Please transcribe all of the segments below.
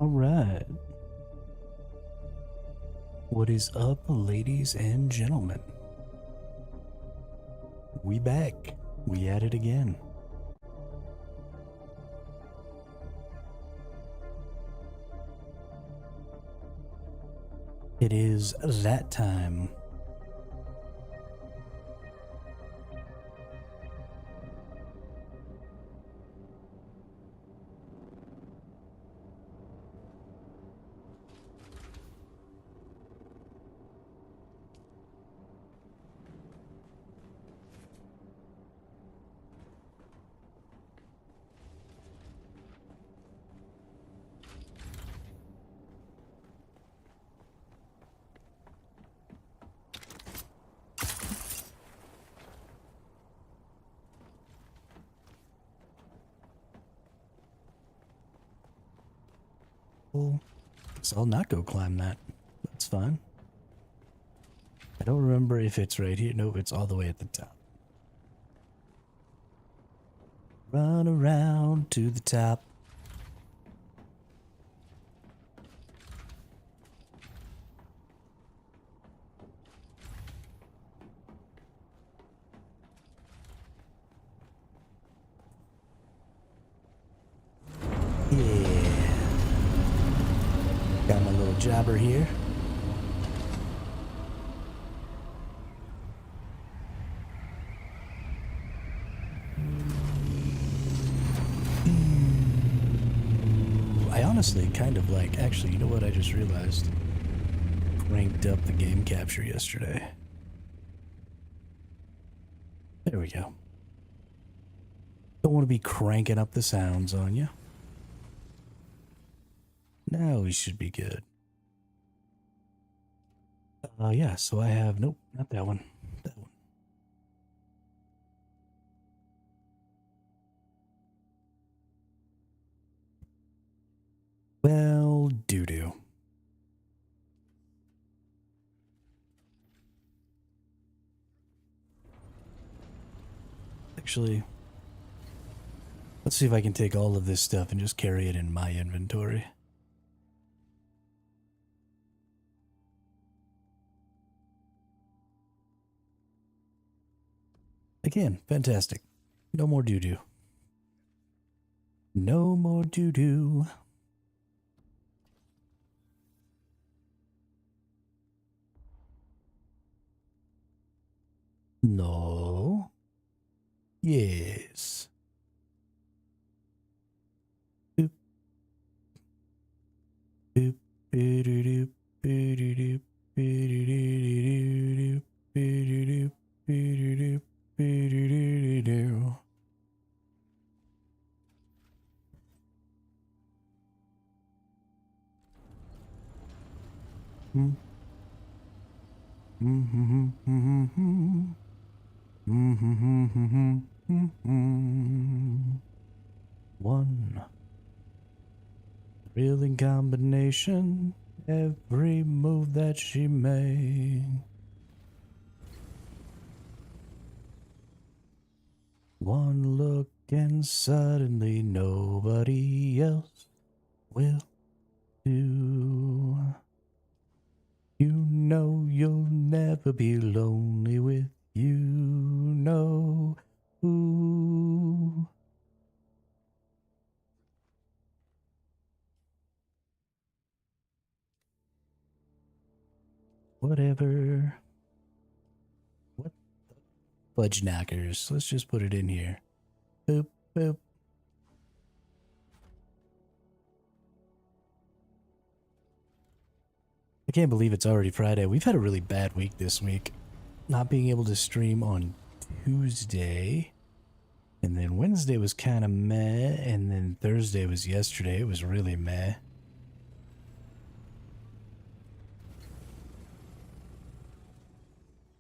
All right. What is up, ladies and gentlemen? We back. We at it again. It is that time. Well, so I'll not go climb that. That's fine. I don't remember if it's right here. Nope, it's all the way at the top. Run around to the top. Yeah. Got my little jobber here. I honestly kind of like, actually, you know what I just realized? Cranked up the game capture yesterday. There we go. Don't want to be cranking up the sounds on you. Now we should be good. Yeah, so I have, nope, not that one. That one. Well, doo-doo. Actually, let's see if I can take all of this stuff and just carry it in my inventory. Again, fantastic. No more doo-doo. No more doo-doo. No. Yes. Boop. Boop. Boo-doo-doo. Boo-doo-doo. Boo-doo-doo-doo-doo. Boo-doo-doo. Boo-doo-doo. Boo-doo-doo-doo-doo. Mm. Mm-hmm. Mm-hmm. Mm-hmm. Mm-hmm. One thrilling combination, every move that she made. One look and suddenly nobody else will do. You know you'll never be lonely with you know who. Whatever. What fudge knockers? Let's just put it in here. Boop, boop. I can't believe it's already Friday. We've had a really bad week this week. Not being able to stream on Tuesday. And then Wednesday was kind of meh. And then Thursday was yesterday. It was really meh.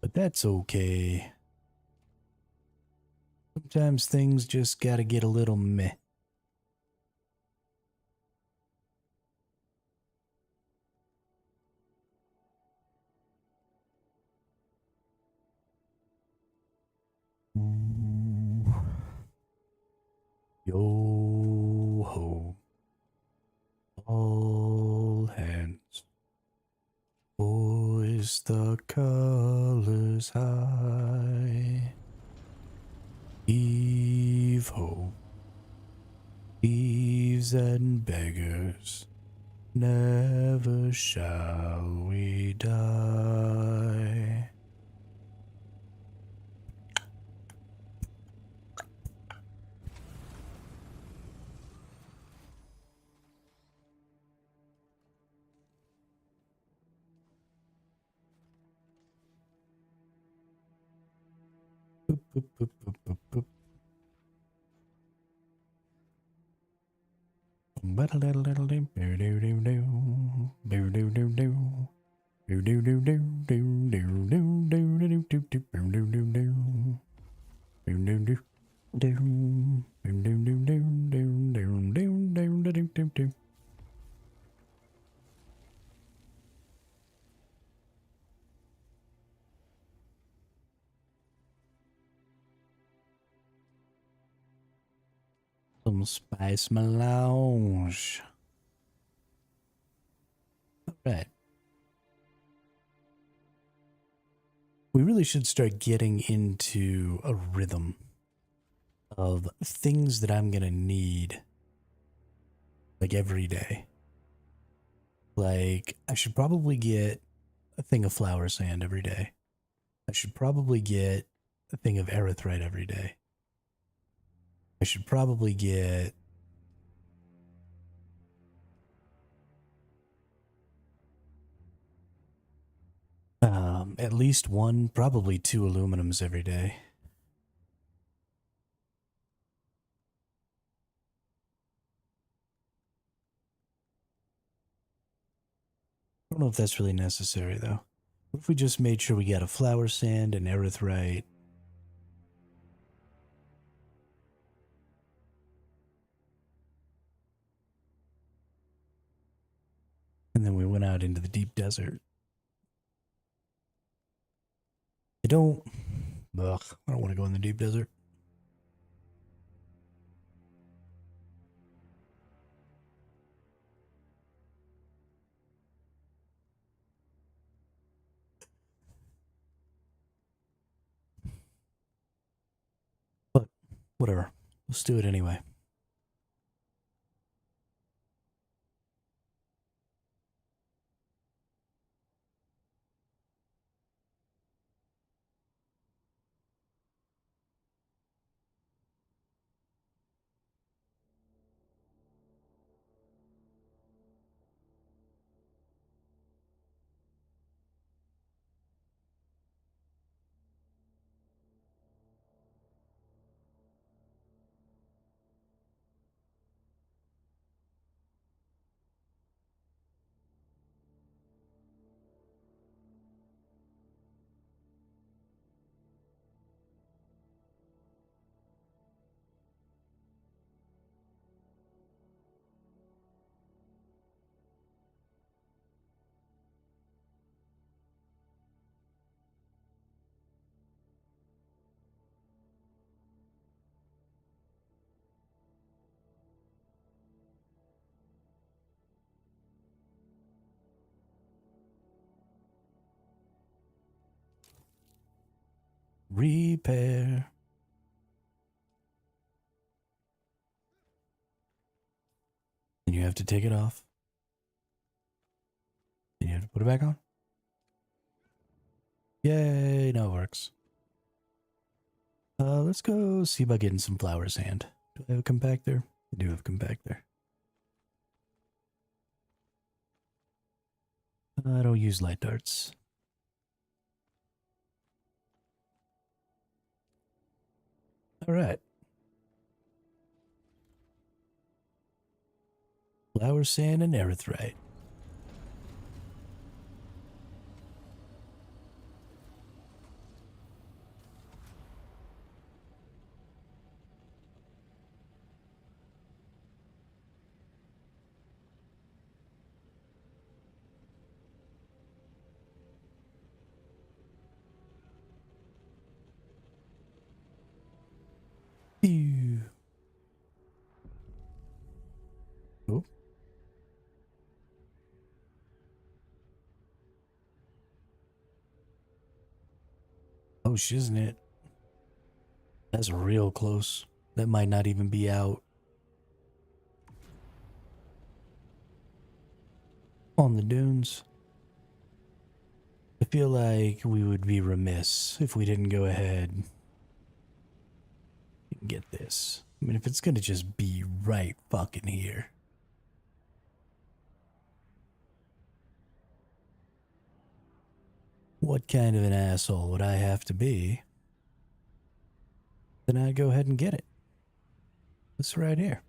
But that's okay. Sometimes things just gotta get a little meh. Yo ho. All hands. Hoist the colors high. Heave ho. Thieves and beggars, never shall we die. Boop, boop, boop, boop, boop, boop. Some spice melange. All right. We really should start getting into a rhythm of things that I'm gonna need like every day. Like, I should probably get a thing of flour sand every day. I should probably get a thing of erythrite every day. I should probably get at least one, probably two aluminums every day. I don't know if that's really necessary though. What if we just made sure we got a flour sand and erythrite? And then we went out into the deep desert. I don't want to go in the deep desert. But whatever. Let's do it anyway. Repair. And you have to take it off. And you have to put it back on. Yay, now it works. Let's go see about getting some flour sand. Do I have a compactor? I do have a compactor. I don't use light darts. All right. Flour sand and erythrite. Ew. Oh. Oh, shiznit. That's real close. That might not even be out on the dunes. I feel like we would be remiss if we didn't go ahead and get this. I mean, if it's gonna just be right fucking here. What kind of an asshole would I have to be? Then I'd go ahead and get it. This right here.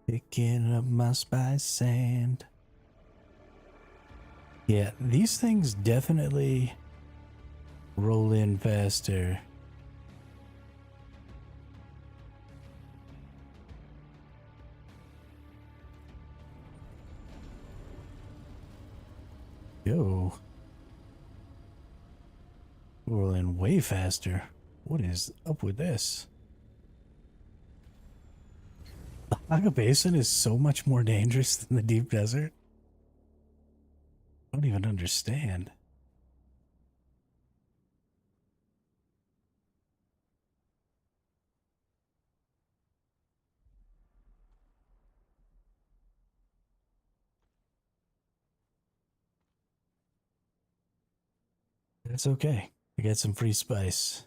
Picking up my spice sand. Yeah, these things definitely roll in faster. Yo. Roll in way faster. What is up with this? The Haga Basin is so much more dangerous than the deep desert. I don't even understand. That's okay. I got some free spice.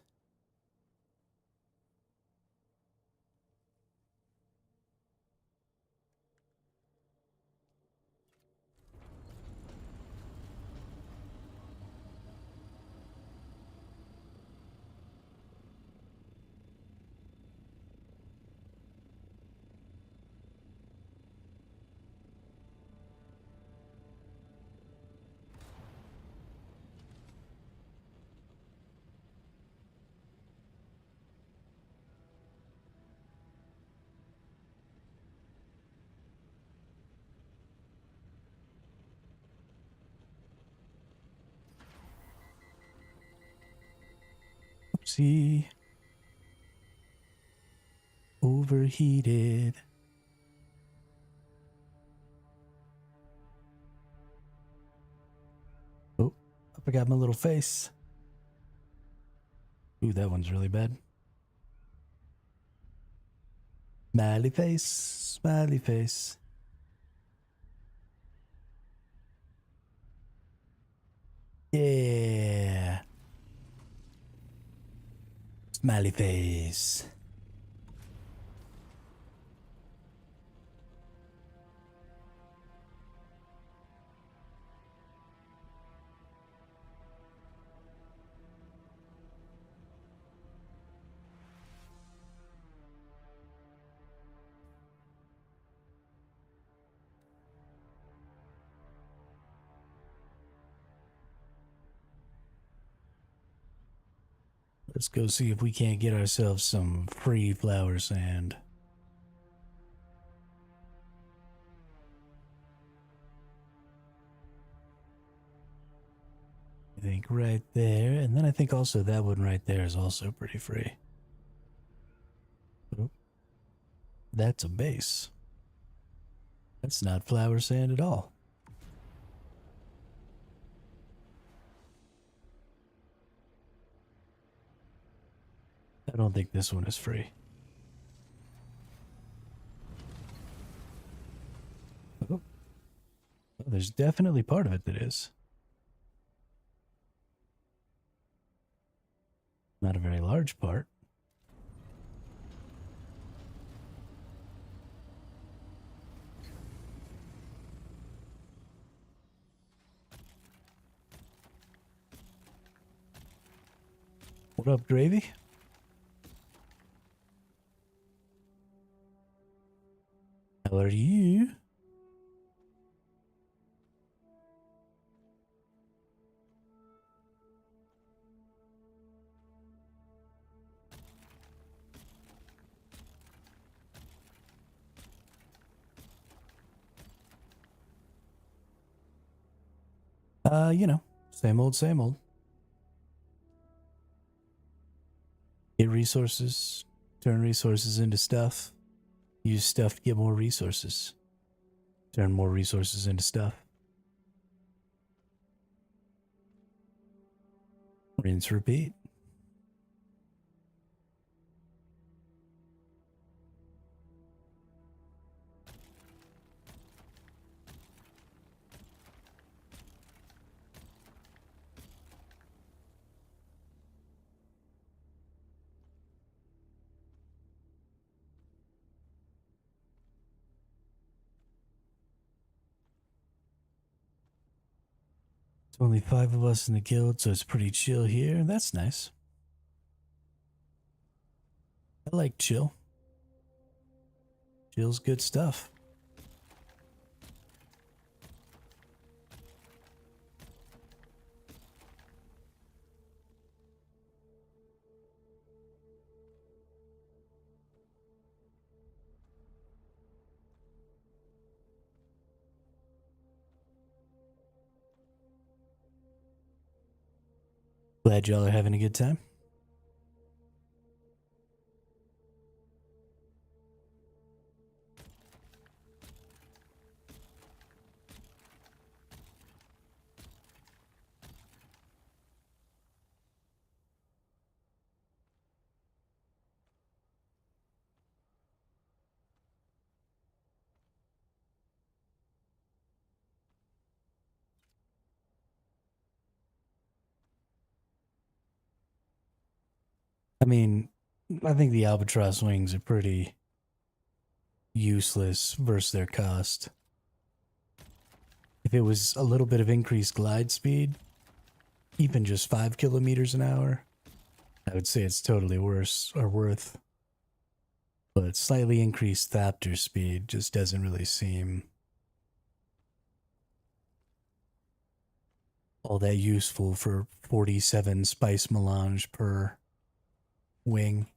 Oopsie. Overheated. Oh, I forgot my little face. Ooh, that one's really bad. Smiley face, smiley face. Yeah. Smiley face. Let's go see if we can't get ourselves some free flower sand. I think right there, and then I think also that one right there is also pretty free. Oh, that's a base. That's not flower sand at all. I don't think this one is free. Oh, there's definitely part of it that is. Not a very large part. What up, Gravy? How are you? You know, same old, same old. Get resources, turn resources into stuff, use stuff to get more resources, turn more resources into stuff. Rinse, repeat. It's only 5 of us in the guild, so it's pretty chill here. That's nice. I like chill. Chill's good stuff. Glad y'all are having a good time. I mean, I think the albatross wings are pretty useless versus their cost. If it was a little bit of increased glide speed, even just 5 kilometers an hour, I would say it's totally worth. But slightly increased thapter speed just doesn't really seem all that useful for 47 spice melange per wing.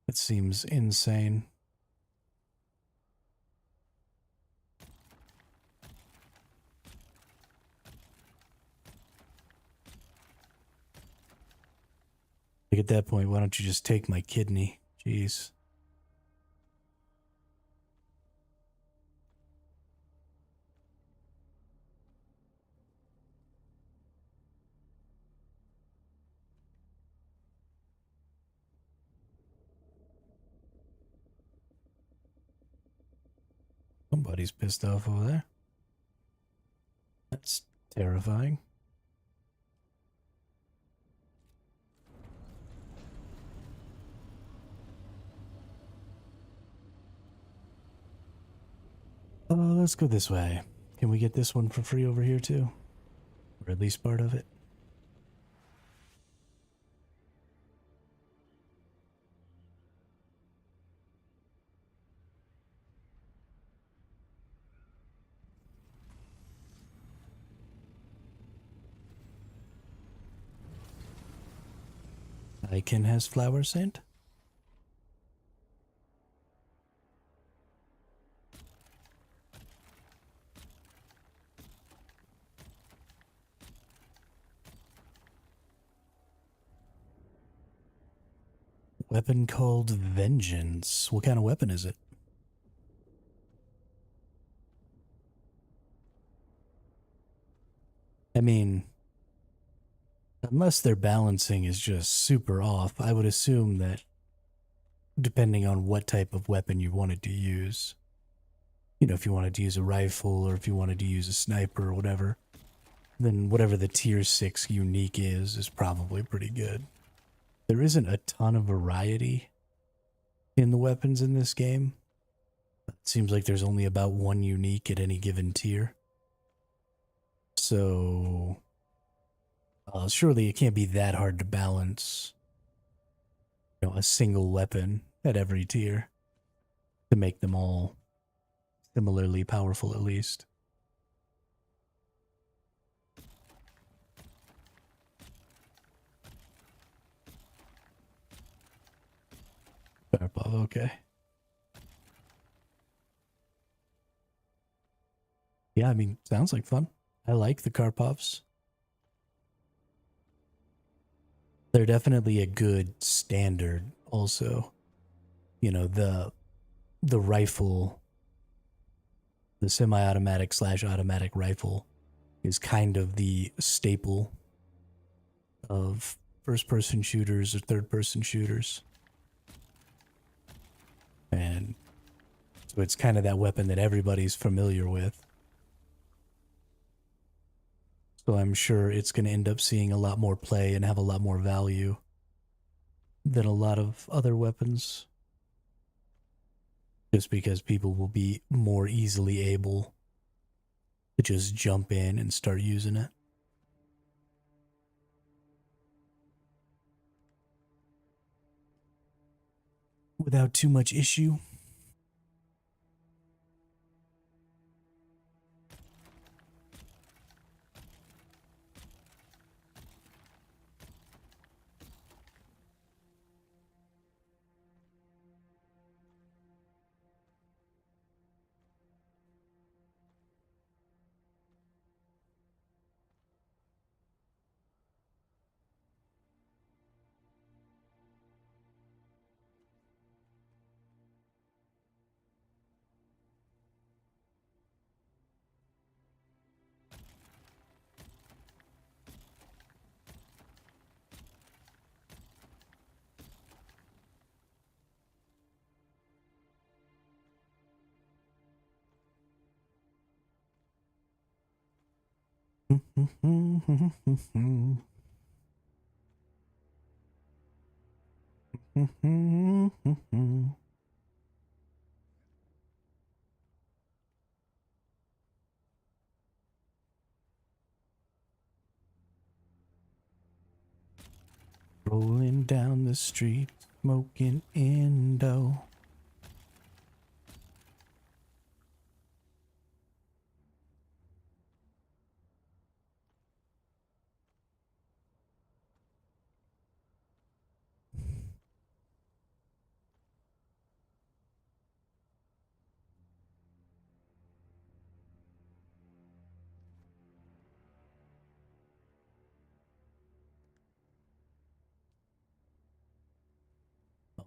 It seems insane. Like at that point, why don't you just take my kidney? Jeez. Somebody's pissed off over there. That's terrifying. Let's go this way. Can we get this one for free over here too? Or at least part of it? Icon has flower scent? Weapon called Vengeance. What kind of weapon is it? I mean, unless their balancing is just super off, I would assume that depending on what type of weapon you wanted to use, you know, if you wanted to use a rifle or if you wanted to use a sniper or whatever, then whatever the tier 6 unique is probably pretty good. There isn't a ton of variety in the weapons in this game. It seems like there's only about one unique at any given tier. So Surely it can't be that hard to balance, a single weapon at every tier to make them all similarly powerful at least. Karpov, okay. Yeah, I mean, sounds like fun. I like the Karpovs. They're definitely a good standard also. The rifle, the semi-automatic slash automatic rifle is kind of the staple of first person shooters or third person shooters. And so it's kind of that weapon that everybody's familiar with. So I'm sure it's going to end up seeing a lot more play and have a lot more value than a lot of other weapons. Just because people will be more easily able to just jump in and start using it. Without too much issue. Rolling down the street, smoking Indo.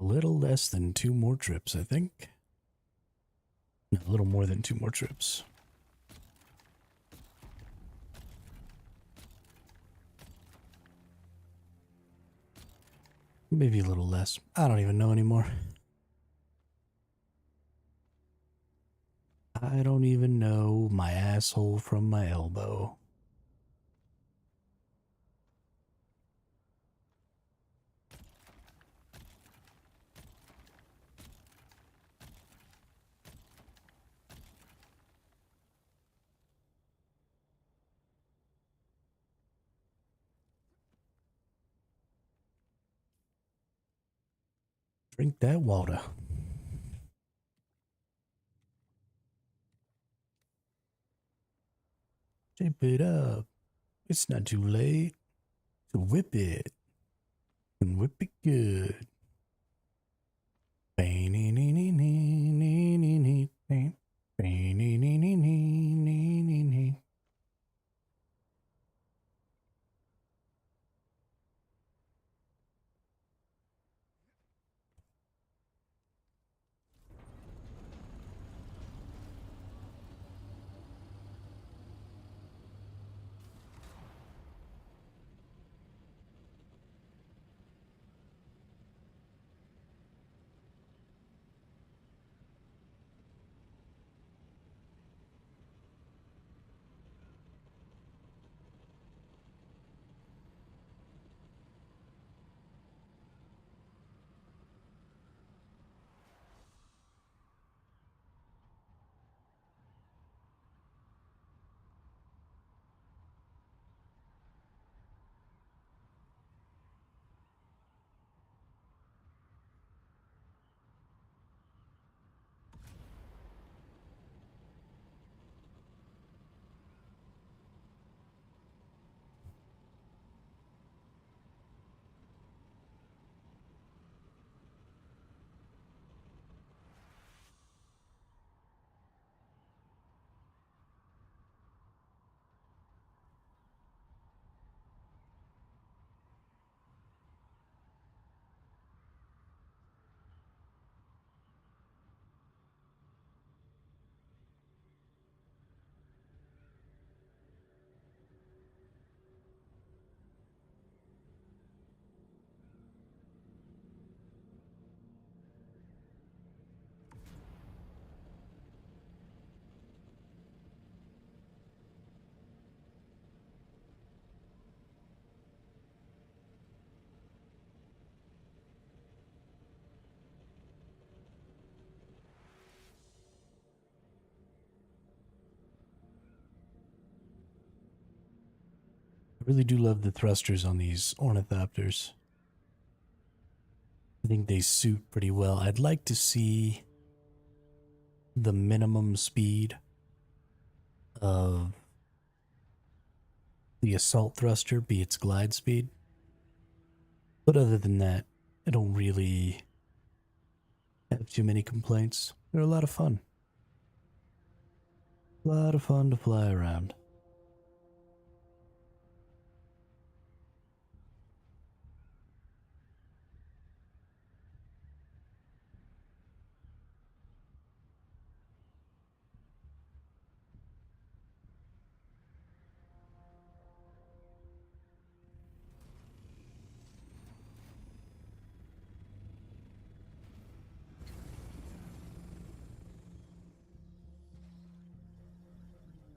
A little less than 2 more trips, I think. No, a little more than 2 more trips. Maybe a little less. I don't even know anymore. I don't even know my asshole from my elbow. Drink that water. Shape it up. It's not too late to whip it. And whip it good. I really do love the thrusters on these ornithopters. I think they suit pretty well. I'd like to see the minimum speed of the assault thruster be its glide speed. But other than that, I don't really have too many complaints. They're a lot of fun. A lot of fun to fly around.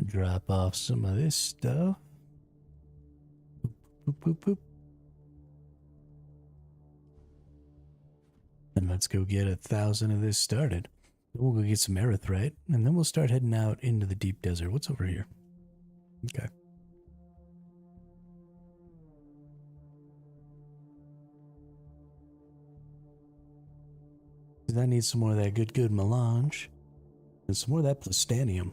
Drop off some of this stuff. Boop, boop, boop. And let's go get 1,000 of this started. Then we'll go get some erythrite, and then we'll start heading out into the deep desert. What's over here? Okay. I need some more of that good melange. And some more of that plastanium.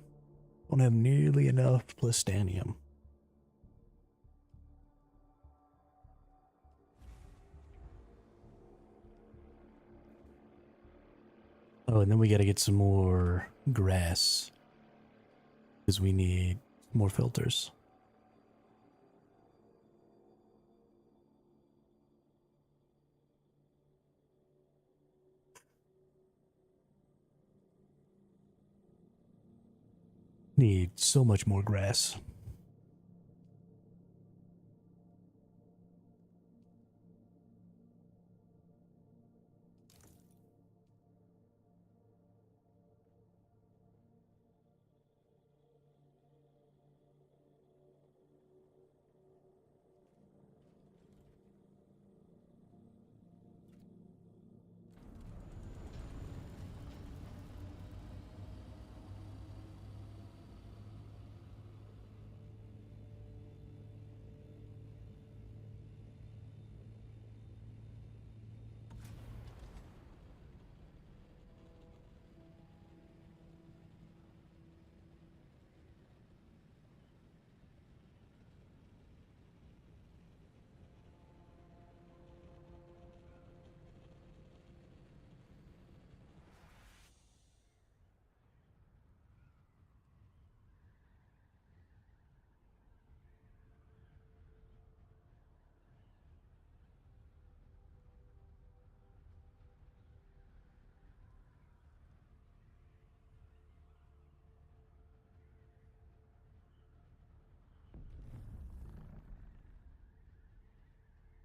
Don't have nearly enough plastanium. Oh, and then we gotta get some more grass. Because we need more filters. Need so much more grass.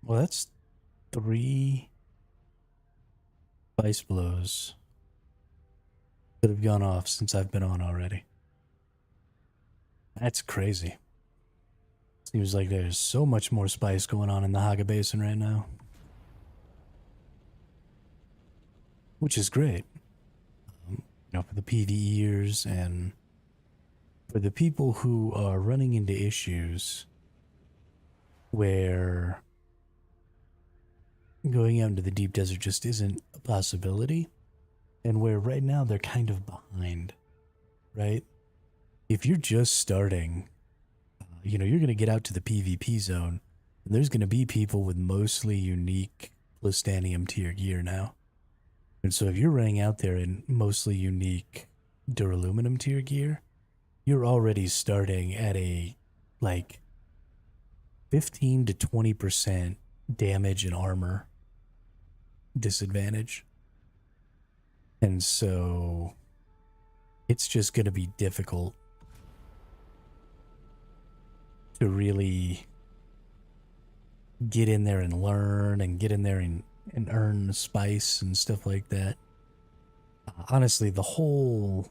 Well, that's 3 spice blows that have gone off since I've been on already. That's crazy. Seems like there's so much more spice going on in the Haga Basin right now. Which is great. For the PvEers and for the people who are running into issues where going out into the deep desert just isn't a possibility, and where right now they're kind of behind, right? If you're just starting, you're going to get out to the PvP zone, and there's going to be people with mostly unique plastanium tier gear now. And so if you're running out there in mostly unique duraluminum tier gear, you're already starting at a, 15 to 20% damage and armor disadvantage. And so it's just going to be difficult to really get in there and learn and get in there and earn spice and stuff like that. Honestly, the whole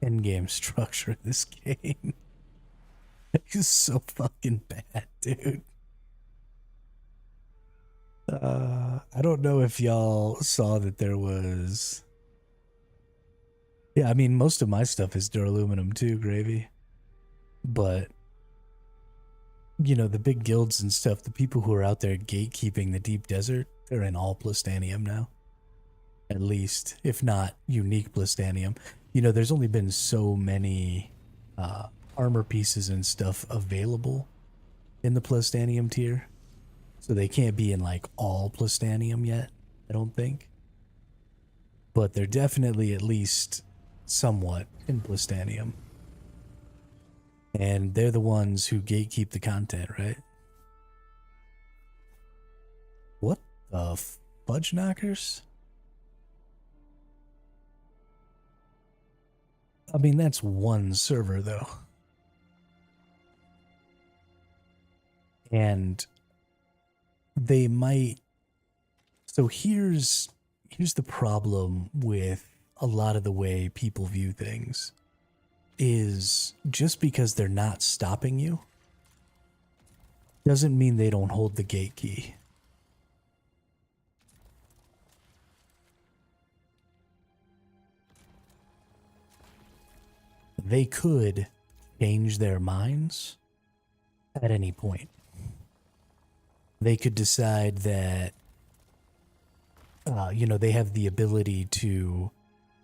endgame structure of this game is so fucking bad, dude. I don't know if y'all saw that there was... Yeah, I mean, most of my stuff is duraluminum too, Gravy. But the big guilds and stuff, the people who are out there gatekeeping the deep desert, they're in all plastanium now. At least, if not unique plastanium. There's only been so many uh, armor pieces and stuff available in the plastanium tier. So they can't be in like all plastanium yet, I don't think. But they're definitely at least somewhat in plastanium. And they're the ones who gatekeep the content, right? What the fudge knockers? I mean, that's one server though. And they might. So here's the problem with a lot of the way people view things is just because they're not stopping you doesn't mean they don't hold the gate key. They could change their minds at any point. They could decide that, they have the ability to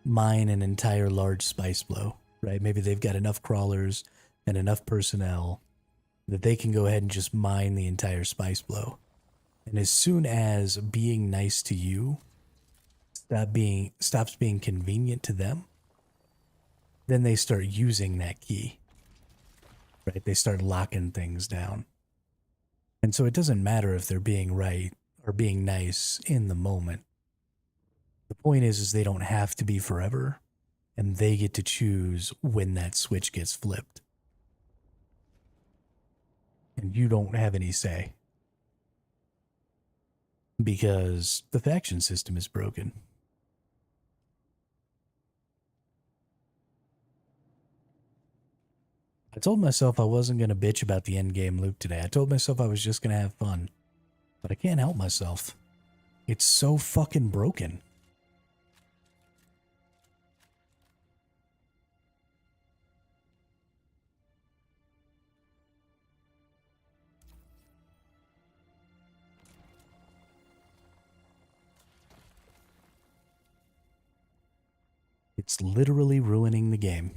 mine an entire large spice flow, right? Maybe they've got enough crawlers and enough personnel that they can go ahead and just mine the entire spice flow. And as soon as being nice to you stops being convenient to them, then they start using that key, right? They start locking things down. And so it doesn't matter if they're being right or being nice in the moment. The point is they don't have to be forever, and they get to choose when that switch gets flipped. And you don't have any say. Because the faction system is broken. I told myself I wasn't going to bitch about the endgame loop today. I told myself I was just going to have fun. But I can't help myself. It's so fucking broken. It's literally ruining the game.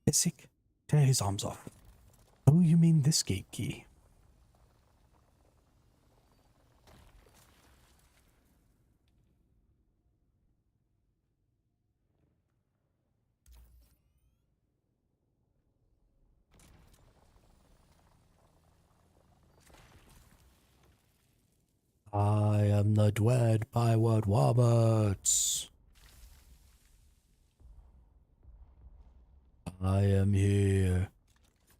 Sick. Tear his arms off. Oh, you mean this gate key? I am the Dwed Pyward Roberts. I am here.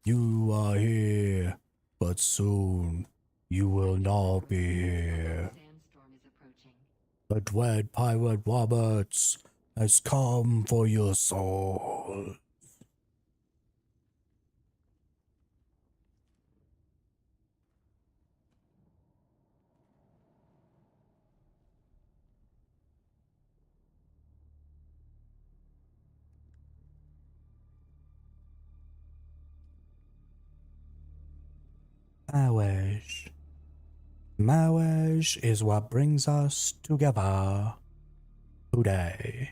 You are here. But soon you will not be here. The dread pirate Roberts has come for your soul. Marriage. Marriage is what brings us together today.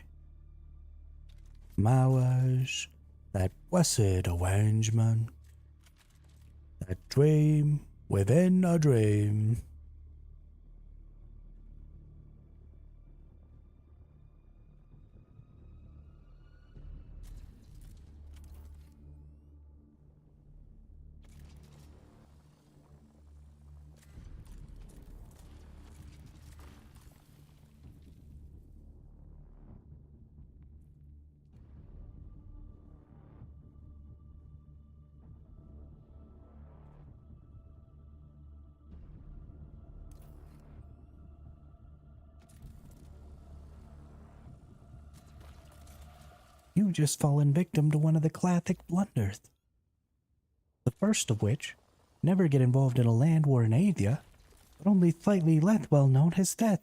Marriage, that blessed arrangement, that dream within a dream. You've just fallen victim to one of the classic blunders. The first of which, never get involved in a land war in Asia, but only slightly less well known as death.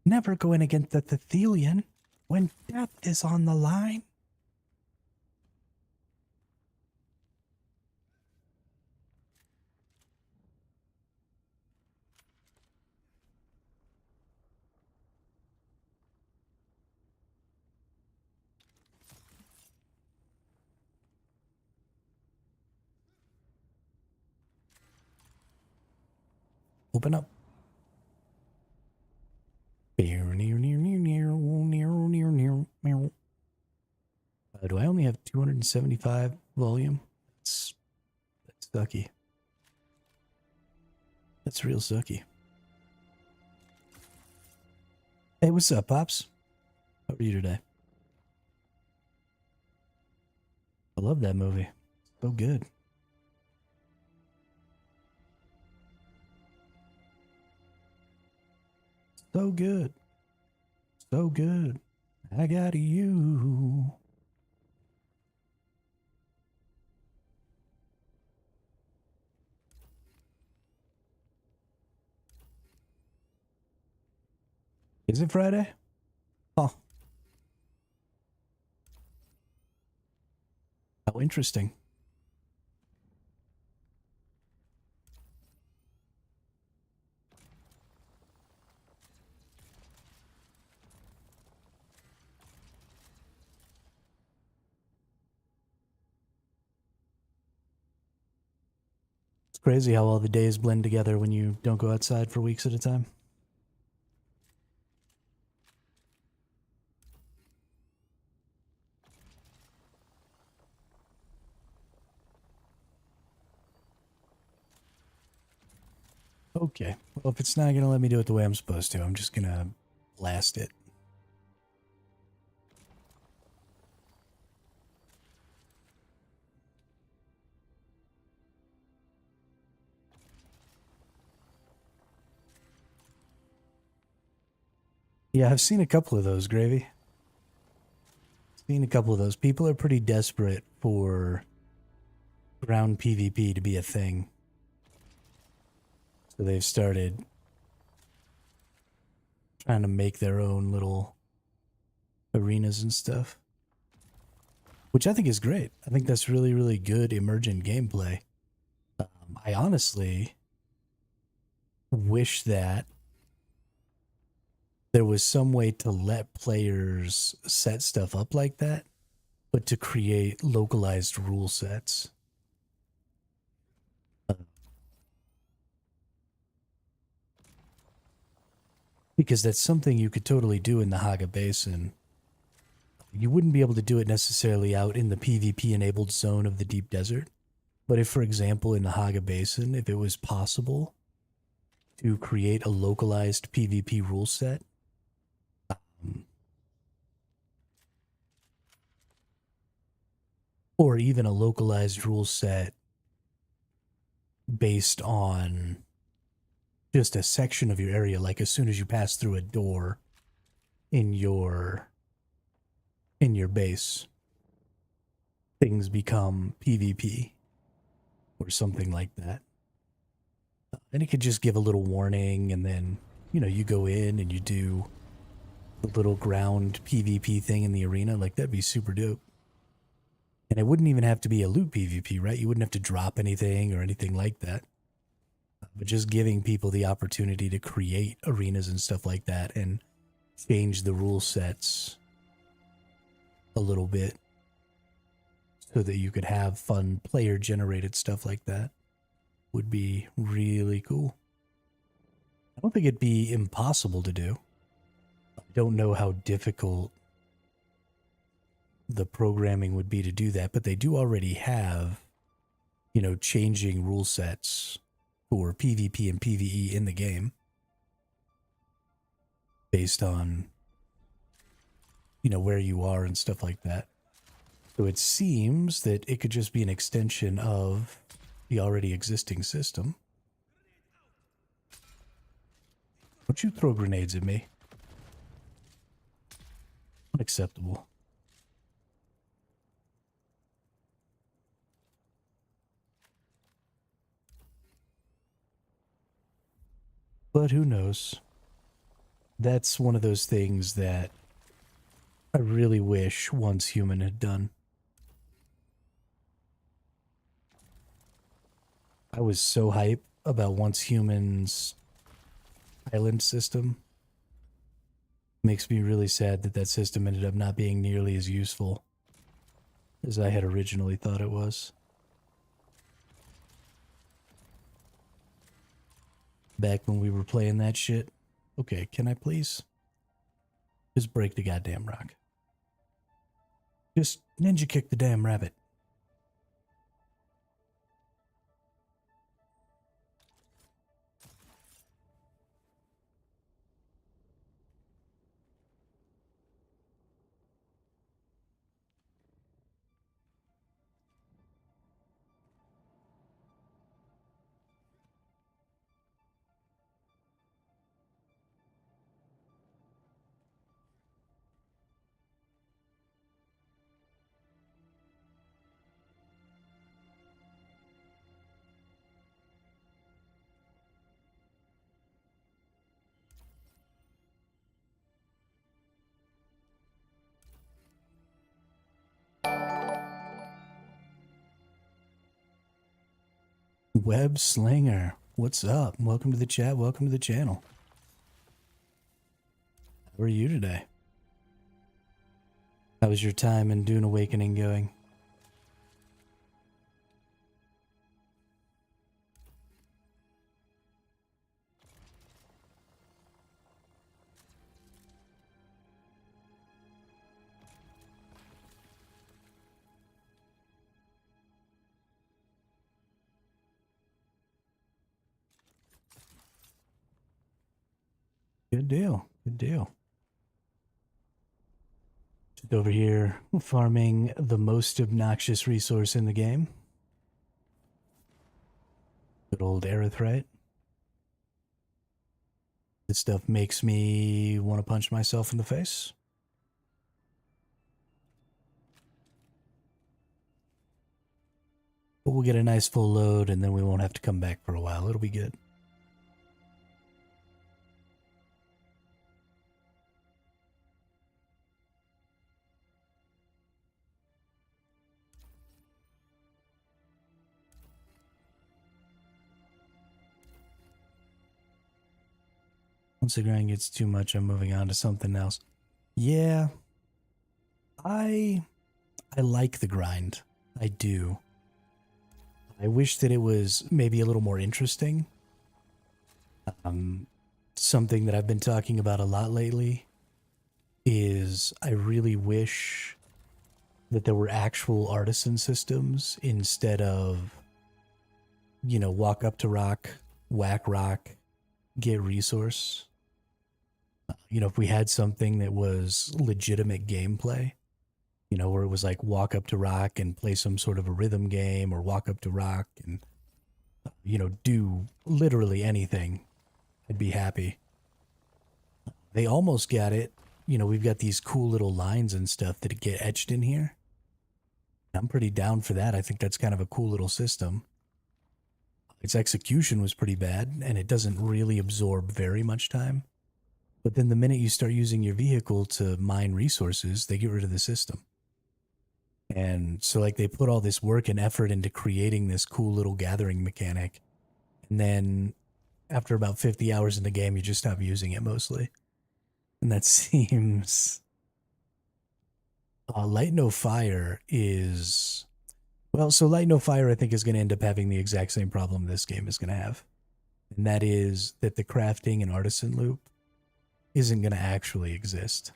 Never go in against the Sicilian when death is on the line. Open up. Do I only have 275 volume? That's sucky. That's real sucky. Hey, what's up, Pops? How are you today? I love that movie. So good. So good. So good. I got you. Is it Friday? Oh. How interesting. It's crazy how all the days blend together when you don't go outside for weeks at a time. Okay. Well, if it's not going to let me do it the way I'm supposed to, I'm just going to blast it. Yeah, I've seen a couple of those, Gravy. Seen a couple of those. People are pretty desperate for ground PvP to be a thing. So they've started trying to make their own little arenas and stuff. Which I think is great. I think that's really, really good emergent gameplay. I honestly wish that there was some way to let players set stuff up like that, but to create localized rule sets. Because that's something you could totally do in the Haga Basin. You wouldn't be able to do it necessarily out in the PvP-enabled zone of the deep desert. But if, for example, in the Haga Basin, if it was possible to create a localized PvP rule set, or even a localized rule set based on just a section of your area. Like as soon as you pass through a door in your base, things become PvP or something like that. And it could just give a little warning, and then, you go in and you do the little ground PvP thing in the arena. Like, that'd be super dope. And it wouldn't even have to be a loot PvP, right? You wouldn't have to drop anything or anything like that. But just giving people the opportunity to create arenas and stuff like that and change the rule sets a little bit so that you could have fun player generated stuff like that would be really cool. I don't think it'd be impossible to do. I don't know how difficult the programming would be to do that, but they do already have, changing rule sets for PvP and PvE in the game based on, where you are and stuff like that. So it seems that it could just be an extension of the already existing system. Don't you throw grenades at me. Unacceptable. But who knows? That's one of those things that I really wish Once Human had done. I was so hype about Once Human's island system. Makes me really sad that that system ended up not being nearly as useful as I had originally thought it was. Back when we were playing that shit. Okay, can I please just break the goddamn rock? Just ninja kick the damn rabbit. Web Slinger, what's up? Welcome to the chat. Welcome to the channel. How are you today? How was your time in Dune Awakening going? Good deal. Good deal. Just over here farming the most obnoxious resource in the game. Good old erythrite. This stuff makes me want to punch myself in the face. But we'll get a nice full load and then we won't have to come back for a while. It'll be good. Once the grind gets too much, I'm moving on to something else. Yeah, I like the grind. I do. I wish that it was maybe a little more interesting. Something that I've been talking about a lot lately is I really wish that there were actual artisan systems instead of, walk up to rock, whack rock, get resource. If we had something that was legitimate gameplay where it was like walk up to rock and play some sort of a rhythm game, or walk up to rock and, do literally anything. I'd be happy. They almost got it. We've got these cool little lines and stuff that get etched in here. I'm pretty down for that. I think that's kind of a cool little system. Its execution was pretty bad, and it doesn't really absorb very much time. But then the minute you start using your vehicle to mine resources, they get rid of the system. And so, like, they put all this work and effort into creating this cool little gathering mechanic. And then after about 50 hours in the game, you just stop using it mostly. And that seems... Light No Fire is... Well, so Light No Fire, I think, is going to end up having the exact same problem this game is going to have. And that is that the crafting and artisan loop isn't going to actually exist.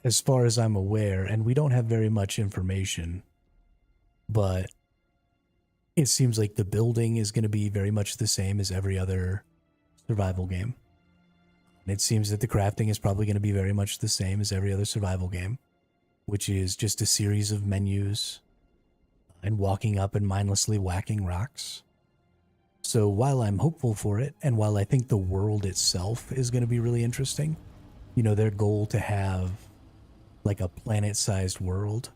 As far as I'm aware, and we don't have very much information, but it seems like the building is going to be very much the same as every other survival game. And it seems that the crafting is probably going to be very much the same as every other survival game, which is just a series of menus and walking up and mindlessly whacking rocks. So while I'm hopeful for it, and while I think the world itself is going to be really interesting, their goal to have like a planet-sized world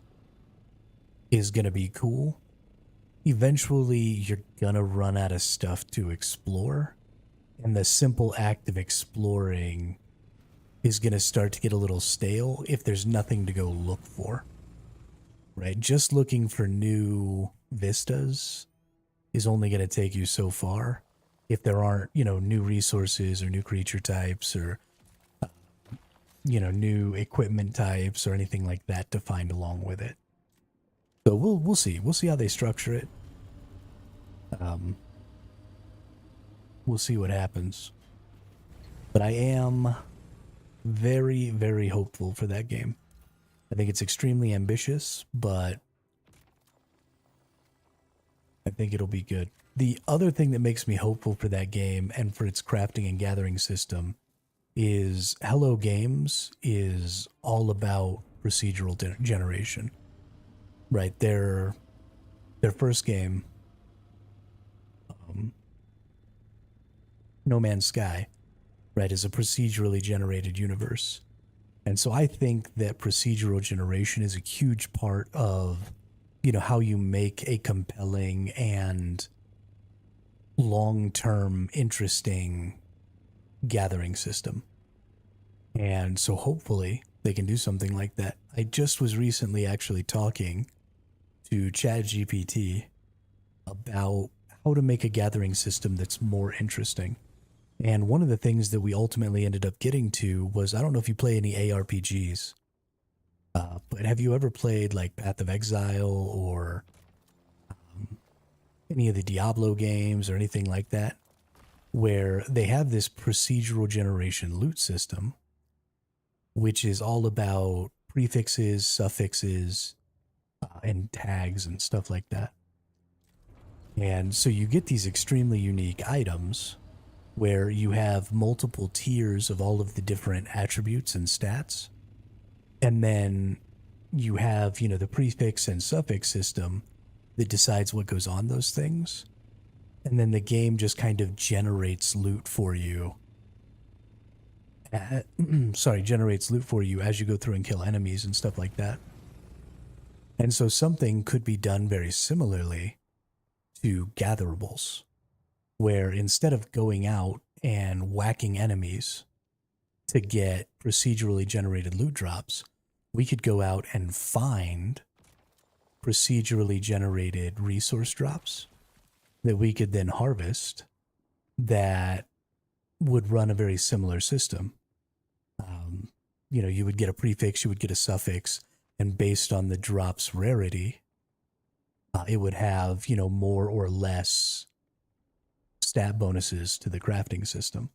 is going to be cool. Eventually, you're going to run out of stuff to explore, and the simple act of exploring is going to start to get a little stale if there's nothing to go look for, right? Just looking for new vistas is only going to take you so far if there aren't, new resources or new creature types or, new equipment types or anything like that to find along with it. So we'll see. We'll see how they structure it. We'll see what happens. But I am very, very hopeful for that game. I think it's extremely ambitious, but I think it'll be good. The other thing that makes me hopeful for that game and for its crafting and gathering system is Hello Games is all about procedural generation. Right, their first game, No Man's Sky, right, is a procedurally generated universe. And so I think that procedural generation is a huge part of, how you make a compelling and long-term interesting gathering system. And so hopefully they can do something like that. I just was recently actually talking to ChatGPT about how to make a gathering system that's more interesting. And one of the things that we ultimately ended up getting to was, I don't know if you play any ARPGs, but have you ever played like Path of Exile or any of the Diablo games or anything like that, where they have this procedural generation loot system, which is all about prefixes, suffixes, and tags and stuff like that. And so you get these extremely unique items where you have multiple tiers of all of the different attributes and stats. And then you have, the prefix and suffix system that decides what goes on those things. And then the game just kind of generates loot for you. Generates loot for you as you go through and kill enemies and stuff like that. And so something could be done very similarly to gatherables, where instead of going out and whacking enemies to get procedurally generated loot drops, we could go out and find procedurally generated resource drops that we could then harvest that would run a very similar system. You would get a prefix, you would get a suffix, and based on the drop's rarity, it would have, more or less stat bonuses to the crafting system.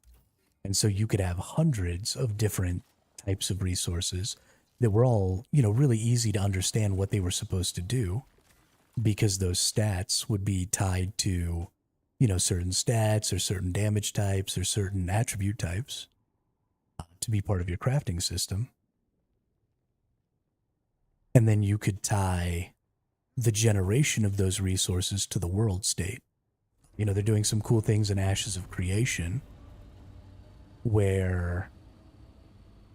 And so you could have hundreds of different types of resources that were all, really easy to understand what they were supposed to do, because those stats would be tied to, certain stats or certain damage types or certain attribute types to be part of your crafting system. And then you could tie the generation of those resources to the world state. You know, they're doing some cool things in Ashes of Creation where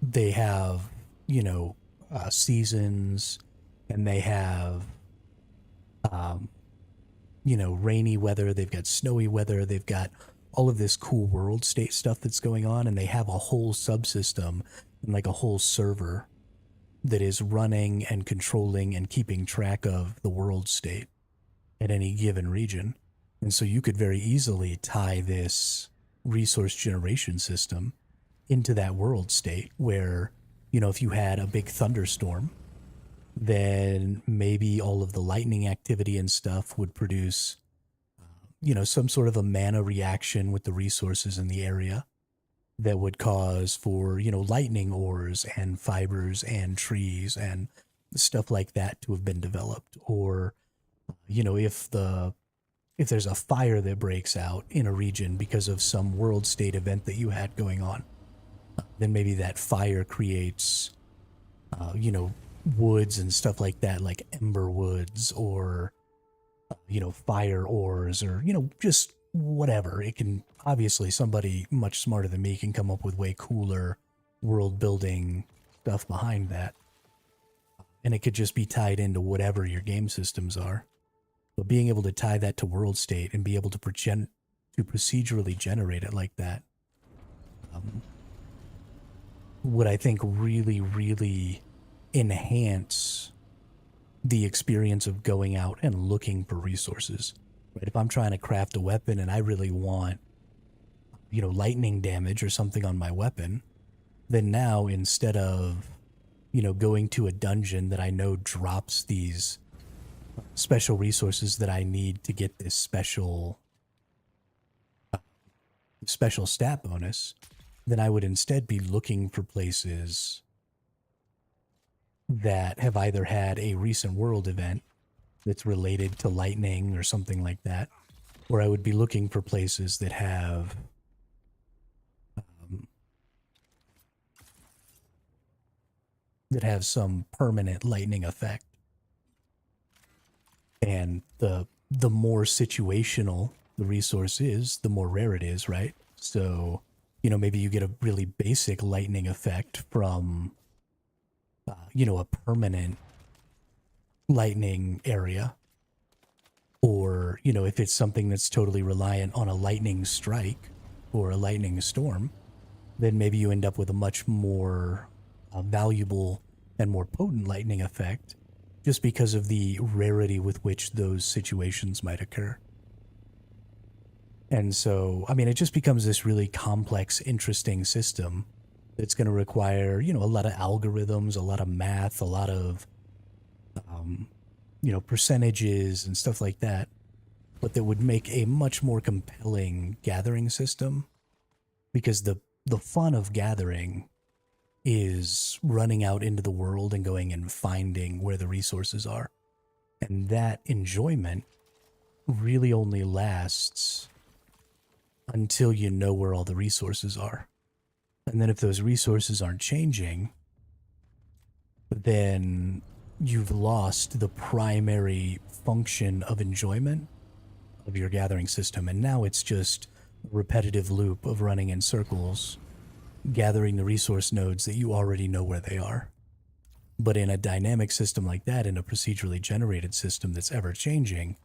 they have, you know, seasons, and they have, um, you know, rainy weather, they've got snowy weather, they've got all of this cool world state stuff that's going on, and they have a whole subsystem and like a whole server that is running and controlling and keeping track of the world state at any given region. And so you could very easily tie this resource generation system into that world state where, you know, if you had a big thunderstorm, then maybe all of the lightning activity and stuff would produce, you know, some sort of a mana reaction with the resources in the area that would cause for, you know, lightning ores and fibers and trees and stuff like that to have been developed. Or, you know, if there's a fire that breaks out in a region because of some world state event that you had going on, then maybe that fire creates, you know, woods and stuff like that, like ember woods or, you know, fire ores or, you know, just whatever. It can, obviously, somebody much smarter than me can come up with way cooler world building stuff behind that. And it could just be tied into whatever your game systems are. But being able to tie that to world state and be able to procedurally generate it like that, would, I think, really, really enhance the experience of going out and looking for resources. Right? If I'm trying to craft a weapon and I really want, you know, lightning damage or something on my weapon, then now instead of, you know, going to a dungeon that I know drops these special resources that I need to get this special stat bonus, then I would instead be looking for places that have either had a recent world event that's related to lightning or something like that, or I would be looking for places that have some permanent lightning effect. And the more situational the resource is, the more rare it is, right? So, you know, maybe you get a really basic lightning effect from, you know, a permanent lightning area. Or, you know, if it's something that's totally reliant on a lightning strike or a lightning storm, then maybe you end up with a much more valuable and more potent lightning effect just because of the rarity with which those situations might occur. And so, I mean, it just becomes this really complex, interesting system that's going to require, you know, a lot of algorithms, a lot of math, a lot of, you know, percentages and stuff like that, but that would make a much more compelling gathering system, because the fun of gathering is running out into the world and going and finding where the resources are. And that enjoyment really only lasts until you know where all the resources are. And then if those resources aren't changing, then you've lost the primary function of enjoyment of your gathering system. And now it's just a repetitive loop of running in circles, gathering the resource nodes that you already know where they are. But in a dynamic system like that, in a procedurally generated system that's ever changing,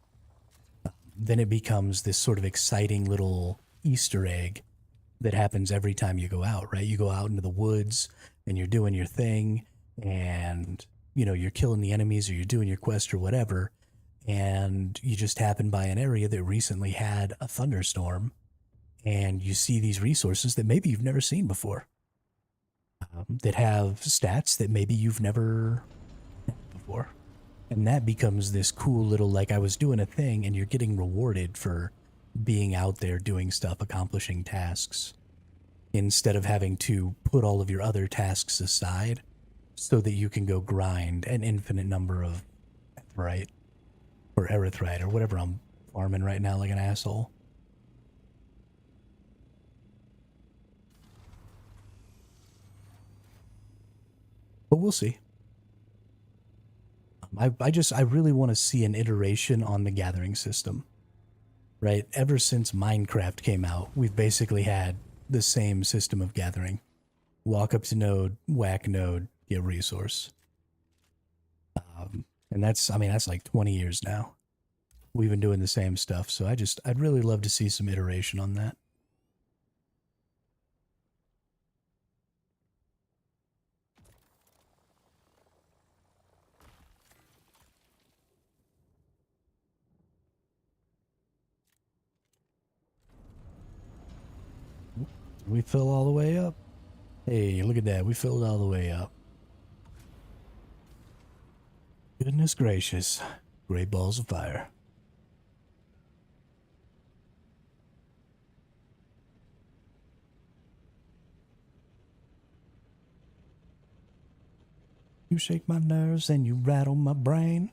then it becomes this sort of exciting little Easter egg that happens every time you go out, right? You go out into the woods and you're doing your thing, and, you know, you're killing the enemies or you're doing your quest or whatever, and you just happen by an area that recently had a thunderstorm, and you see these resources that maybe you've never seen before, that have stats that maybe you've never had before. And that becomes this cool little, like, I was doing a thing and you're getting rewarded for being out there doing stuff, accomplishing tasks, instead of having to put all of your other tasks aside so that you can go grind an infinite number of etherite or erythrite or whatever I'm farming right now like an asshole. But we'll see. I really want to see an iteration on the gathering system, right? Ever since Minecraft came out, we've basically had the same system of gathering. Walk up to node, whack node, get resource. And that's, I mean, that's like 20 years now. We've been doing the same stuff, so I'd really love to see some iteration on that. We fill all the way up. Hey, look at that. We filled all the way up. Goodness gracious. Great balls of fire. You shake my nerves and you rattle my brain.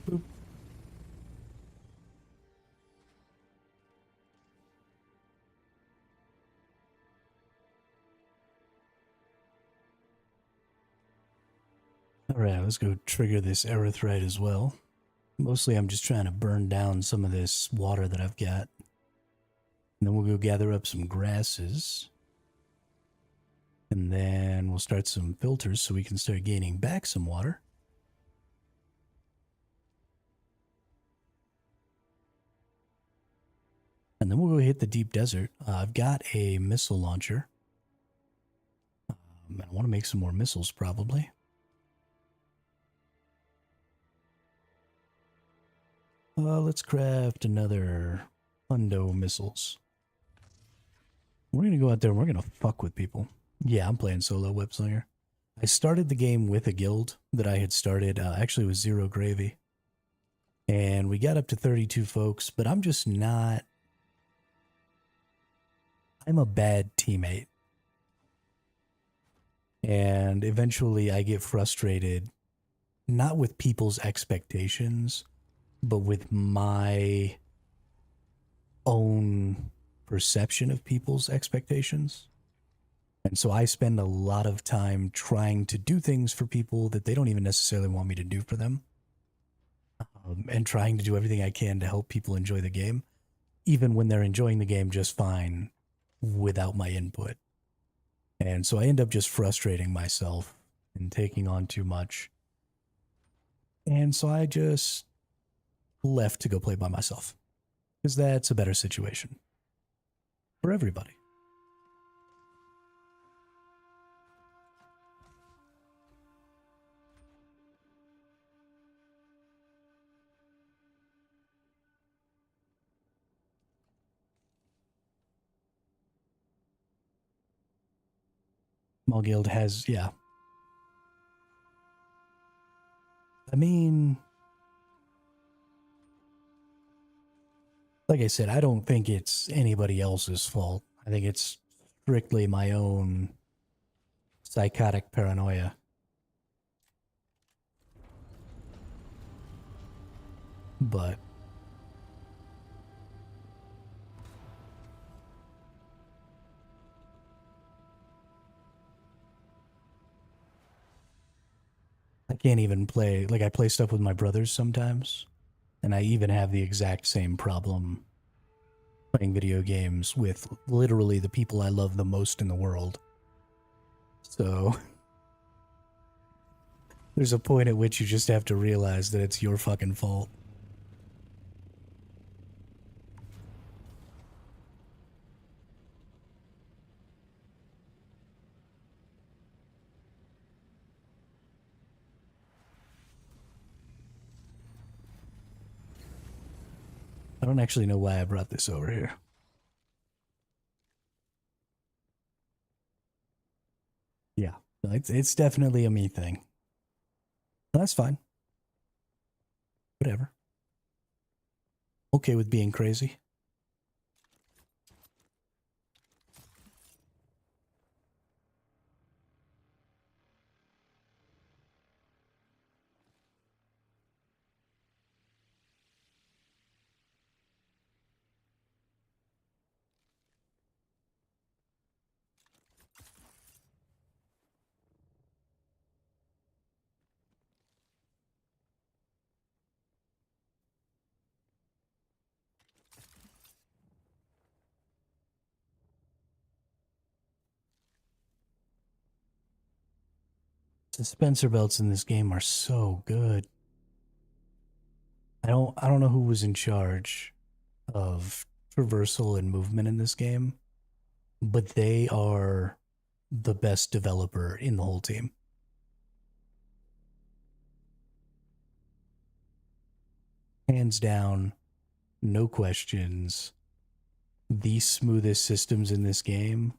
Boop. Alright, let's go trigger this erythrite as well. Mostly I'm just trying to burn down some of this water that I've got. And then we'll go gather up some grasses. And then we'll start some filters so we can start gaining back some water. And then we'll go hit the deep desert. I've got a missile launcher. I want to make some more missiles probably. Let's craft another hundo missiles. We're going to go out there and we're going to fuck with people. Yeah, I'm playing solo Webslinger. I started the game with a guild that I had started, actually with Zero Gravy. And we got up to 32 folks, but I'm just not... I'm a bad teammate. And eventually I get frustrated, not with people's expectations, but with my own perception of people's expectations. And so I spend a lot of time trying to do things for people that they don't even necessarily want me to do for them. And trying to do everything I can to help people enjoy the game, even when they're enjoying the game just fine without my input. And so I end up just frustrating myself and taking on too much. And so I just left to go play by myself, because that's a better situation for everybody. Small guild has, yeah. I mean, like I said, I don't think it's anybody else's fault. I think it's strictly my own psychotic paranoia. But I can't even play, like, I play stuff with my brothers sometimes, and I even have the exact same problem playing video games with literally the people I love the most in the world. So there's a point at which you just have to realize that it's your fucking fault. I don't actually know why I brought this over here. Yeah, it's definitely a me thing. That's fine. Whatever. Okay with being crazy. Dispenser belts in this game are so good. I don't know who was in charge of traversal and movement in this game, but they are the best developer in the whole team. Hands down, no questions. The smoothest systems in this game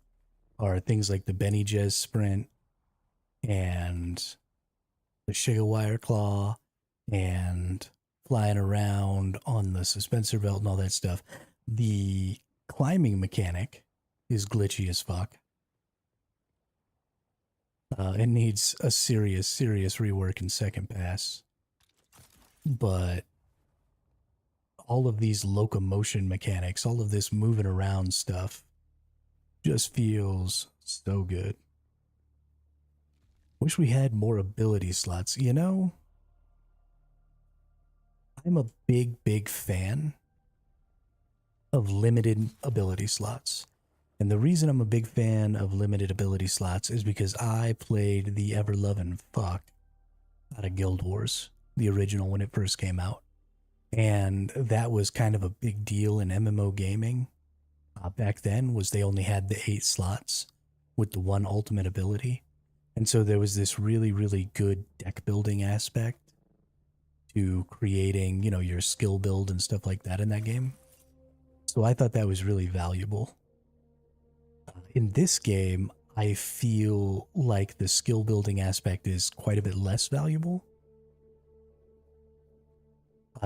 are things like the Benny Jez sprint and the Sugar Wire Claw and flying around on the suspensor belt and all that stuff. The climbing mechanic is glitchy as fuck. It needs a serious rework in second pass. But all of these locomotion mechanics, all of this moving around stuff, just feels so good. Wish we had more ability slots. You know, I'm a big fan of limited ability slots. And the reason I'm a big fan of limited ability slots is because I played the ever loving fuck out of Guild Wars, the original when it first came out. And that was kind of a big deal in MMO gaming back then, was they only had the 8 slots with the one ultimate ability. And so there was this really good deck building aspect to creating, you know, your skill build and stuff like that in that game. So I thought that was really valuable. In this game, I feel like the skill building aspect is quite a bit less valuable.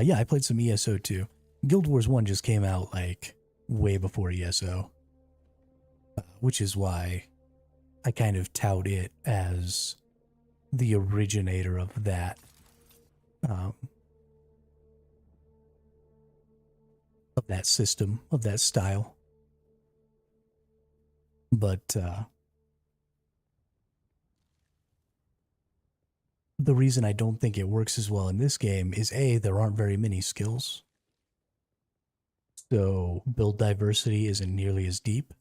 Yeah, I played some ESO too. Guild Wars 1 just came out like way before ESO, which is why I kind of tout it as the originator of that um, system, of that style. But the reason I don't think it works as well in this game is A, there aren't very many skills. So build diversity isn't nearly as deep.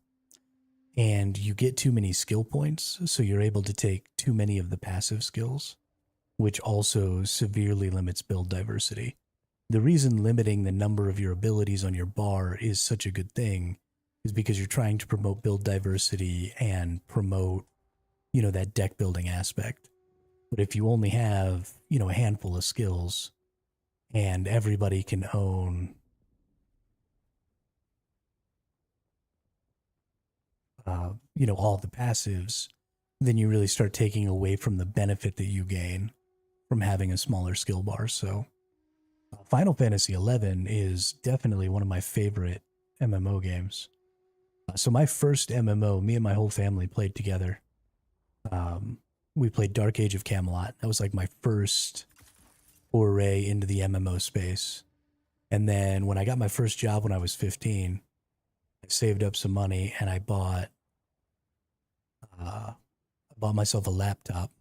And you get too many skill points, so you're able to take too many of the passive skills, which also severely limits build diversity. The reason limiting the number of your abilities on your bar is such a good thing is because you're trying to promote build diversity and promote, you know, that deck building aspect. But if you only have, you know, a handful of skills and everybody can own you know, all the passives, then you really start taking away from the benefit that you gain from having a smaller skill bar. So Final Fantasy XI is definitely one of my favorite MMO games. So my first MMO, me and my whole family played together. Um, we played Dark Age of Camelot. That was like my first foray into the MMO space. And then when I got my first job when I was 15, I saved up some money and I bought myself a laptop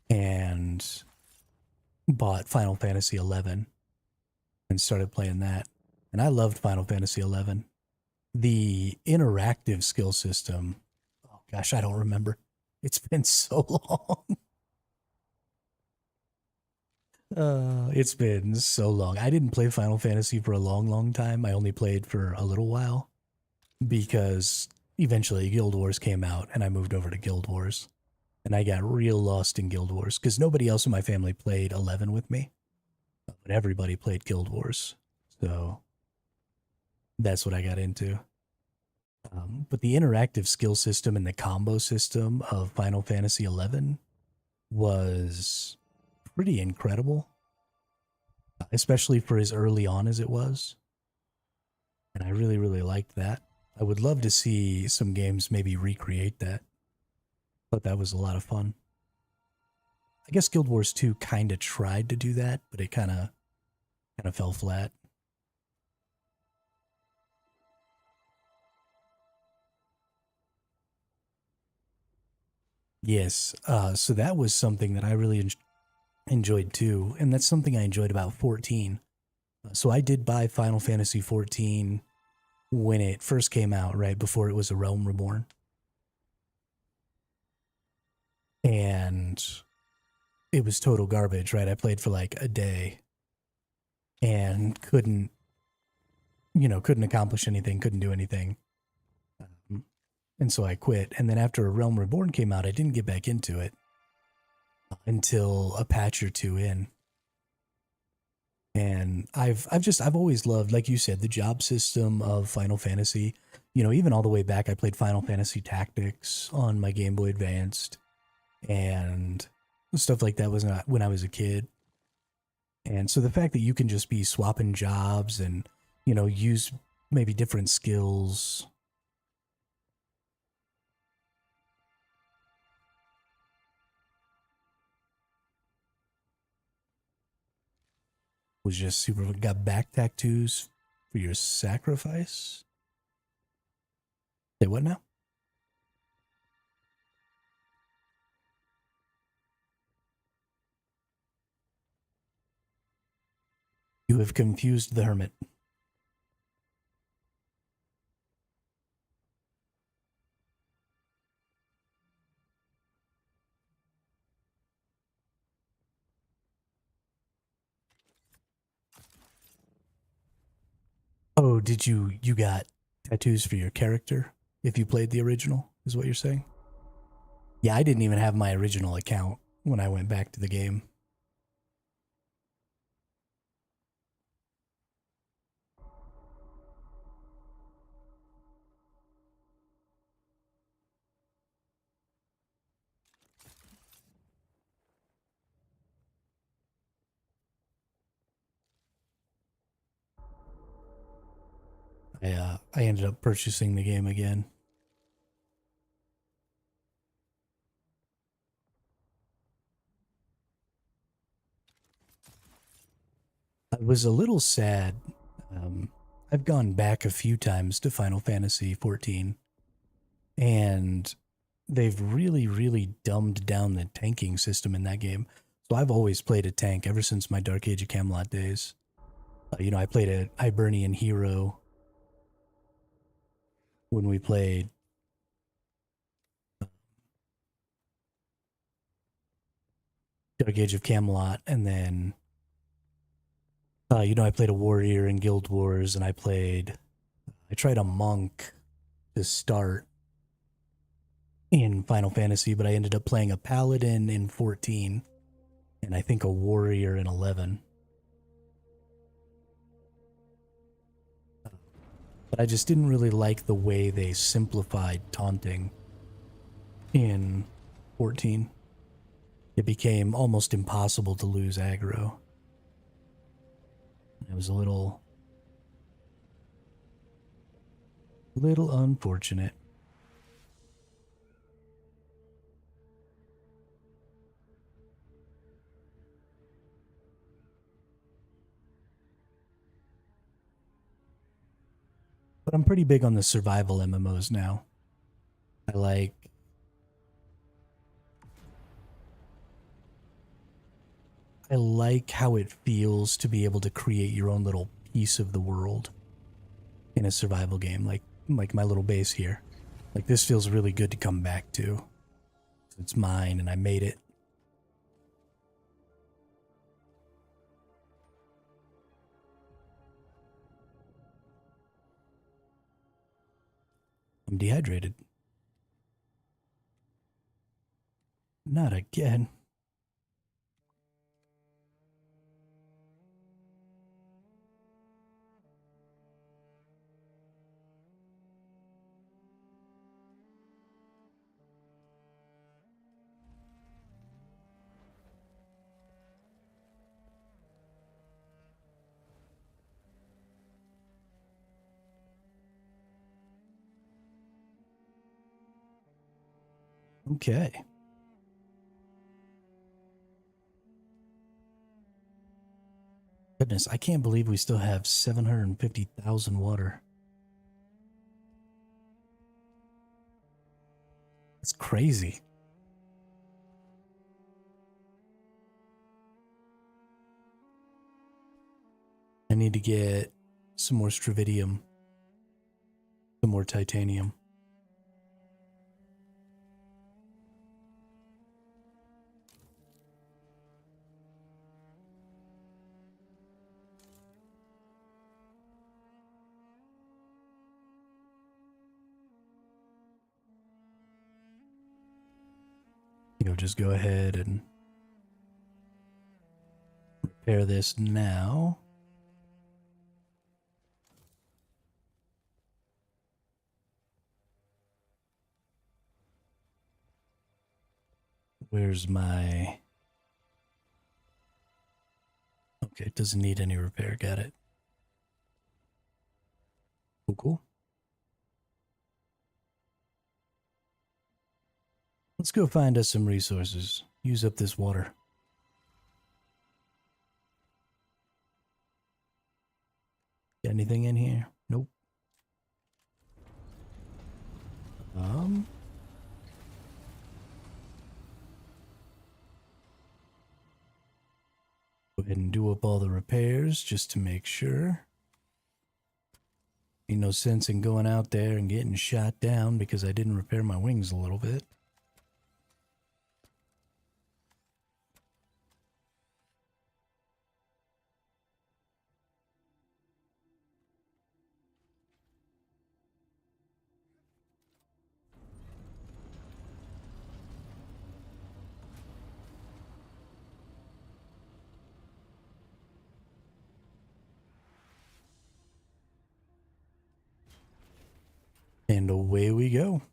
and bought Final Fantasy XI and started playing that. And I loved Final Fantasy XI. The interactive skill system, oh gosh, I don't remember. It's been so long. It's been so long. I didn't play Final Fantasy for a long, long time. I only played for a little while because eventually Guild Wars came out and I moved over to Guild Wars. And I got real lost in Guild Wars because nobody else in my family played 11 with me, but everybody played Guild Wars. So that's what I got into. But the interactive skill system and the combo system of Final Fantasy XI was pretty incredible, especially for as early on as it was. And I really, really liked that. I would love to see some games maybe recreate that. But that was a lot of fun. I guess Guild Wars 2 kind of tried to do that, but it kind of fell flat. Yes, so that was something that I really enjoyed too, and that's something I enjoyed about 14. So I did buy Final Fantasy 14 when it first came out, right before it was A Realm Reborn. And it was total garbage, right? I played for like a day and couldn't accomplish anything, couldn't do anything. And so I quit. And then after A Realm Reborn came out, I didn't get back into it until a patch or two in. And I've always loved, like you said, the job system of Final Fantasy. Even all the way back, I played Final Fantasy Tactics on my Game Boy Advanced and stuff like that was not when I was a kid. And so the fact that you can just be swapping jobs and, use maybe different skills was just super. Got back tattoos for your sacrifice? Say what now? You have confused the hermit. Oh, did you got tattoos for your character if you played the original, is what you're saying? Yeah, I didn't even have my original account when I went back to the game. I ended up purchasing the game again. I was a little sad. Um, I've gone back a few times to Final Fantasy 14, and they've really, really dumbed down the tanking system in that game. So I've always played a tank ever since my Dark Age of Camelot days. I played a Hibernian hero when we played Dark Age of Camelot, and then I played a warrior in Guild Wars, and I tried a monk to start in Final Fantasy, but I ended up playing a paladin in 14, and I think a warrior in 11. But I just didn't really like the way they simplified taunting in 14. It became almost impossible to lose aggro. It was a little unfortunate. But I'm pretty big on the survival MMOs now. I like how it feels to be able to create your own little piece of the world in a survival game, like my little base here. Like, this feels really good to come back to. It's mine and I made it. I'm dehydrated. Not again. Okay. Goodness, I can't believe we still have 750,000 water. That's crazy. I need to get some more stravidium, some more titanium. Just go ahead and repair this now. Where's my... Okay, it doesn't need any repair. Got it. Cool, cool. Let's go find us some resources. Use up this water. Got anything in here? Nope. Go ahead and do up all the repairs just to make sure. Ain't no sense in going out there and getting shot down because I didn't repair my wings a little bit. And away we go.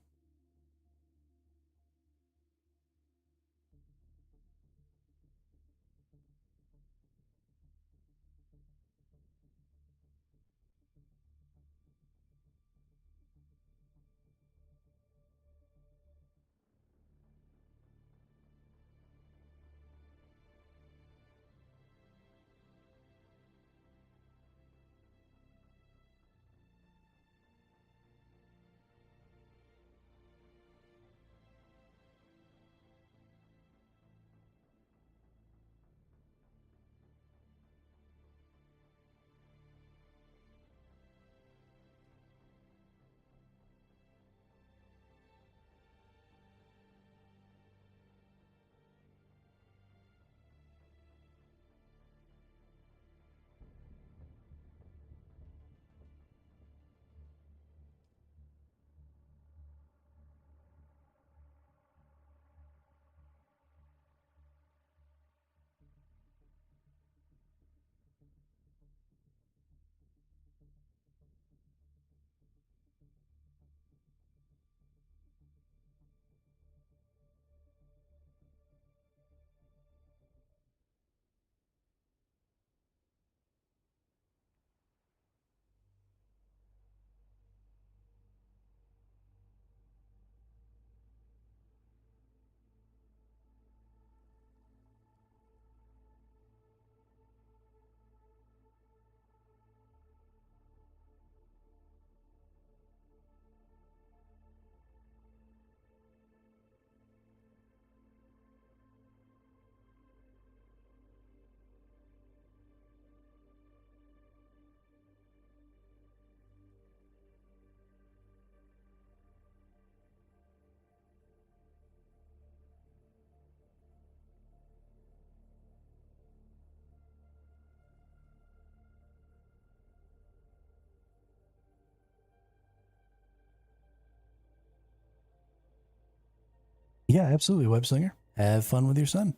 Yeah, absolutely, Web Slinger. Have fun with your son.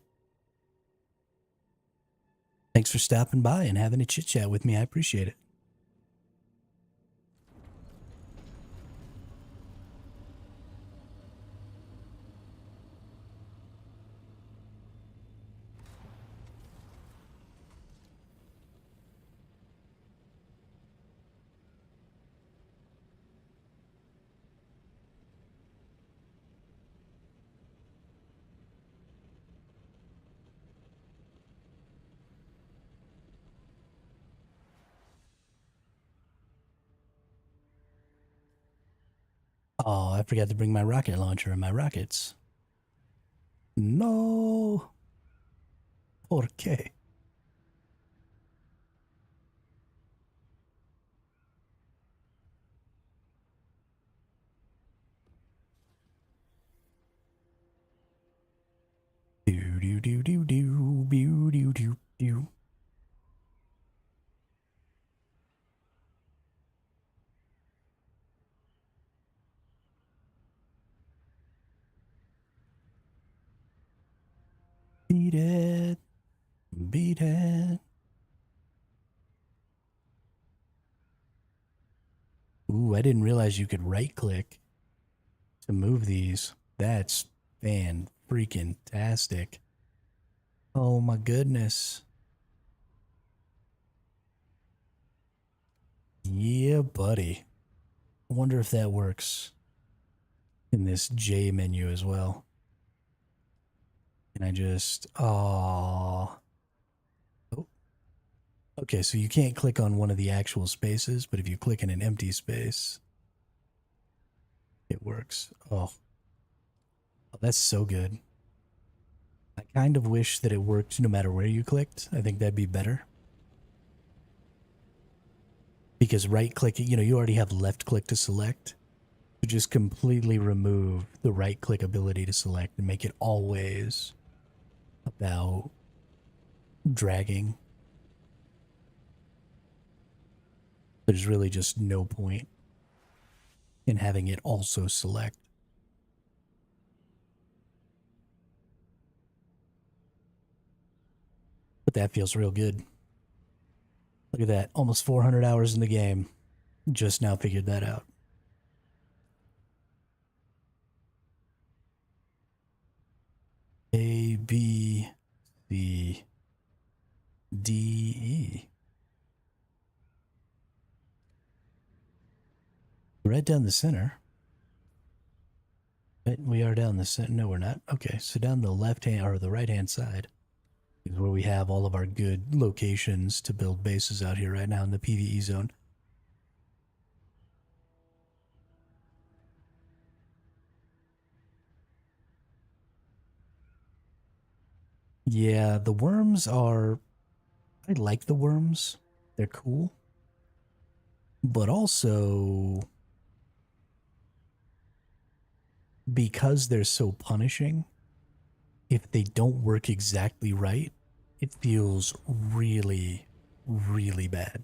Thanks for stopping by and having a chit chat with me. I appreciate it. Oh, I forgot to bring my rocket launcher and my rockets. No. ¿Por qué? Do do do do do do do do do. Beat it. Beat it. Ooh, I didn't realize you could right click to move these. That's fan freaking tastic. Oh my goodness. Yeah, buddy. I wonder if that works in this J menu as well. And I just, oh. Okay, so you can't click on one of the actual spaces, but if you click in an empty space, it works. Oh, that's so good. I kind of wish that it worked no matter where you clicked. I think that'd be better. Because right click, you already have left click to select. To just completely remove the right click ability to select and make it always about dragging. There's really just no point in having it also select. But that feels real good. Look at that. Almost 400 hours in the game. Just now figured that out. A, B, C, D, E. Right down the center. Right, we are down the center. No, we're not. Okay, so down the left hand or the right hand side is where we have all of our good locations to build bases out here right now in the PvE zone. Yeah, the worms are... I like the worms. They're cool. But also, because they're so punishing, if they don't work exactly right, it feels really, really bad.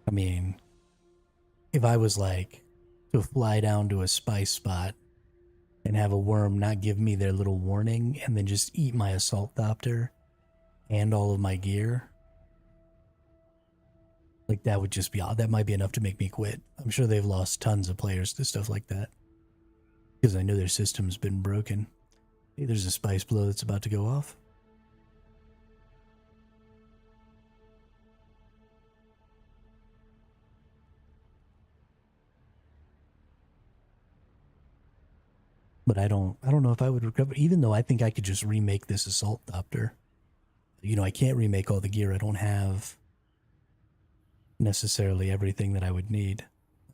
I mean, if I was like to fly down to a spice spot and have a worm not give me their little warning and then just eat my assault thopter and all of my gear, like that would just be, that might be enough to make me quit. I'm sure they've lost tons of players to stuff like that because I know their system's been broken. Hey, there's a spice blow that's about to go off. But I don't know if I would recover, even though I think I could just remake this assault thopter. I can't remake all the gear. I don't have necessarily everything that I would need.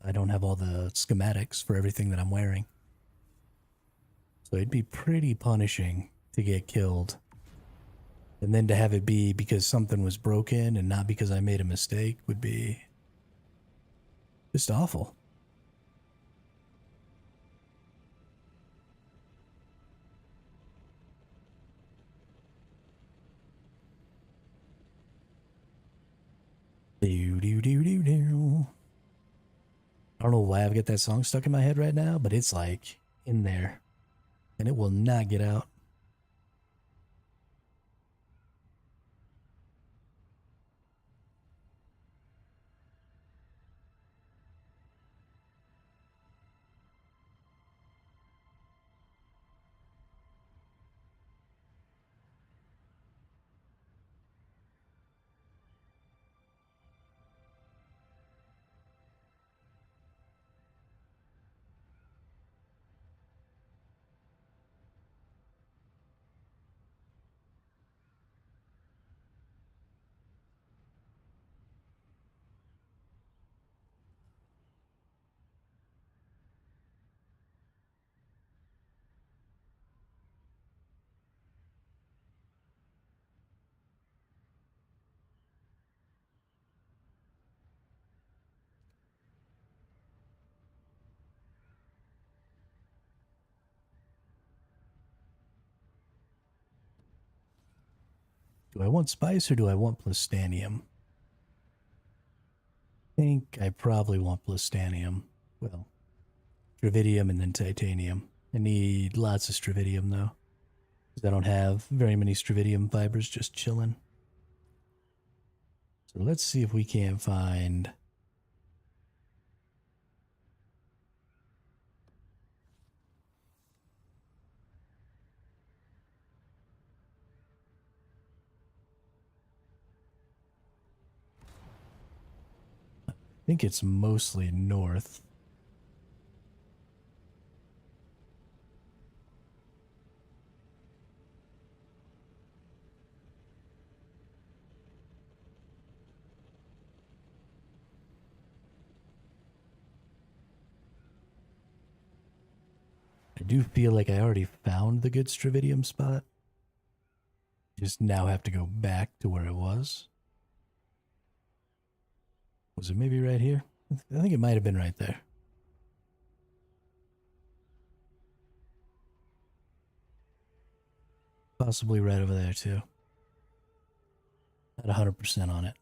I don't have all the schematics for everything that I'm wearing. So it'd be pretty punishing to get killed. And then to have it be because something was broken and not because I made a mistake would be just awful. don't know why I've got that song stuck in my head right now, but it's like in there and it will not get out. Do I want spice or do I want plastanium? I think I probably want plastanium. Well, stravidium and then titanium. I need lots of stravidium though, because I don't have very many stravidium fibers just chilling. So let's see if we can't find. I think it's mostly north. I do feel like I already found the good stravidium spot. Just now have to go back to where it was. Was it maybe right here? I think it might have been right there. Possibly right over there too. Not 100% on it.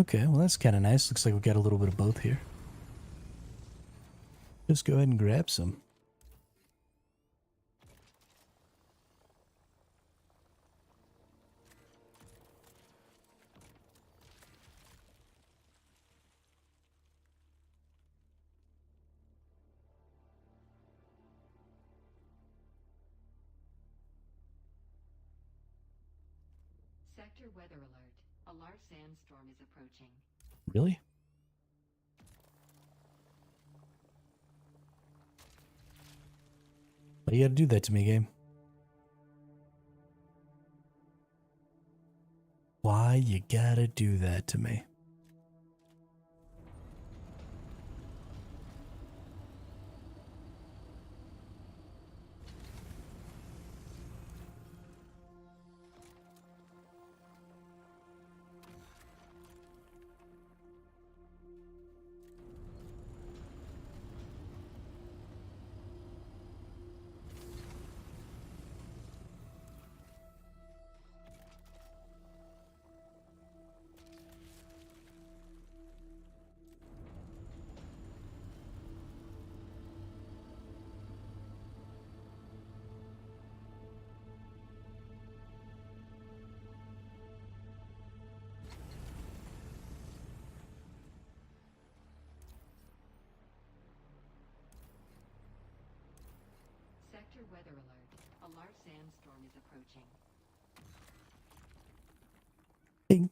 Okay, well that's kind of nice. Looks like we got a little bit of both here. Just go ahead and grab some. Sector weather alert. A large sandstorm is approaching. Really? Why you gotta do that to me, game? Why you gotta do that to me? Sector weather alert. A large sandstorm is approaching. Ding.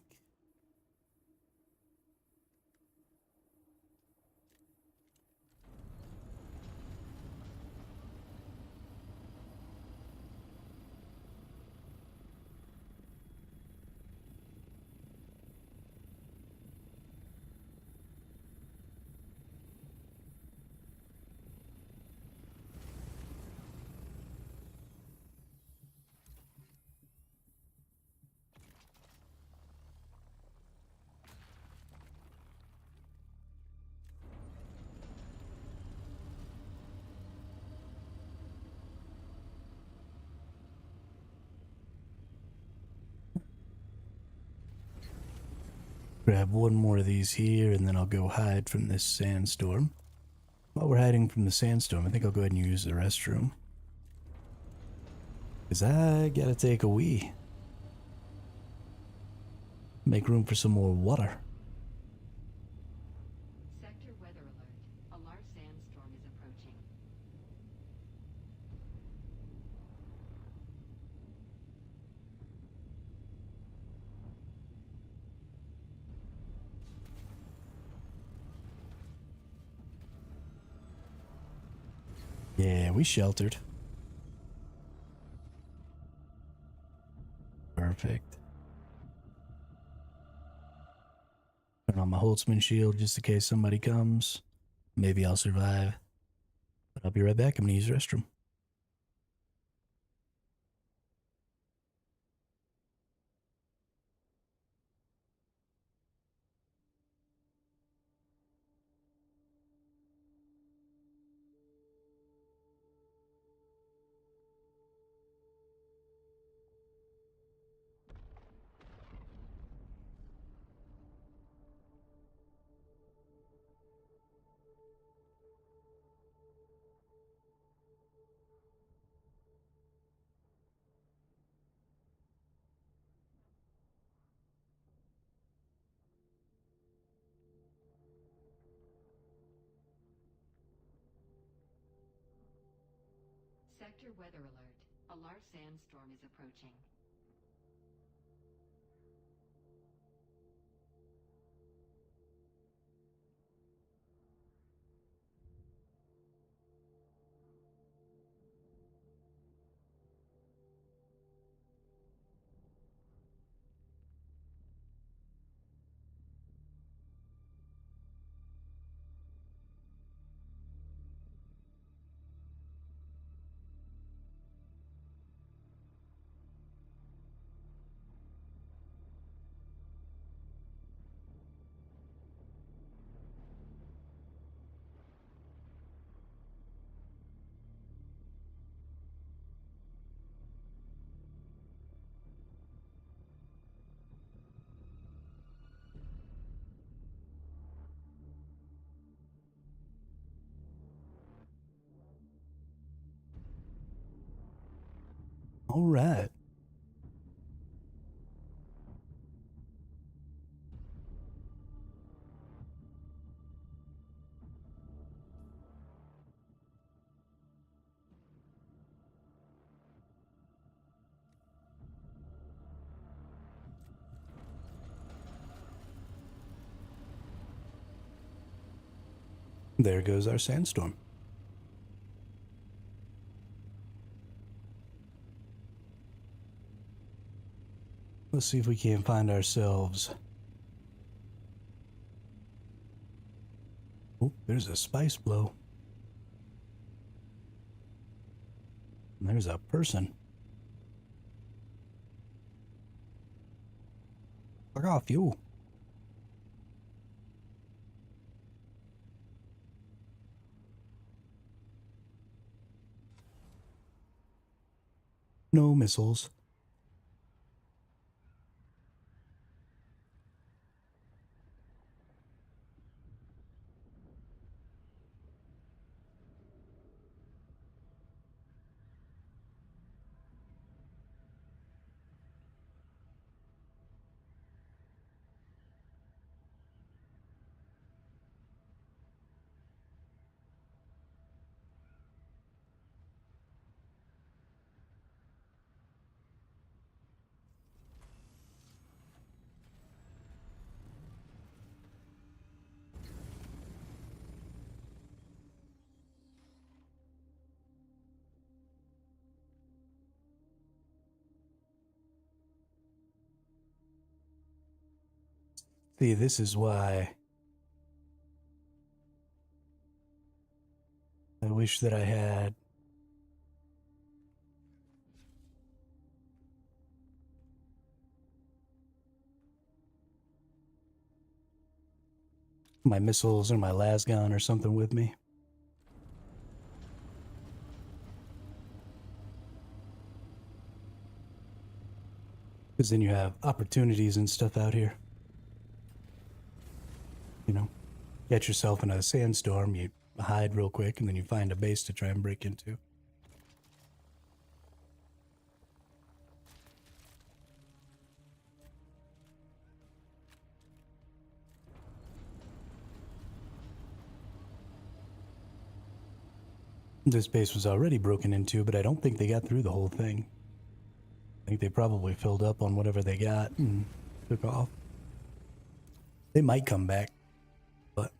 Grab one more of these here, and then I'll go hide from this sandstorm. While we're hiding from the sandstorm, I think I'll go ahead and use the restroom. Because I gotta take a wee. Make room for some more water. Sector weather alert. A large sandstorm is approaching. Yeah, we sheltered. Perfect. Turn on my Holtzman shield just in case somebody comes. Maybe I'll survive. But I'll be right back. I'm gonna use the restroom. Sector weather alert. A large sandstorm is approaching. All right. There goes our sandstorm. Let's see if we can't find ourselves. Oh, there's a spice blow. And there's a person. Fuck off, you. No missiles. See, this is why I wish that I had my missiles or my lasgun or something with me. Because then you have opportunities and stuff out here. You know, get yourself in a sandstorm, you hide real quick, and then you find a base to try and break into. This base was already broken into, but I don't think they got through the whole thing. I think they probably filled up on whatever they got and took off. They might come back, but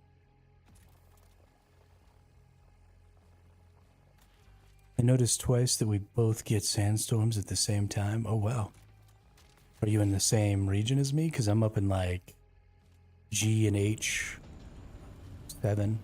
I noticed twice that we both get sandstorms at the same time. Oh, wow. Are you in the same region as me? Because I'm up in like G and H 7.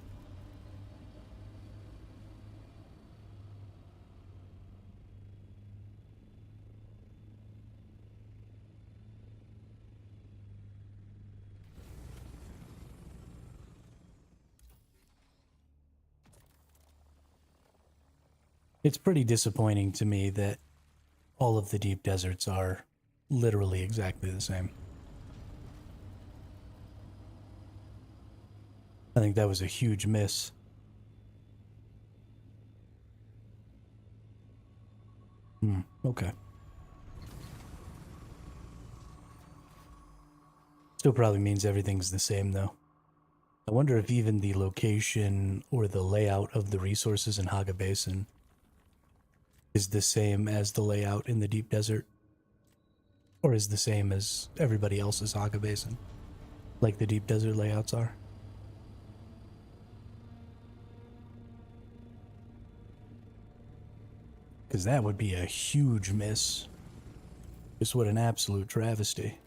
It's pretty disappointing to me that all of the deep deserts are literally exactly the same. I think that was a huge miss. Okay. Still probably means everything's the same, though. I wonder if even the location or the layout of the resources in Haga Basin is the same as the layout in the deep desert, or is the same as everybody else's Haga Basin, like the deep desert layouts are. Because that would be a huge miss. Just what an absolute travesty.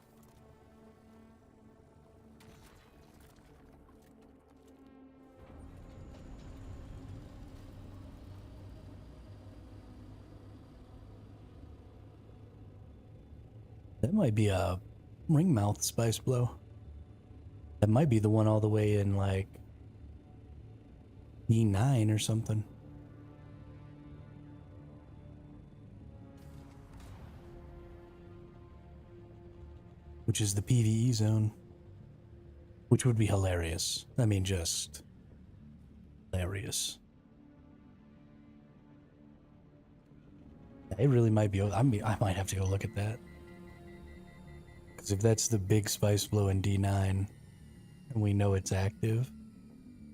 That might be a ringmouth spice blow. That might be the one all the way in like E9 or something. Which is the PvE zone. Which would be hilarious. I mean, just hilarious. It really might be. I might have to go look at that. Because if that's the big spice blow in D9, and we know it's active,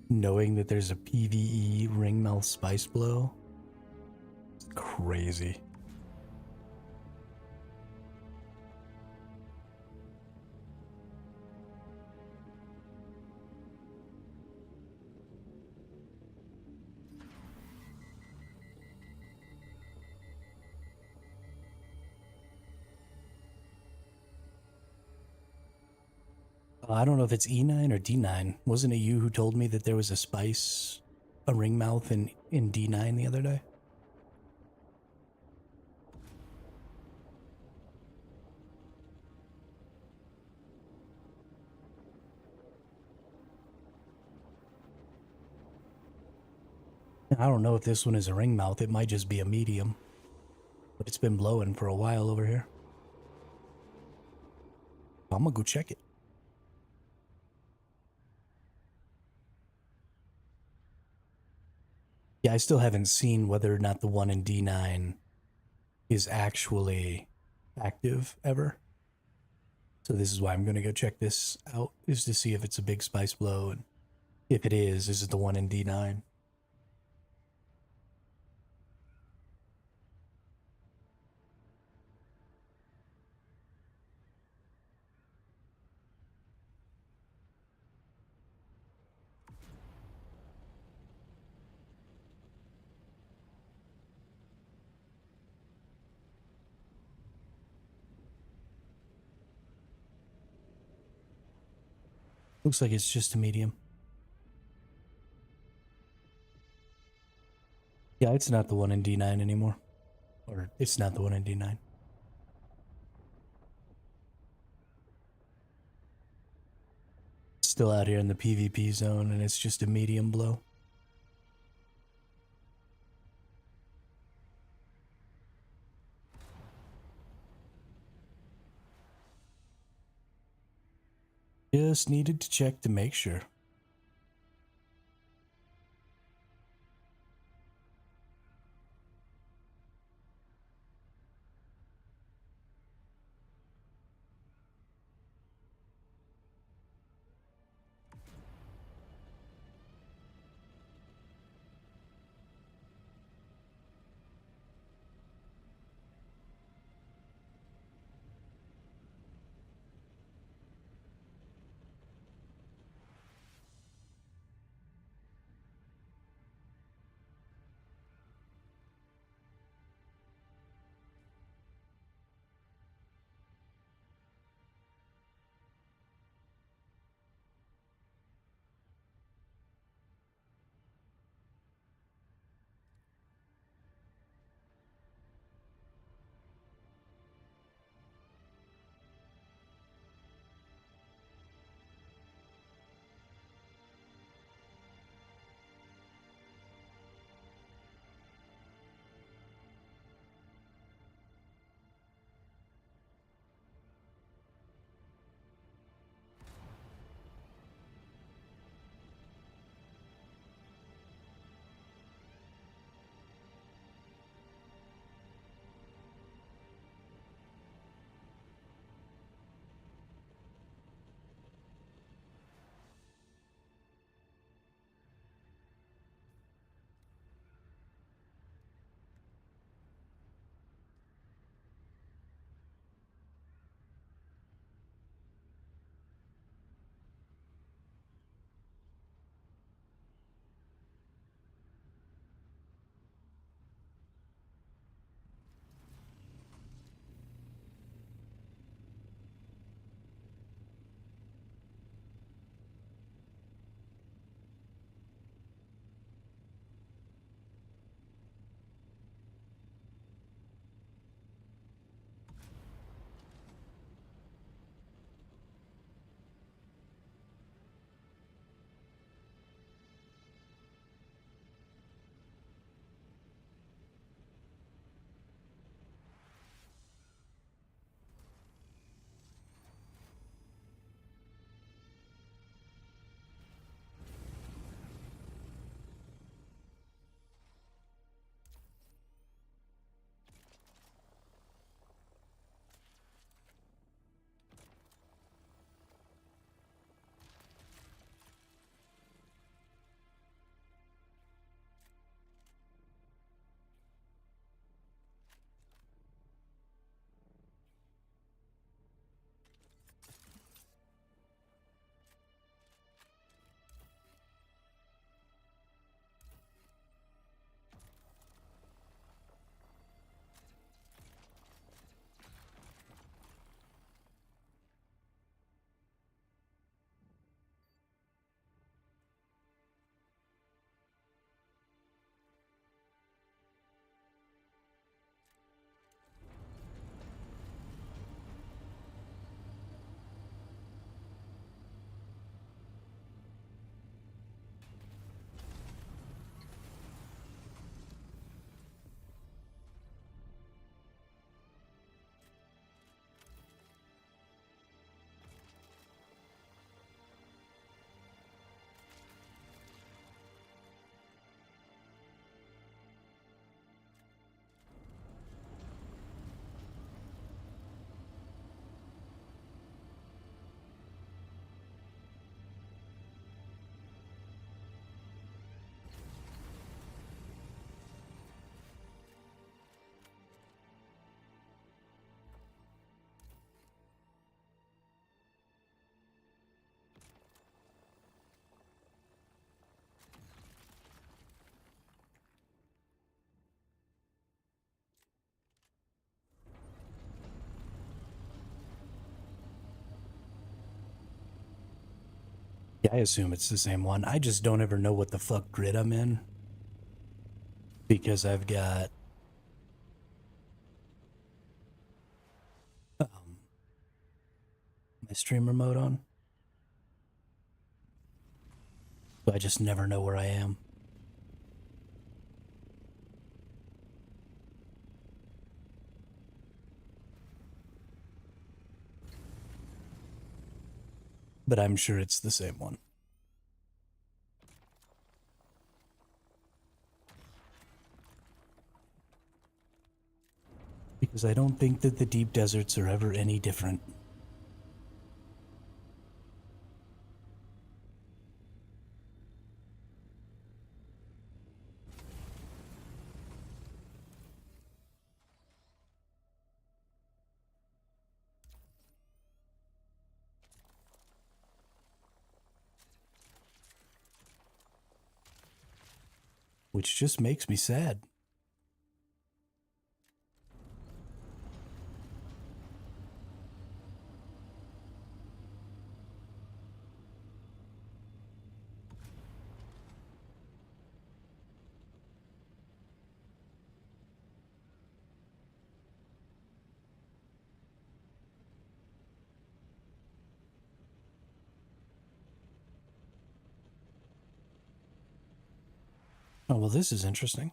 knowing that there's a PvE ringmouth spice blow, it's crazy. I don't know if it's E9 or D9. Wasn't it you who told me that there was a spice, a ringmouth in D9 the other day? I don't know if this one is a ringmouth. It might just be a medium. But it's been blowing for a while over here. I'm gonna go check it. Yeah, I still haven't seen whether or not the one in D9 is actually active ever. So this is why I'm going to go check this out, is to see if it's a big spice blow, and if it is it the one in D9? Looks like it's just a medium. Yeah, it's not the one in D9 anymore. Or it's not the one in D9. It's still out here in the PvP zone, and it's just a medium blow. Just needed to check to make sure. Yeah, I assume it's the same one. I just don't ever know what the fuck grid I'm in. Because I've got my streamer mode on. So I just never know where I am. But I'm sure it's the same one. Because I don't think that the deep deserts are ever any different. Which just makes me sad. Oh, well, this is interesting.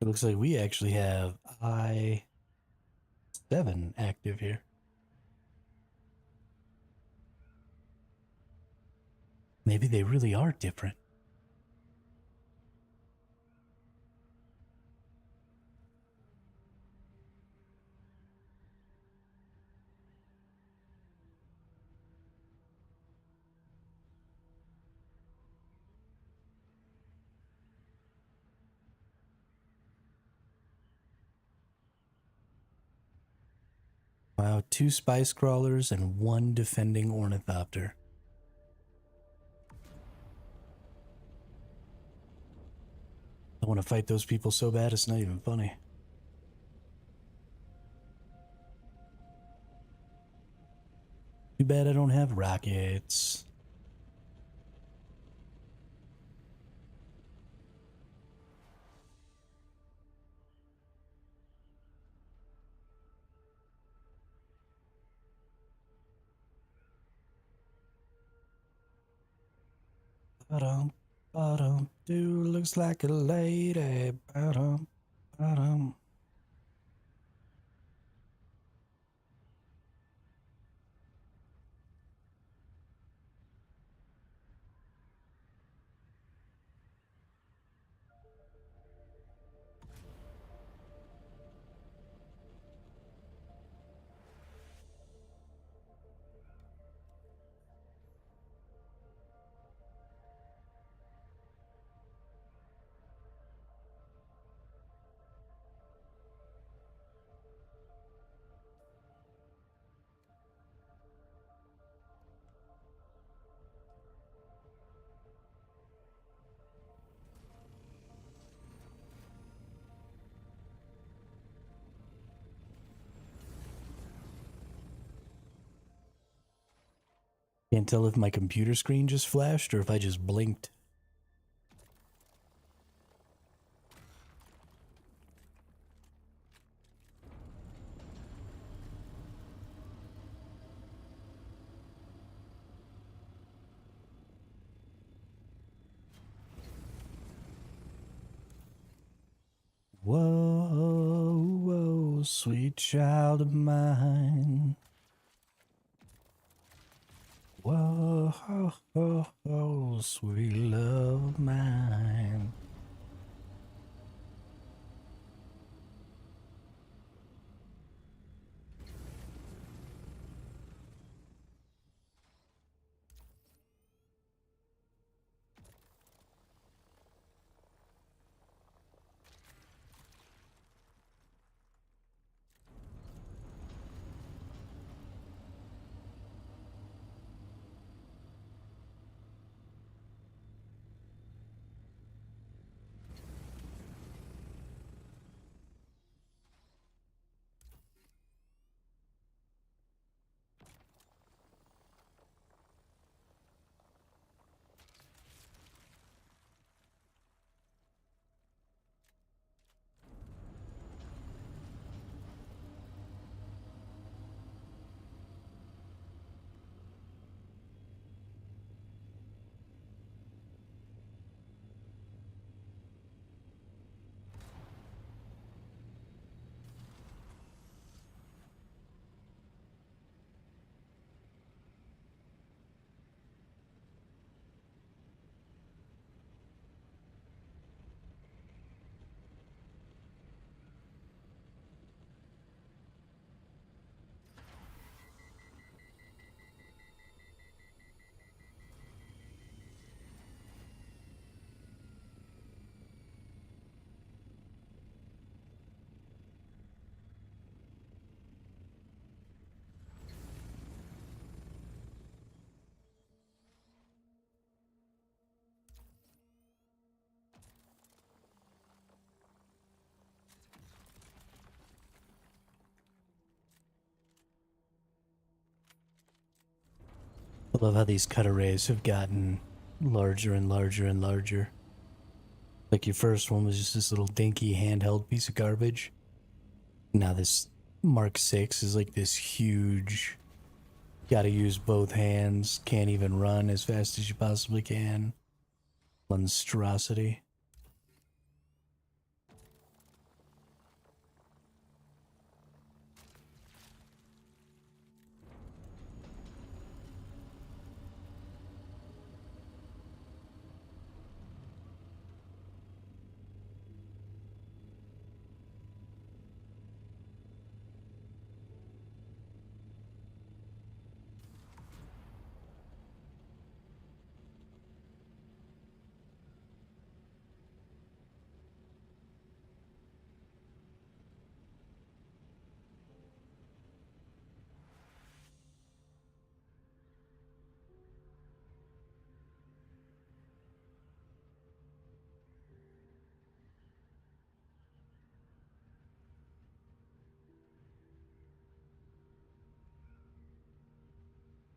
It looks like we actually have I-7 active here. Maybe they really are different. Wow, 2 spice crawlers and 1 defending ornithopter. I want to fight those people so bad it's not even funny. Too bad I don't have rockets. Ba-dum, ba-dum, do looks like a lady. Ba-dum, ba-dum. Can't tell if my computer screen just flashed or if I just blinked. Whoa, whoa, sweet child of mine. Whoa, ho, ho, ho, sweet love of mine. I love how these cut arrays have gotten larger and larger and larger. Like your first one was just this little dinky handheld piece of garbage. Now this Mark 6 is like this huge, gotta use both hands, can't even run as fast as you possibly can monstrosity.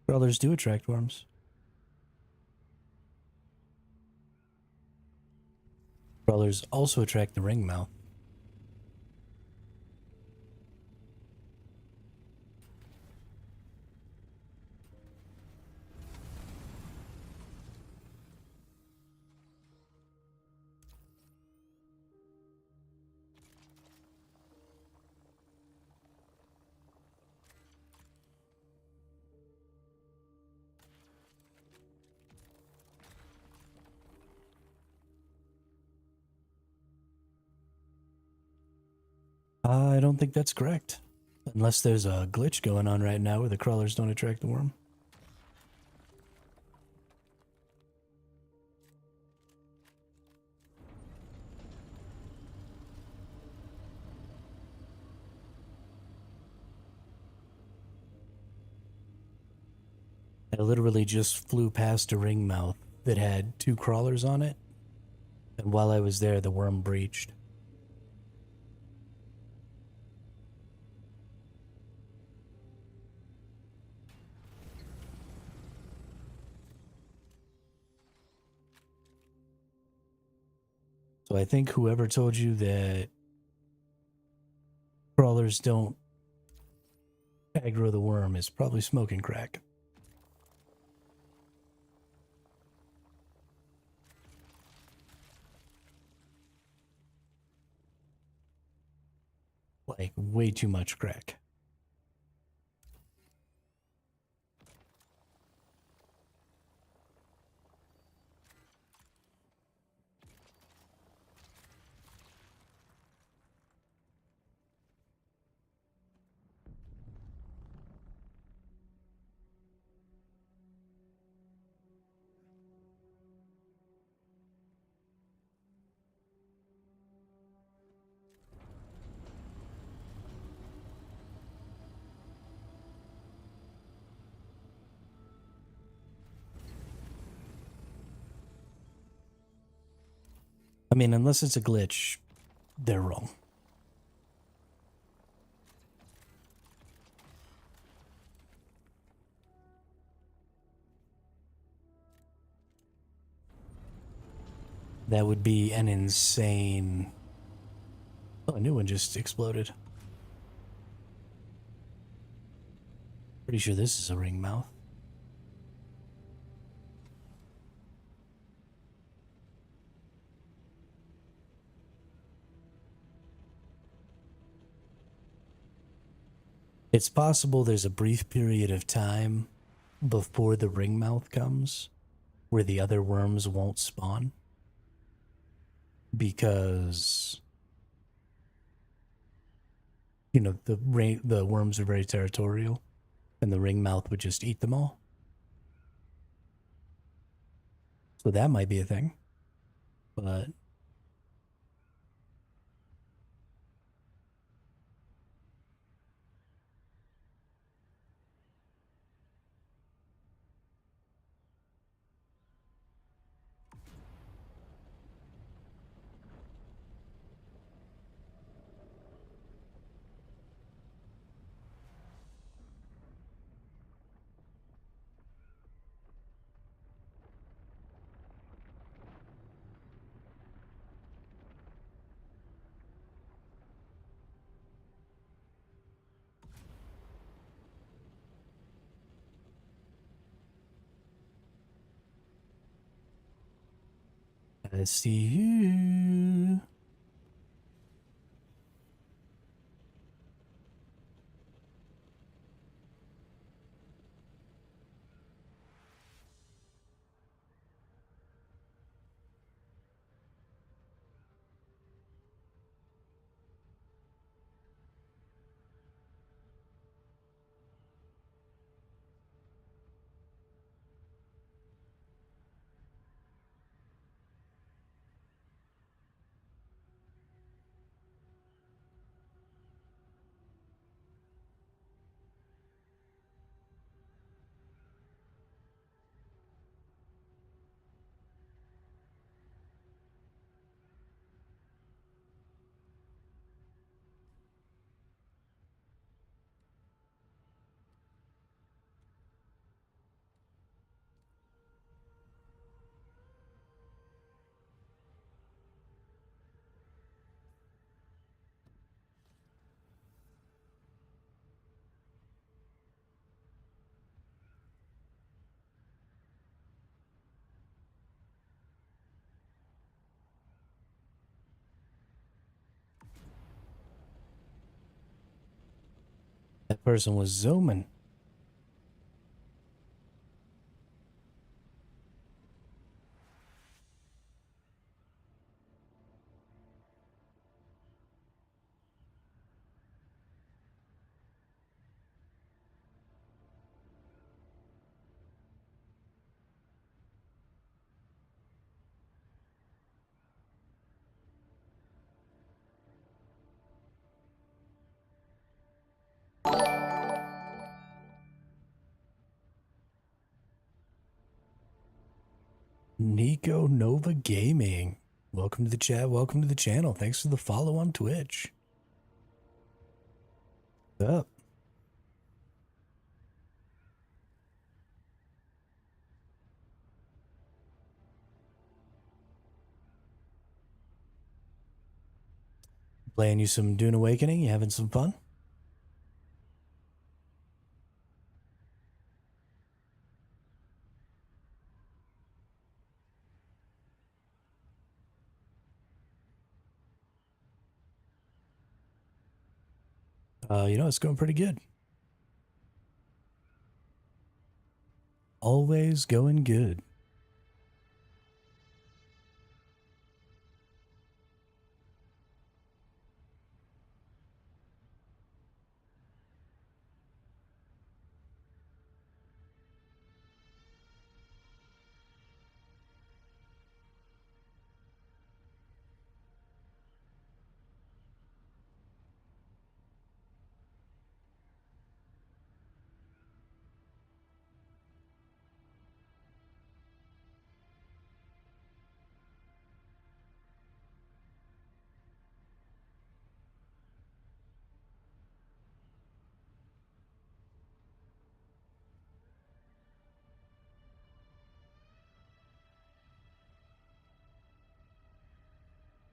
Crawlers do attract worms. Crawlers also attract the ringmouth. I don't think that's correct. Unless there's a glitch going on right now where the crawlers don't attract the worm. I literally just flew past a ringmouth that had 2 crawlers on it, and while I was there, the worm breached. So I think whoever told you that crawlers don't aggro the worm is probably smoking crack. Like, way too much crack. I mean, unless it's a glitch, they're wrong. That would be an insane... Oh, a new one just exploded. Pretty sure this is a ring mouth. It's possible there's a brief period of time before the ring mouth comes where the other worms won't spawn. Because, you know, the worms are very territorial and the ring mouth would just eat them all. So that might be a thing. But I see you. That person was zooming. Nico Nova Gaming. Welcome to the chat. Welcome to the channel. Thanks for the follow on Twitch. What's up? Playing you some Dune Awakening? You having some fun? It's going pretty good. Always going good.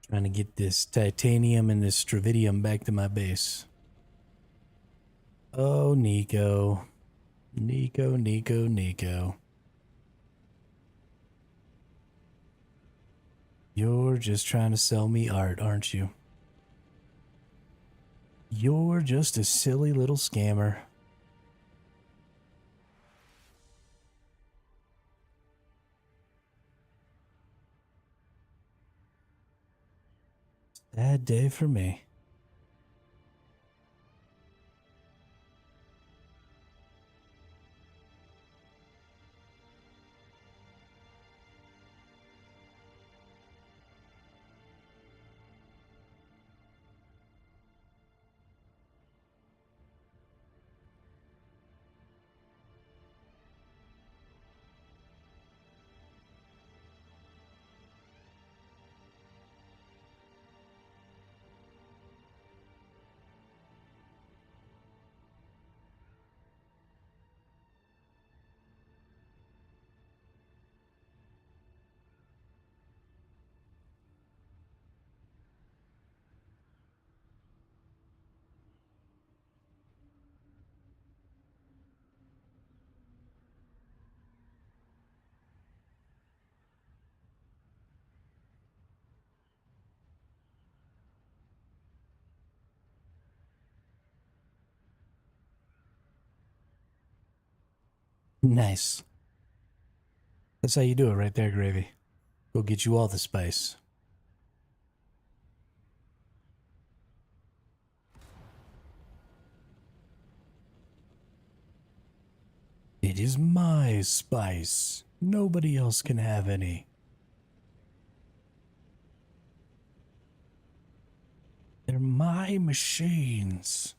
Trying to get this titanium and this stravidium back to my base. Oh, Nico. Nico. You're just trying to sell me art, aren't you? You're just a silly little scammer. Bad day for me. Nice. That's how you do it right there, Gravy. Go get you all the spice. It is my spice. Nobody else can have any. They're my machines.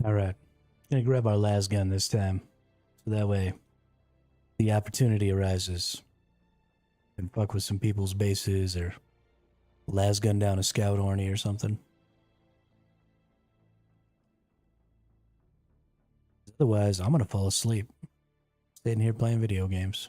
All right. Gonna grab our las gun this time. So that way the opportunity arises. And fuck with some people's bases or las gun down a scout orny or something. Otherwise, I'm gonna fall asleep. Sitting here playing video games.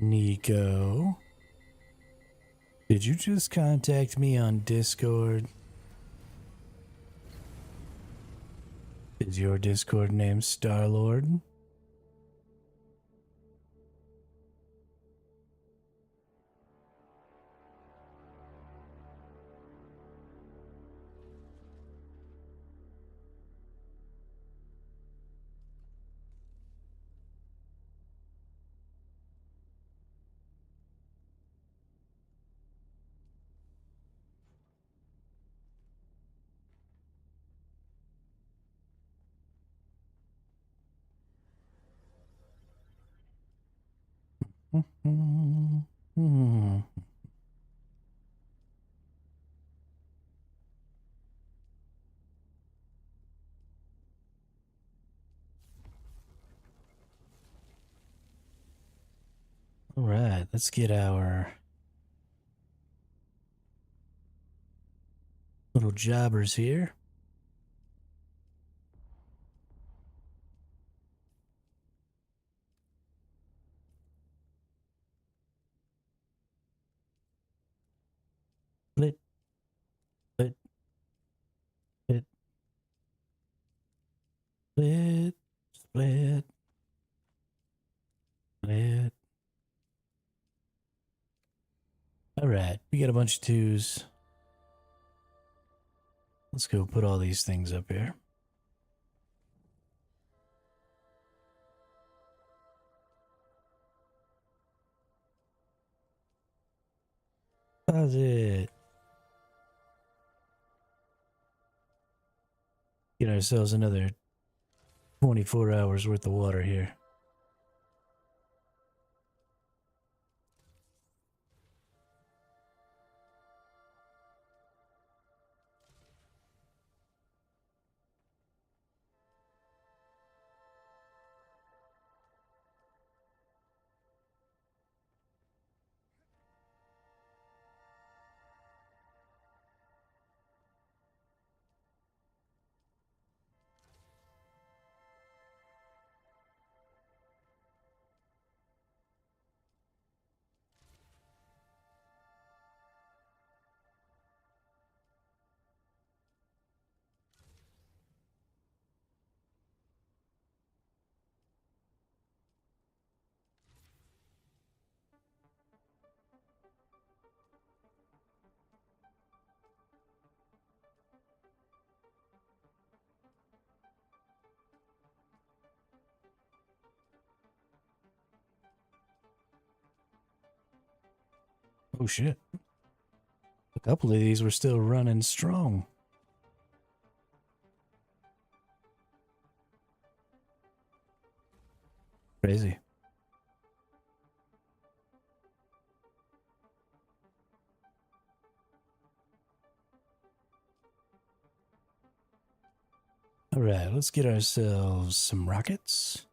Nico, did you just contact me on Discord? Is your Discord name Starlord? All right, let's get our little jobbers here. Split, split, split. All right, we got a bunch of twos. Let's go put all these things up here. How's it? Get ourselves another 24 hours worth of water here. Oh shit. A couple of these were still running strong. Crazy. All right, let's get ourselves some rockets.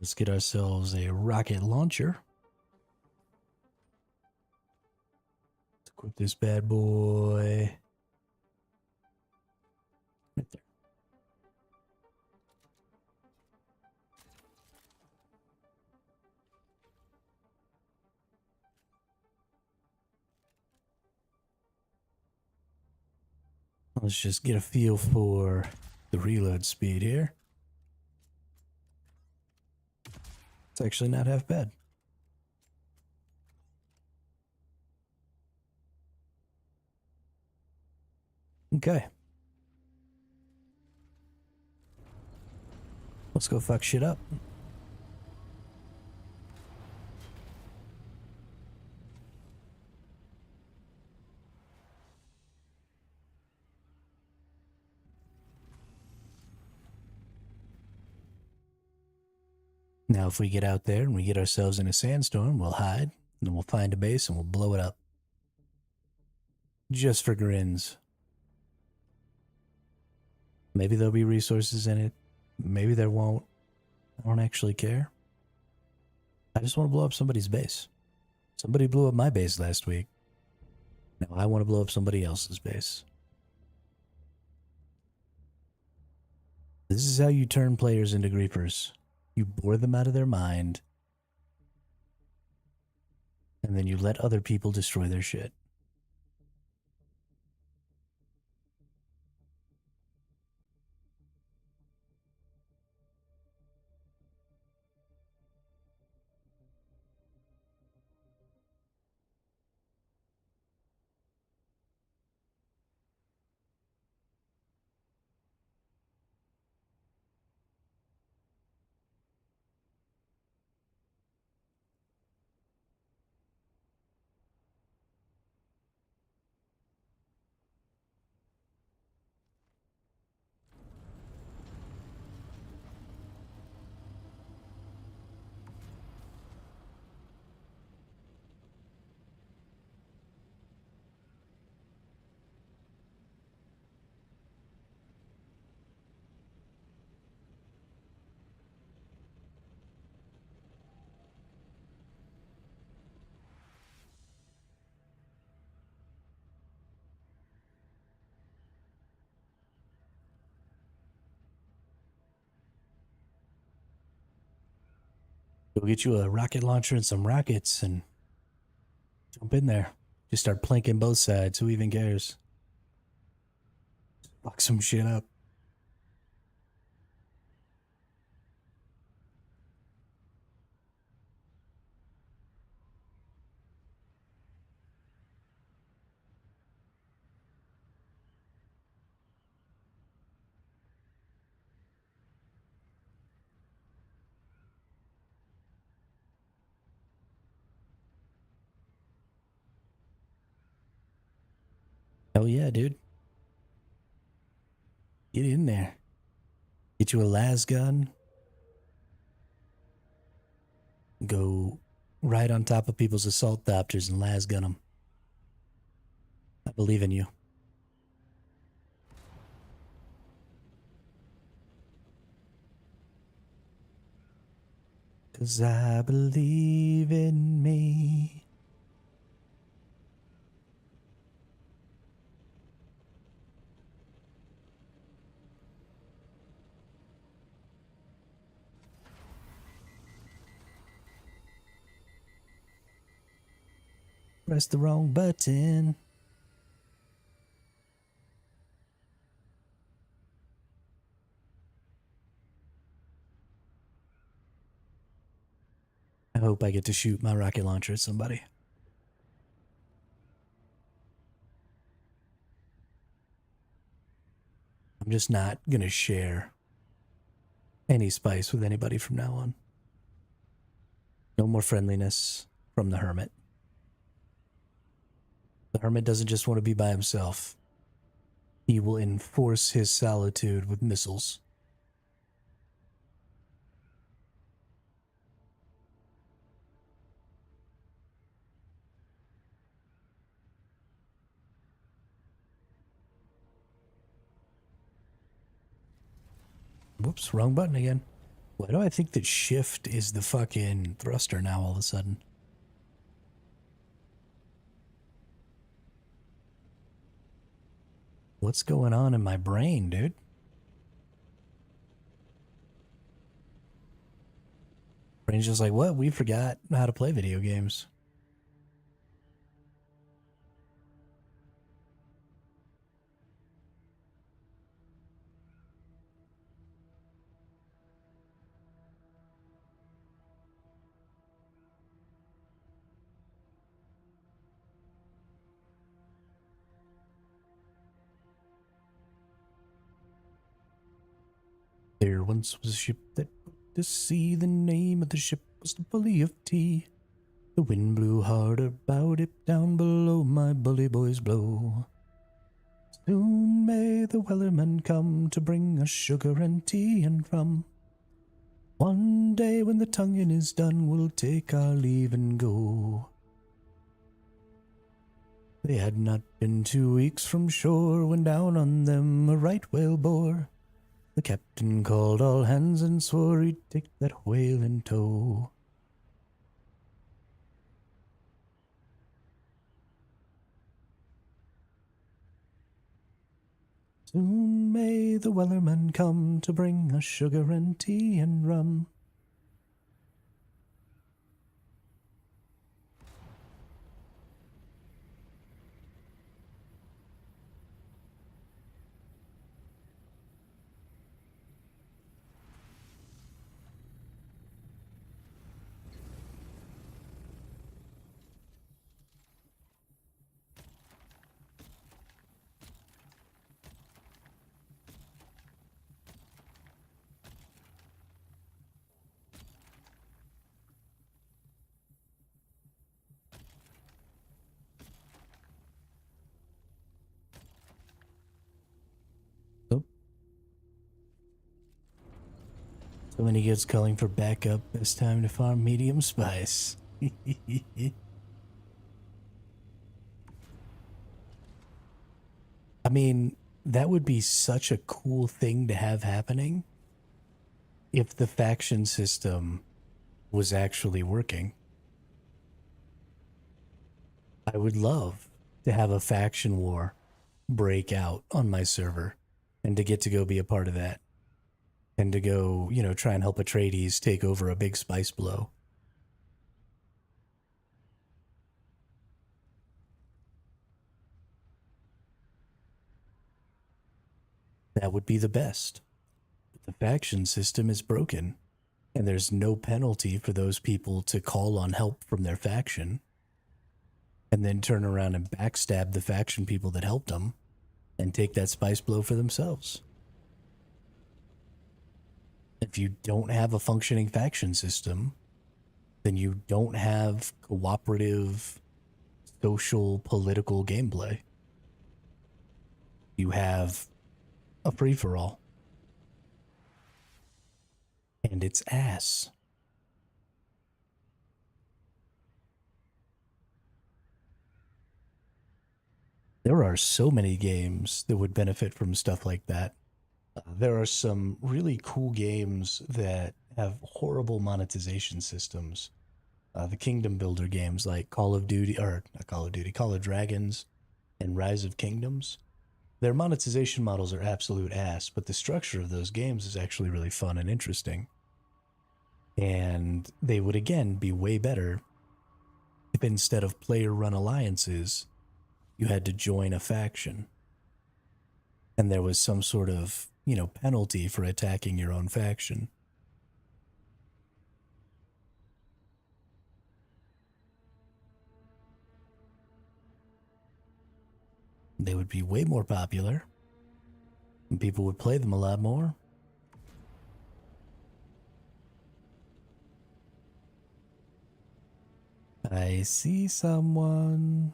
Let's get ourselves a rocket launcher. Let's equip this bad boy. Right there. Let's just get a feel for the reload speed here. It's actually not half bad. Okay. Let's go fuck shit up. Now, if we get out there and we get ourselves in a sandstorm, we'll hide, and then we'll find a base and we'll blow it up. Just for grins. Maybe there'll be resources in it. Maybe there won't. I don't actually care. I just want to blow up somebody's base. Somebody blew up my base last week. Now I want to blow up somebody else's base. This is how you turn players into griefers. You bore them out of their mind, and then you let other people destroy their shit. Go get you a rocket launcher and some rockets and jump in there. Just start planking both sides. Who even cares? Fuck some shit up. Hell yeah, dude. Get in there. Get you a las gun. Go right on top of people's assault doctors and las gun them. I believe in you. 'Cause I believe in me. Press the wrong button. I hope I get to shoot my rocket launcher at somebody. I'm just not gonna share any spice with anybody from now on. No more friendliness from the hermit. The hermit doesn't just want to be by himself. He will enforce his solitude with missiles. Whoops, wrong button again. Why do I think that shift is the fucking thruster now all of a sudden? What's going on in my brain, dude? Brain's just like, what? We forgot how to play video games. There once was a ship that put to sea. The name of the ship was the Bully of Tea. The wind blew hard about it, down below my bully boys blow. Soon may the wellerman come to bring us sugar and tea and rum. One day when the tonguing is done, we'll take our leave and go. They had not been 2 weeks from shore when down on them a right whale bore. The captain called all hands and swore he'd take that whale in tow. Soon may the wellerman come to bring us sugar and tea and rum. So when he gets calling for backup, it's time to farm medium spice. I mean, that would be such a cool thing to have happening if the faction system was actually working. I would love to have a faction war break out on my server and to get to go be a part of that. And to go, you know, try and help Atreides take over a big spice blow. That would be the best. But the faction system is broken, and there's no penalty for those people to call on help from their faction and then turn around and backstab the faction people that helped them and take that spice blow for themselves. If you don't have a functioning faction system, then you don't have cooperative, social, political gameplay. You have a free-for-all. And it's ass. There are so many games that would benefit from stuff like that. There are some really cool games that have horrible monetization systems. The kingdom builder games like Call of Duty, or not Call of Duty, Call of Dragons and Rise of Kingdoms. Their monetization models are absolute ass, but the structure of those games is actually really fun and interesting. And they would again be way better if instead of player run alliances, you had to join a faction. And there was some sort of, penalty for attacking your own faction. They would be way more popular, and people would play them a lot more. I see someone.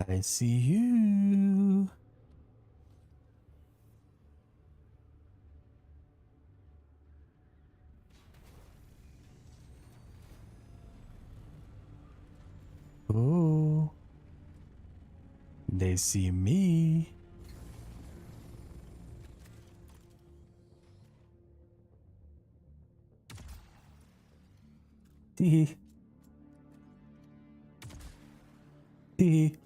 I see you. Oh. They see me. Tee. Tee.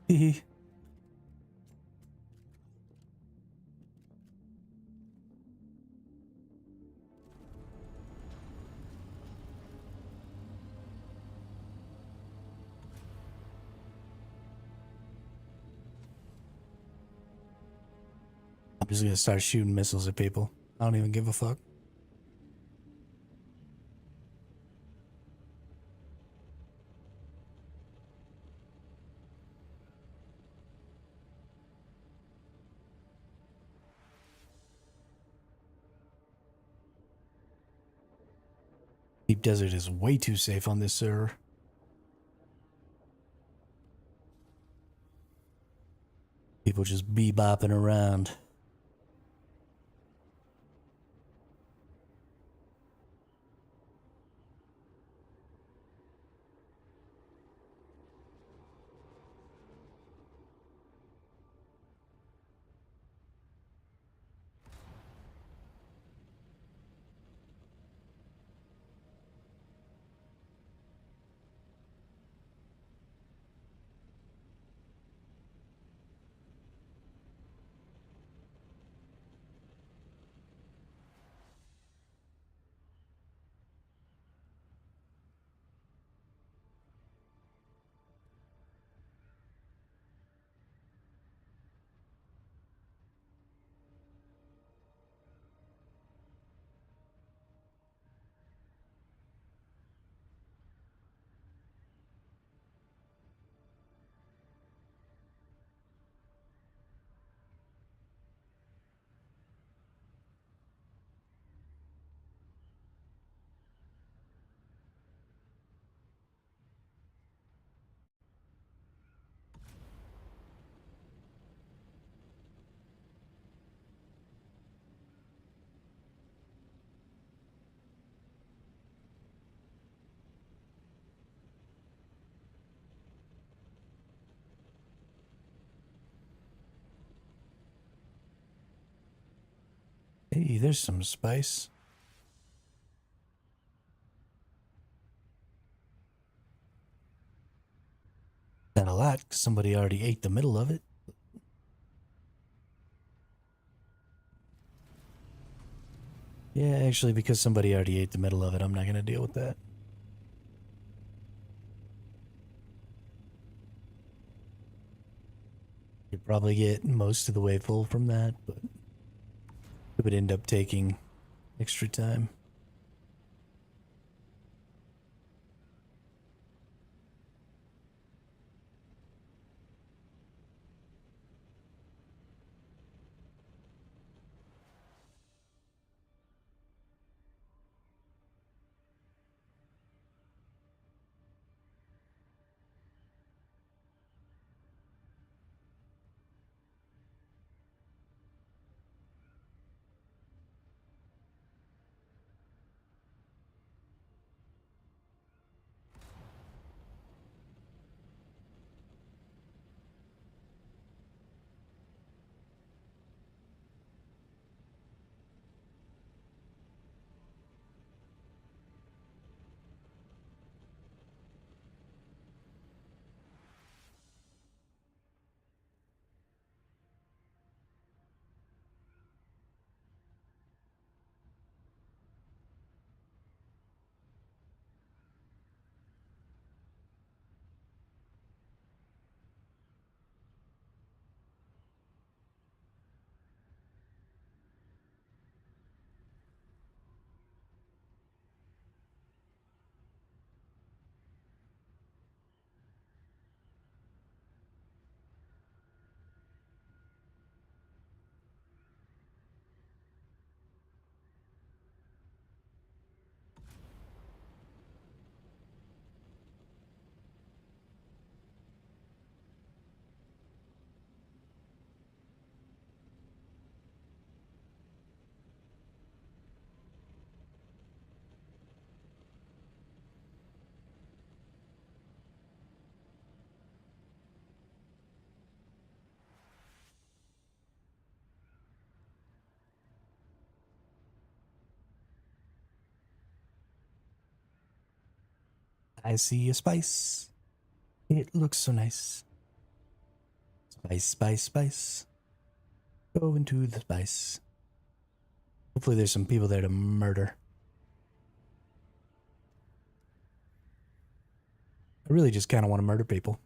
Tee. I'm just gonna start shooting missiles at people. I don't even give a fuck. Deep Desert is way too safe on this server. People just bebopping around. Hey, there's some spice. Not a lot, because somebody already ate the middle of it. Yeah, actually, because somebody already ate the middle of it, I'm not going to deal with that. You'd probably get most of the way full from that, but it would end up taking extra time. I see a spice. It looks so nice. Spice, spice, spice. Go into the spice. Hopefully there's some people there to murder. I really just kind of want to murder people.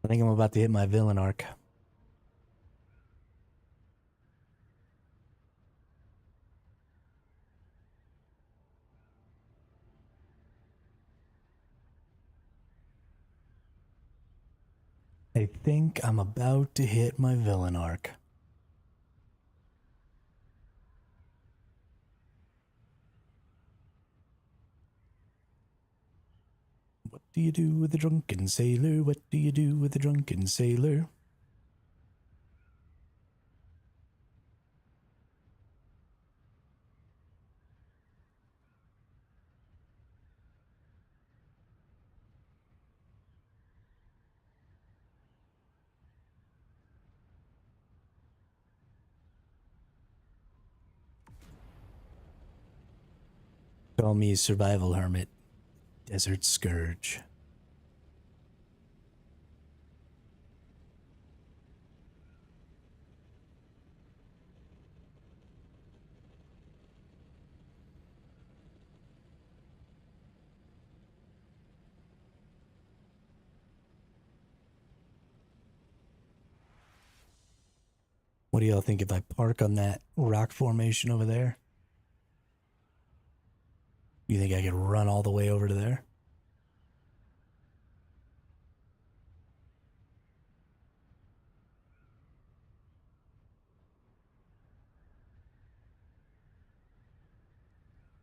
I think I'm about to hit my villain arc. I think I'm about to hit my villain arc. What do you do with a drunken sailor? What do you do with a drunken sailor? Call me survival hermit. Desert scourge. What do y'all think if I park on that rock formation over there? You think I could run all the way over to there?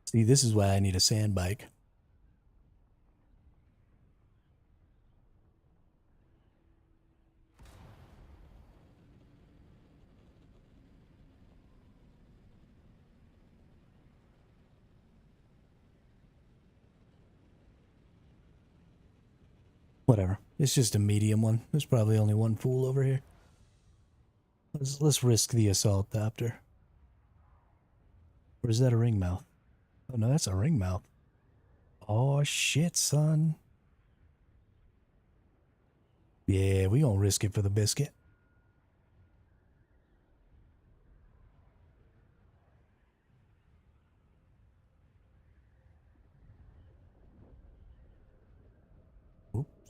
See, this is why I need a sand bike. Whatever. It's just a medium one. There's probably only one fool over here. Let's risk the assault copter. Or is that a ring mouth? Oh no, that's a ring mouth. Oh shit, son. Yeah, we gonna risk it for the biscuit.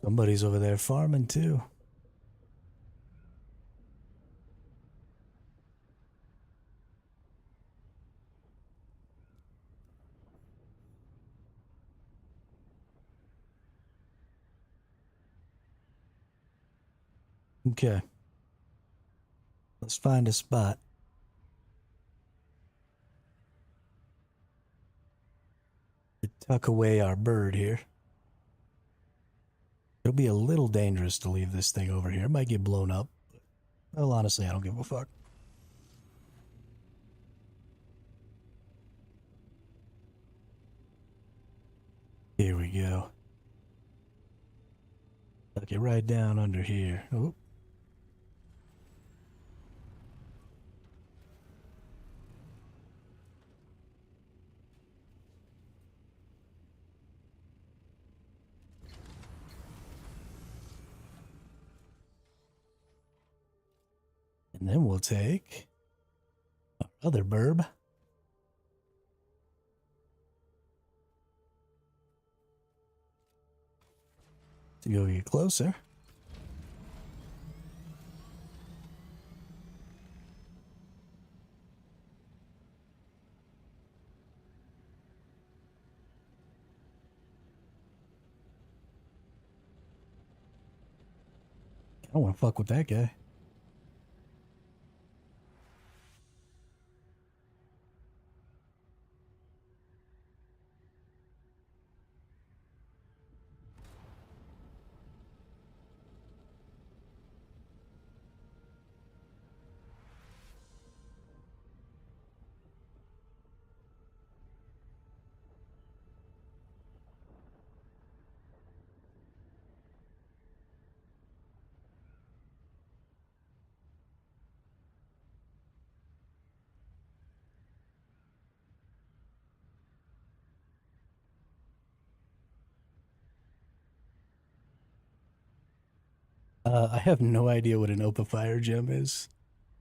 Somebody's over there farming too. Okay. Let's find a spot. To tuck away our bird here. It'll be a little dangerous to leave this thing over here. It might get blown up. Well, honestly, I don't give a fuck. Here we go. Tuck it right down under here. Oh. And then we'll take our other burb. To go get closer. I don't want to fuck with that guy. I have no idea what an open fire gem is.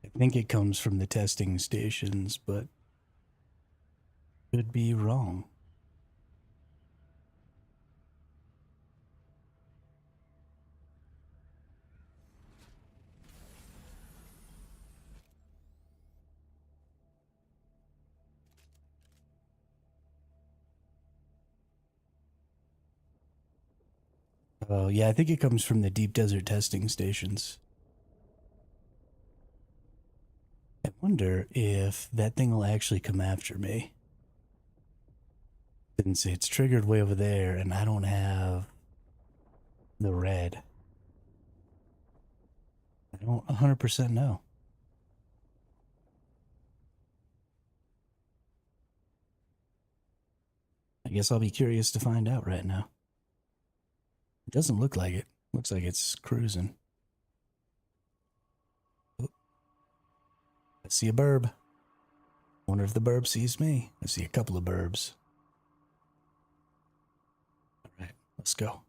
I think it comes from the testing stations, but could be wrong. Oh, yeah, I think it comes from the deep desert testing stations. I wonder if that thing will actually come after me. Since it's triggered way over there and I don't have the red. I don't 100% know. I guess I'll be curious to find out right now. It doesn't look like it. Looks like it's cruising. Oh, I see a burb. Wonder if the burb sees me. I see a couple of burbs. All right, let's go.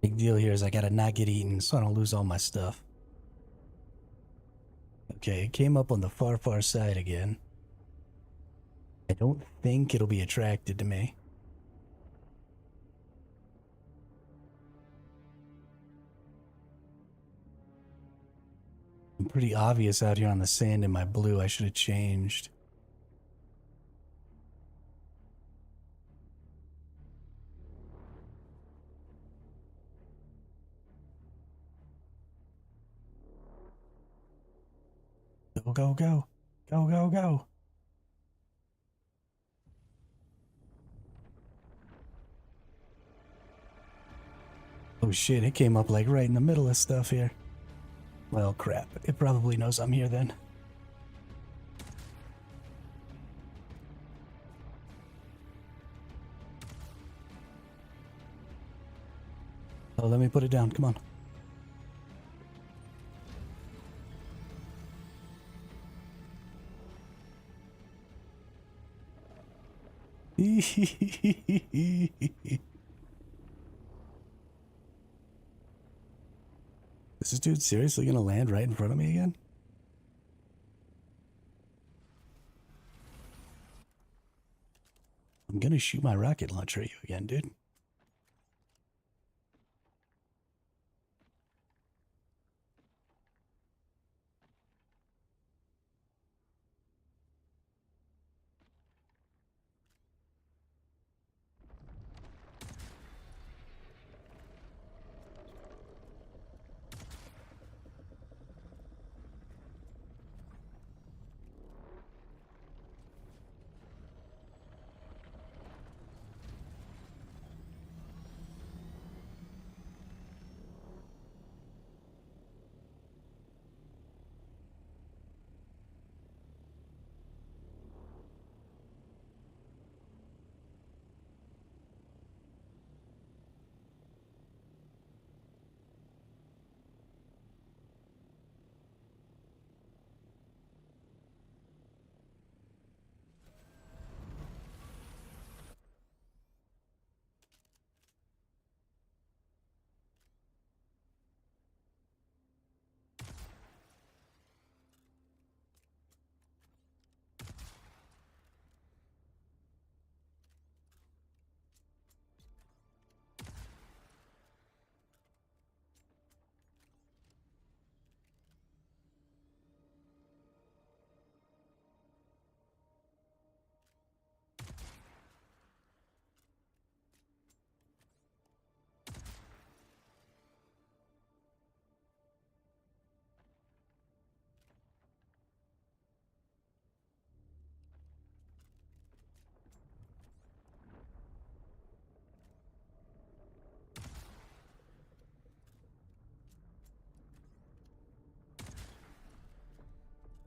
Big deal here is I gotta not get eaten so I don't lose all my stuff. Okay, it came up on the far, far side again. I don't think it'll be attracted to me. I'm pretty obvious out here on the sand in my blue. I should have changed. Go, go, go. Go, go, go. Oh shit, it came up like right in the middle of stuff here. Well, crap. It probably knows I'm here then. Oh, let me put it down. Come on. Is this dude seriously gonna land right in front of me again? I'm gonna shoot my rocket launcher at you again, dude.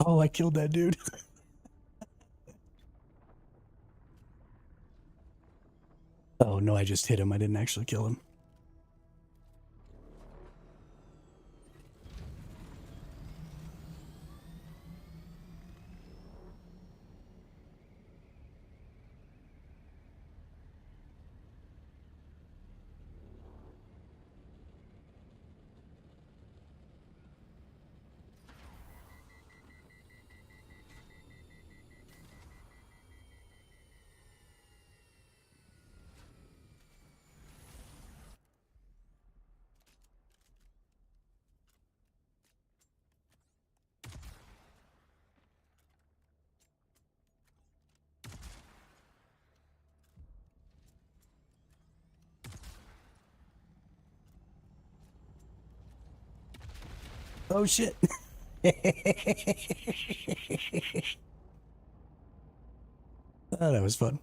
Oh, I killed that dude. Oh no, I just hit him. I didn't actually kill him. Oh shit. Oh, that was fun.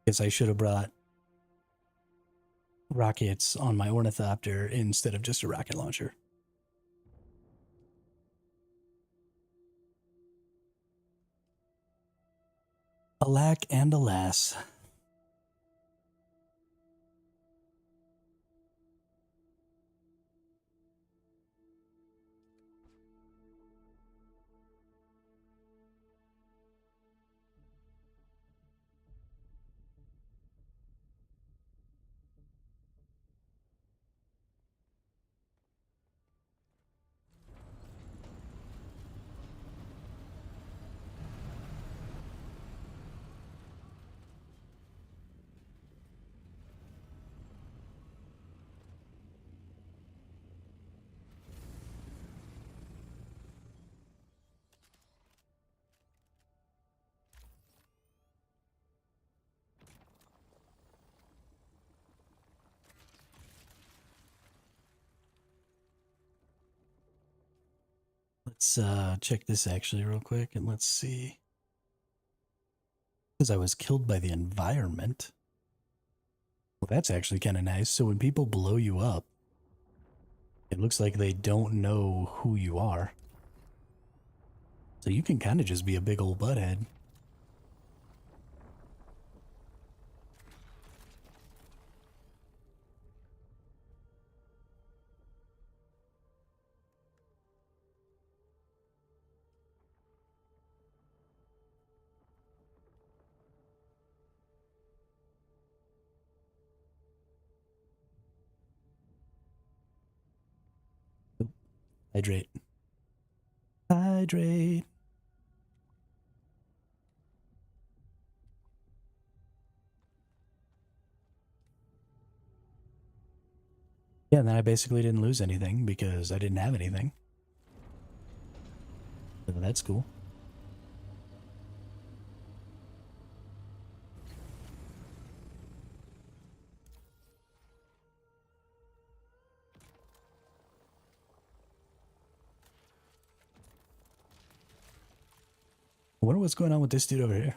Guess I should have brought rockets on my ornithopter instead of just a rocket launcher. Alack and alas. Let's check this actually real quick and let's see. Because I was killed by the environment. Well, that's actually kind of nice. So when people blow you up, it looks like they don't know who you are. So you can kind of just be a big old butthead. Hydrate. Hydrate. Yeah, and then I basically didn't lose anything because I didn't have anything. So that's cool. I wonder what's going on with this dude over here.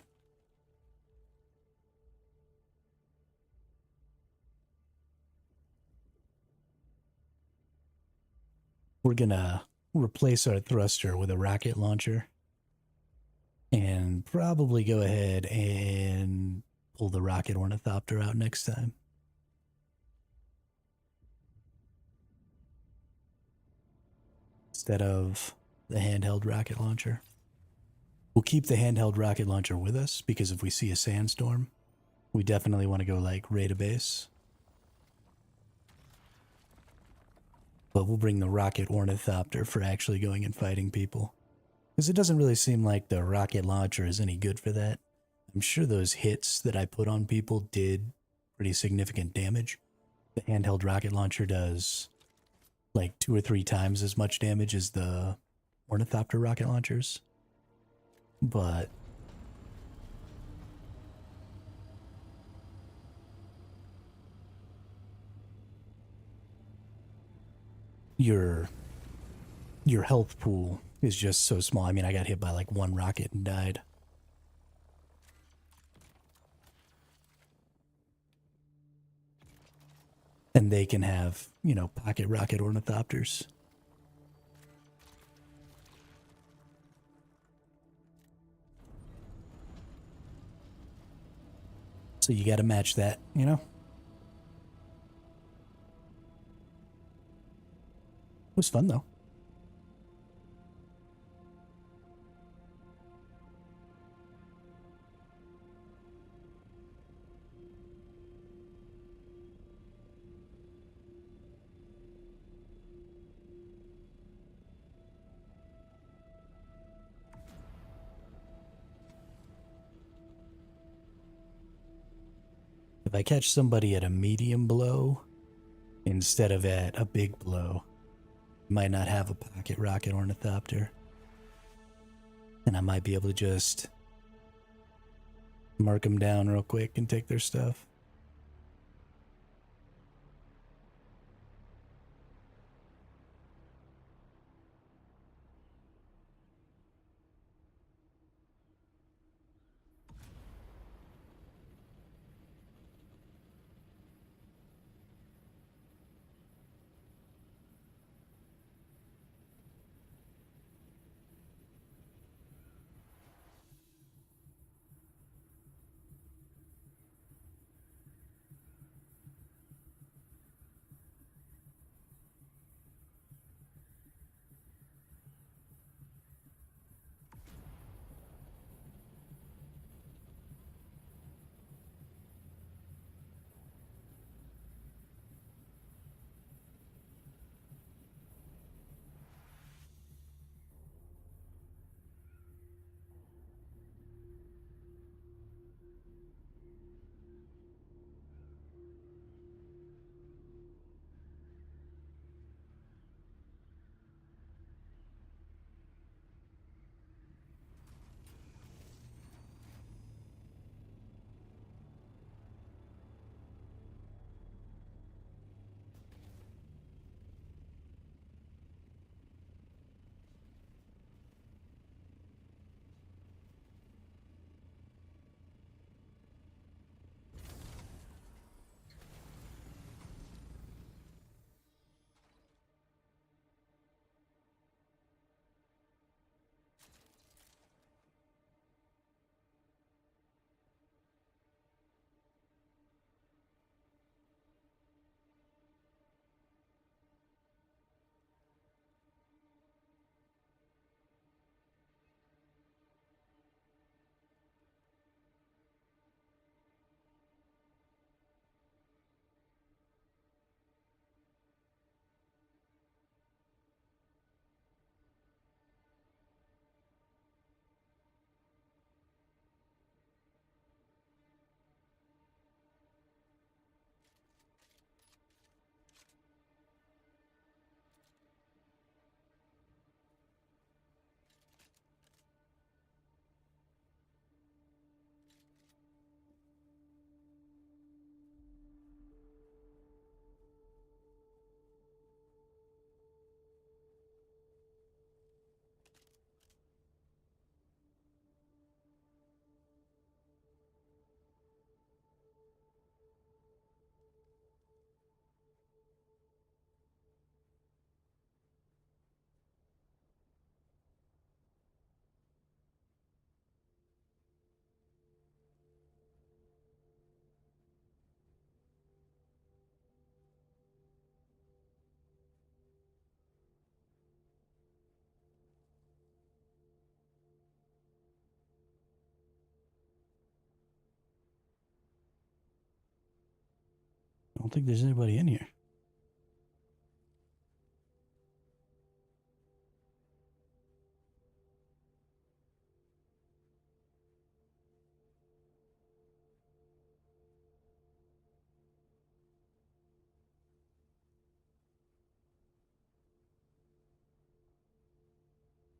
We're gonna replace our thruster with a rocket launcher and probably go ahead and pull the rocket ornithopter out next time. Instead of the handheld rocket launcher. We'll keep the handheld rocket launcher with us because if we see a sandstorm, we definitely want to go like raid a base. But we'll bring the rocket ornithopter for actually going and fighting people. Because it doesn't really seem like the rocket launcher is any good for that. I'm sure those hits that I put on people did pretty significant damage. The handheld rocket launcher does like 2 or 3 times as much damage as the ornithopter rocket launchers. But your health pool is just so small. I mean, I got hit by like 1 rocket and died. And they can have, you know, pocket rocket ornithopters. So you got to match that, you know? It was fun though. If I catch somebody at a medium blow instead of at a big blow, I might not have a pocket rocket ornithopter. And I might be able to just mark them down real quick and take their stuff. don't think there's anybody in here.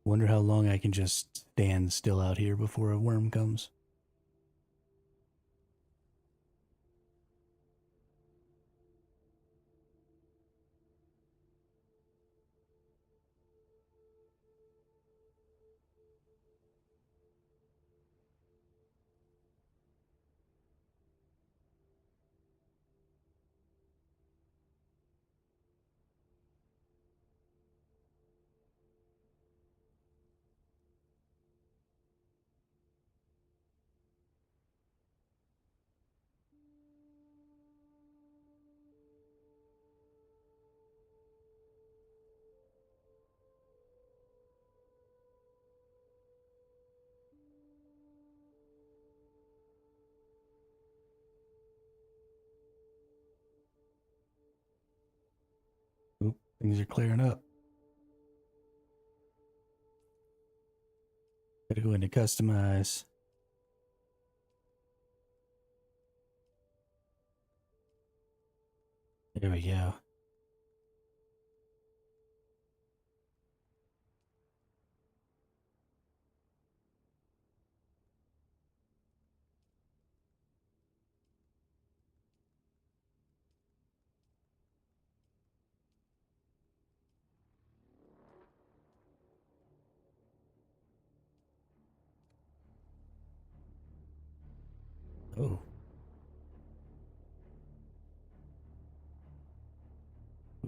Wonder how long I can just stand still out here before a worm comes. Oop, things are clearing up. Gotta go into customize. There we go. Oh.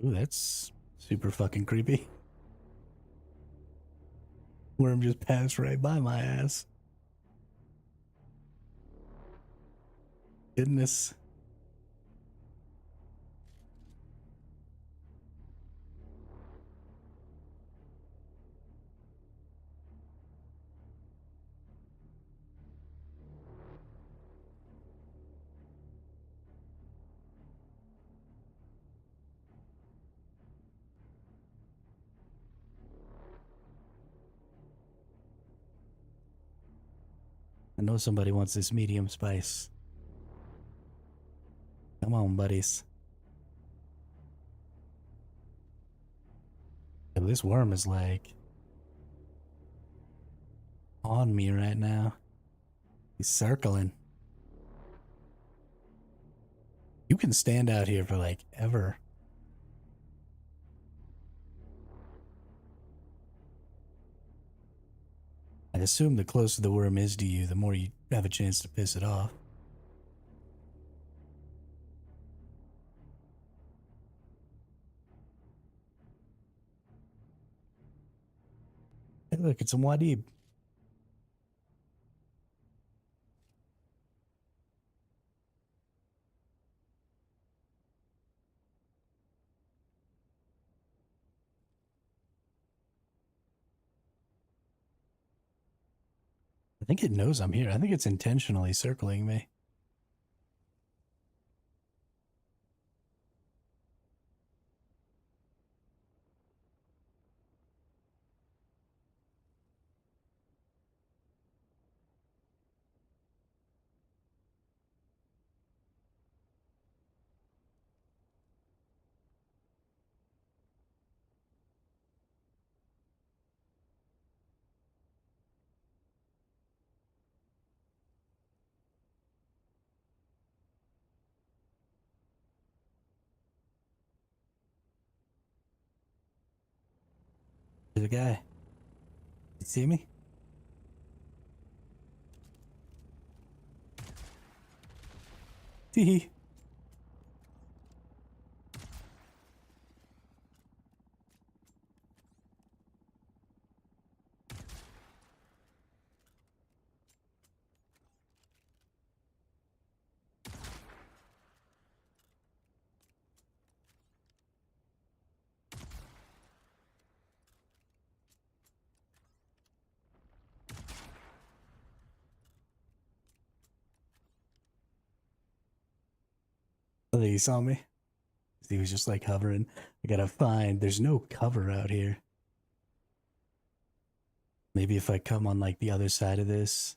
Ooh, that's super fucking creepy. Worm just passed right by my ass. Goodness. I know somebody wants this medium spice. Come on, buddies. Yeah, this worm is like on me right now. He's circling. You can stand out here for like ever. I assume the closer the worm is to you, the more you have a chance to piss it off. Hey, look, it's a Wadib. I think it knows I'm here. I think it's intentionally circling me. There's a guy. You see me? Tee. I think he saw me. He was just like hovering. I gotta find. There's no cover out here. Maybe if I come on like the other side of this,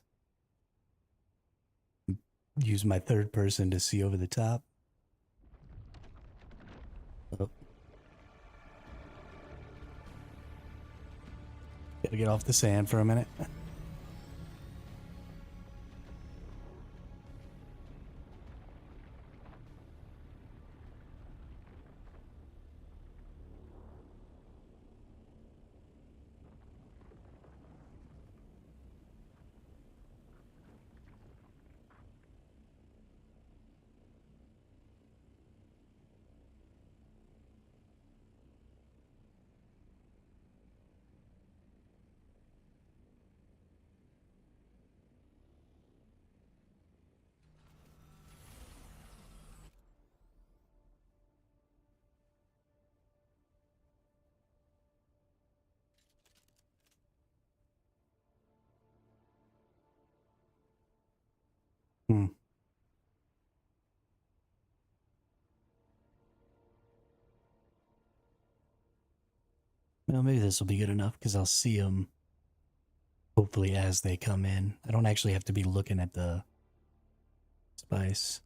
use my third person to see over the top. Oh. Gotta get off the sand for a minute. Hmm. Well, maybe this will be good enough because I'll see them hopefully as they come in. I don't actually have to be looking at the spice.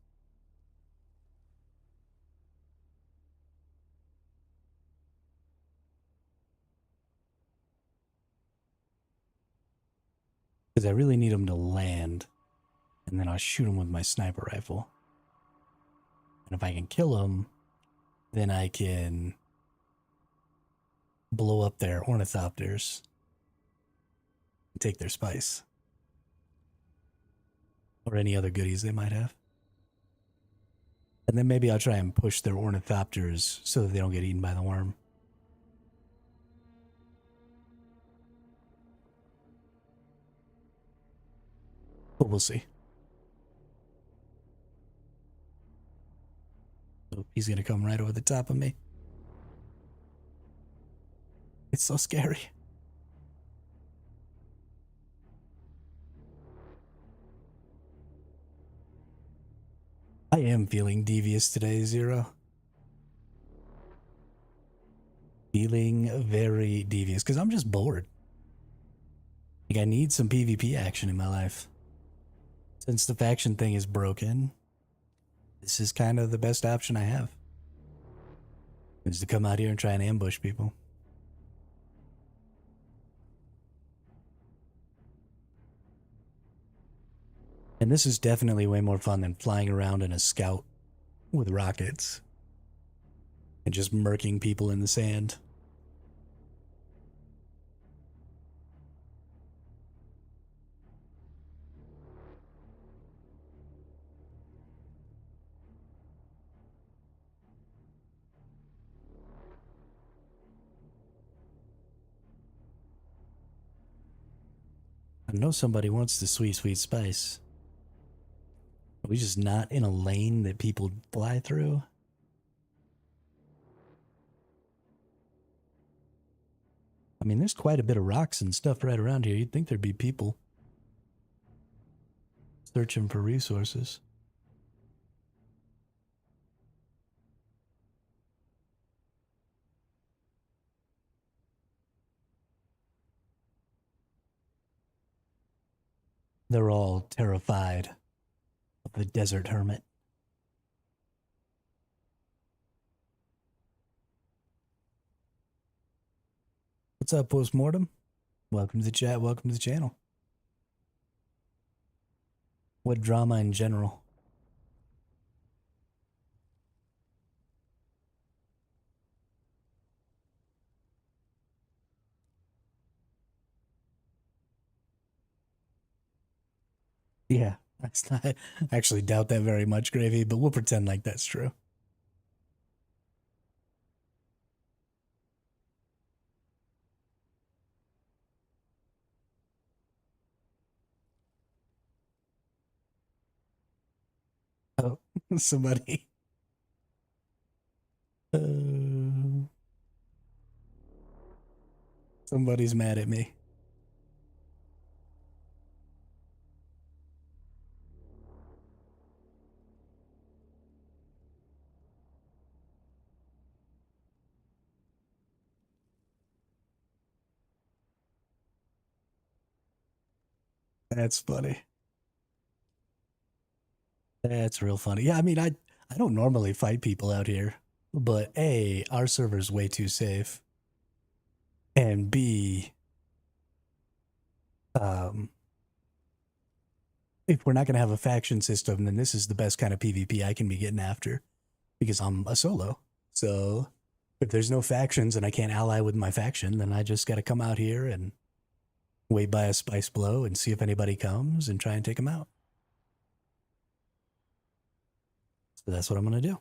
Because I really need them to land, and then I'll shoot them with my sniper rifle. And if I can kill them, then I can blow up their ornithopters and take their spice. Or any other goodies they might have. And then maybe I'll try and push their ornithopters so that they don't get eaten by the worm. But we'll see. Oh, he's going to come right over the top of me. It's so scary. I am feeling devious today, Zero. Feeling very devious because I'm just bored. Like, I need some PvP action in my life. Since the faction thing is broken, this is kind of the best option I have. Is to come out here and try and ambush people. And this is definitely way more fun than flying around in a scout with rockets and just murking people in the sand. I know somebody wants the sweet, sweet spice. Are we just not in a lane that people fly through? I mean, there's quite a bit of rocks and stuff right around here. You'd think there'd be people searching for resources. They're all terrified of the desert hermit. What's up, Postmortem? Welcome to the chat. Welcome to the channel. What drama in general? Yeah, I actually doubt that very much, Gravy, but we'll pretend like that's true. Oh, somebody. Uh, somebody's mad at me. That's funny. That's real funny. Yeah, I mean, I don't normally fight people out here, but A, our server's way too safe, and B, um, if we're not going to have a faction system, then this is the best kind of PvP I can be getting after because I'm a solo. So if there's no factions and I can't ally with my faction, then I just got to come out here and wait by a spice blow and see if anybody comes and try and take them out. So that's what I'm going to do.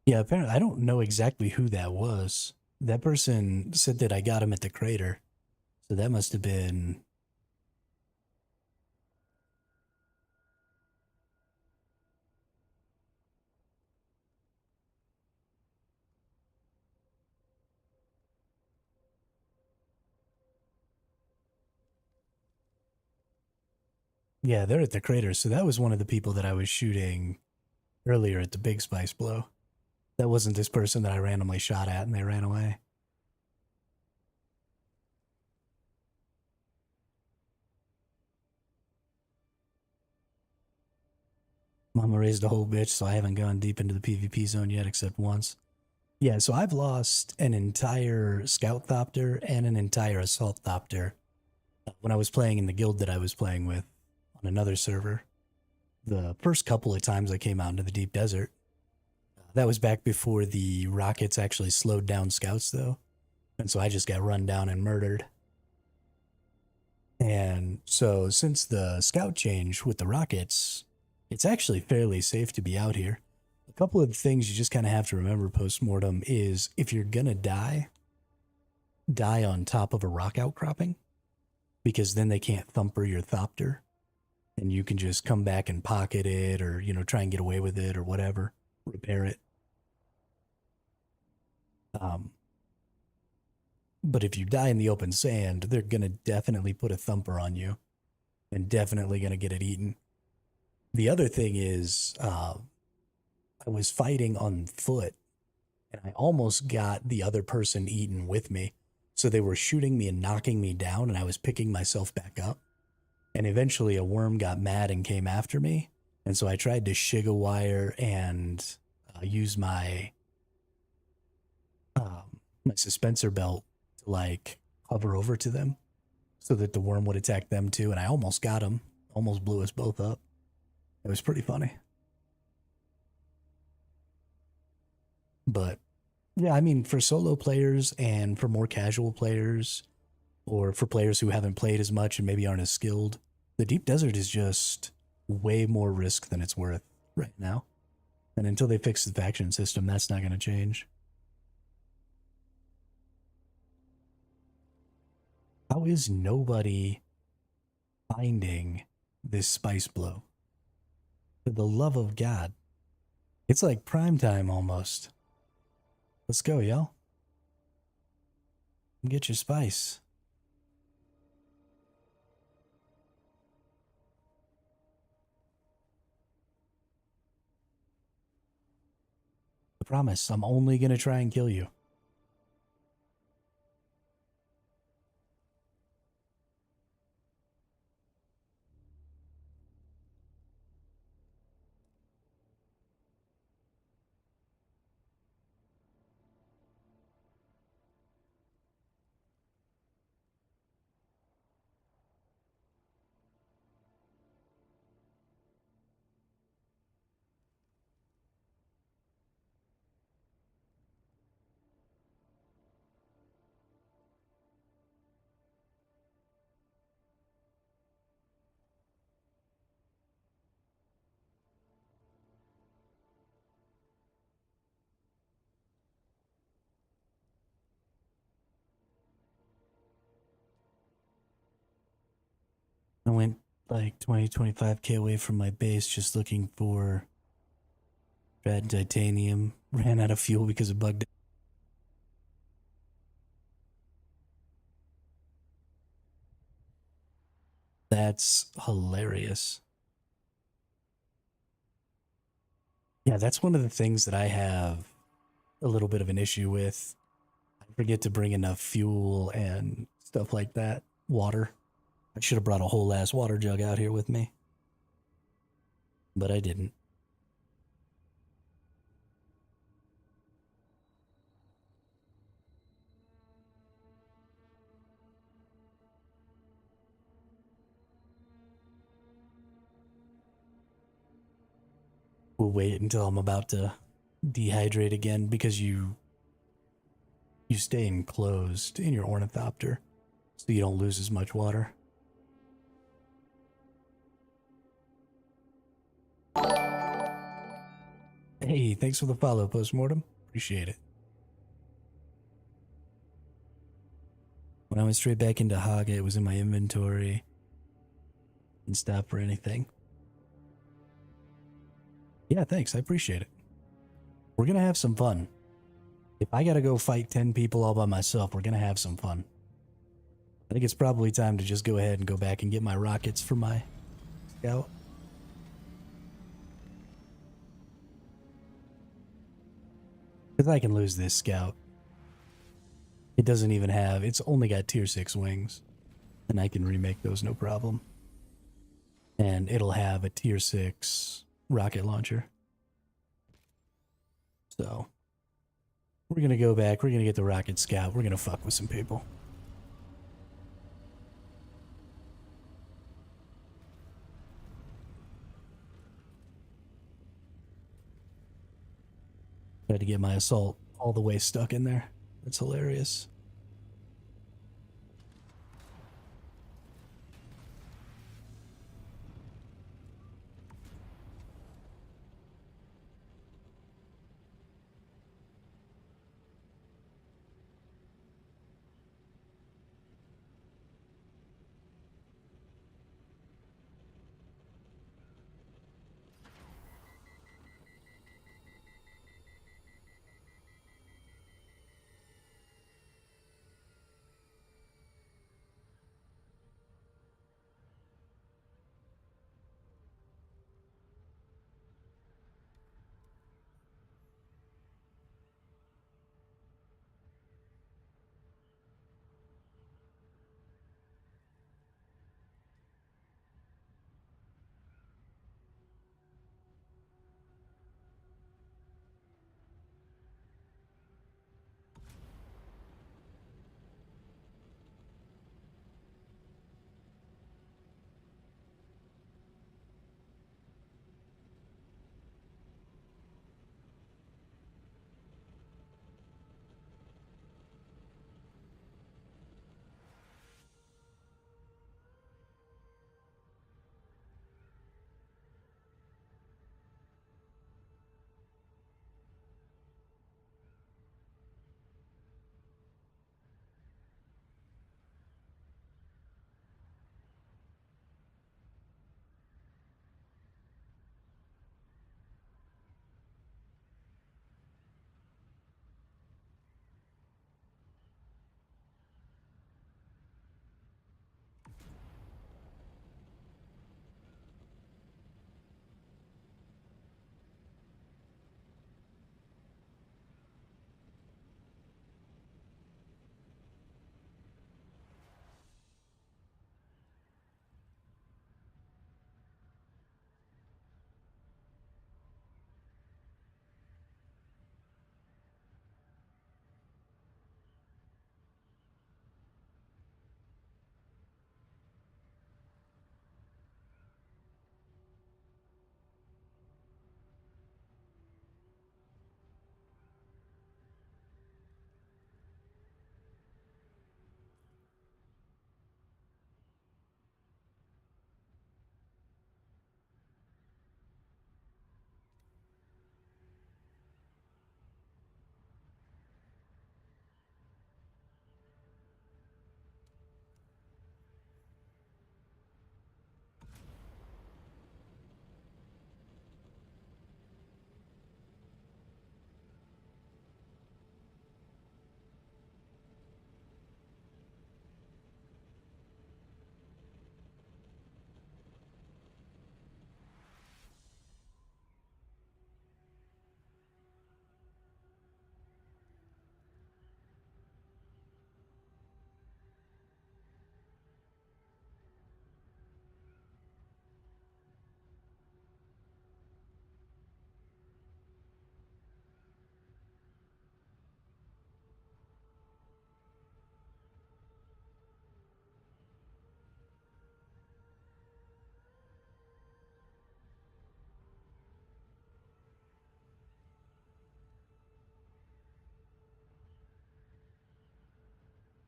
Yeah, apparently I don't know exactly who that was. That person said that I got him at the crater. So that must have been. Yeah, they're at the crater. So that was one of the people that I was shooting earlier at the big spice blow. That wasn't this person that I randomly shot at and they ran away. Mama raised a whole bitch, so I haven't gone deep into the PvP zone yet except once. Yeah, so I've lost an entire scout thopter and an entire assault thopter when I was playing in the guild that I was playing with on another server. The first couple of times I came out into the deep desert, that was back before the rockets actually slowed down scouts, though. And so I just got run down and murdered. And so since the scout change with the rockets, it's actually fairly safe to be out here. A couple of things you just kind of have to remember post-mortem is if you're gonna die, die on top of a rock outcropping, because then they can't thumper your thopter, and you can just come back and pocket it or, try and get away with it or whatever, repair it. Um, but if you die in the open sand, they're gonna definitely put a thumper on you and definitely gonna get it eaten. The other thing is, I was fighting on foot and I almost got the other person eaten with me. So they were shooting me and knocking me down, and I was picking myself back up. And eventually a worm got mad and came after me. And so I tried to shig a wire and use my suspensor belt to like hover over to them so that the worm would attack them too. And I almost got him, almost blew us both up. It was pretty funny. But yeah, I mean, for solo players and for more casual players, or for players who haven't played as much and maybe aren't as skilled, the deep desert is just way more risk than it's worth right now. And until they fix the faction system, that's not going to change. How is nobody finding this spice blow? For the love of God. It's like prime time almost. Let's go, y'all. Get your spice. I promise, I'm only going to try and kill you. I went like 20, 25K away from my base just looking for red titanium. Ran out of fuel because it bugged. That's hilarious. Yeah, that's one of the things that I have a little bit of an issue with. I forget to bring enough fuel and stuff like that. Water. I should have brought a whole ass water jug out here with me, but I didn't. We'll wait until I'm about to dehydrate again because you stay enclosed in your ornithopter so you don't lose as much water. Hey, thanks for the follow, Postmortem. Appreciate it. When I went straight back into Haga, it was in my inventory. Didn't stop for anything. Yeah, thanks. I appreciate it. We're going to have some fun. If I got to go fight 10 people all by myself, we're going to have some fun. I think it's probably time to just go ahead and go back and get my rockets for my scout. Because I can lose this scout. It doesn't even have, it's only got tier 6 wings. And I can remake those no problem. And it'll have a tier 6 rocket launcher. So, we're going to go back, we're going to get the rocket scout, we're going to fuck with some people. Tried to get my assault all the way stuck in there. That's hilarious.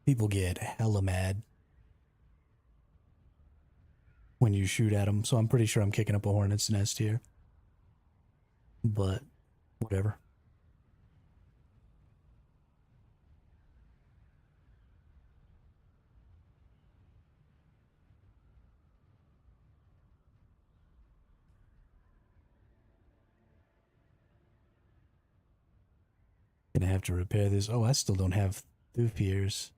people get hella mad when you shoot at them, so I'm pretty sure I'm kicking up a hornet's nest here. But whatever. Gonna have to repair this. Oh, I still don't have Thufiers.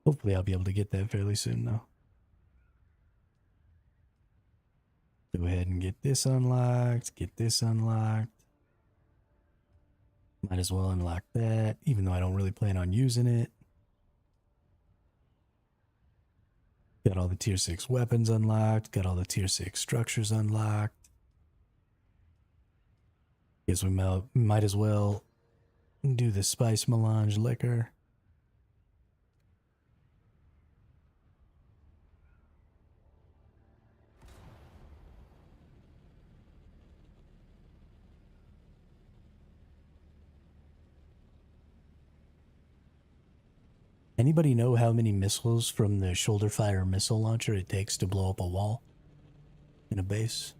Hopefully I'll be able to get that fairly soon though. Go ahead and get this unlocked, get this unlocked. Might as well unlock that, even though I don't really plan on using it. Got all the tier 6 weapons unlocked, got all the tier 6 structures unlocked. Guess we might as well do the spice melange liquor. Anybody know how many missiles from the shoulder fire missile launcher it takes to blow up a wall in a base?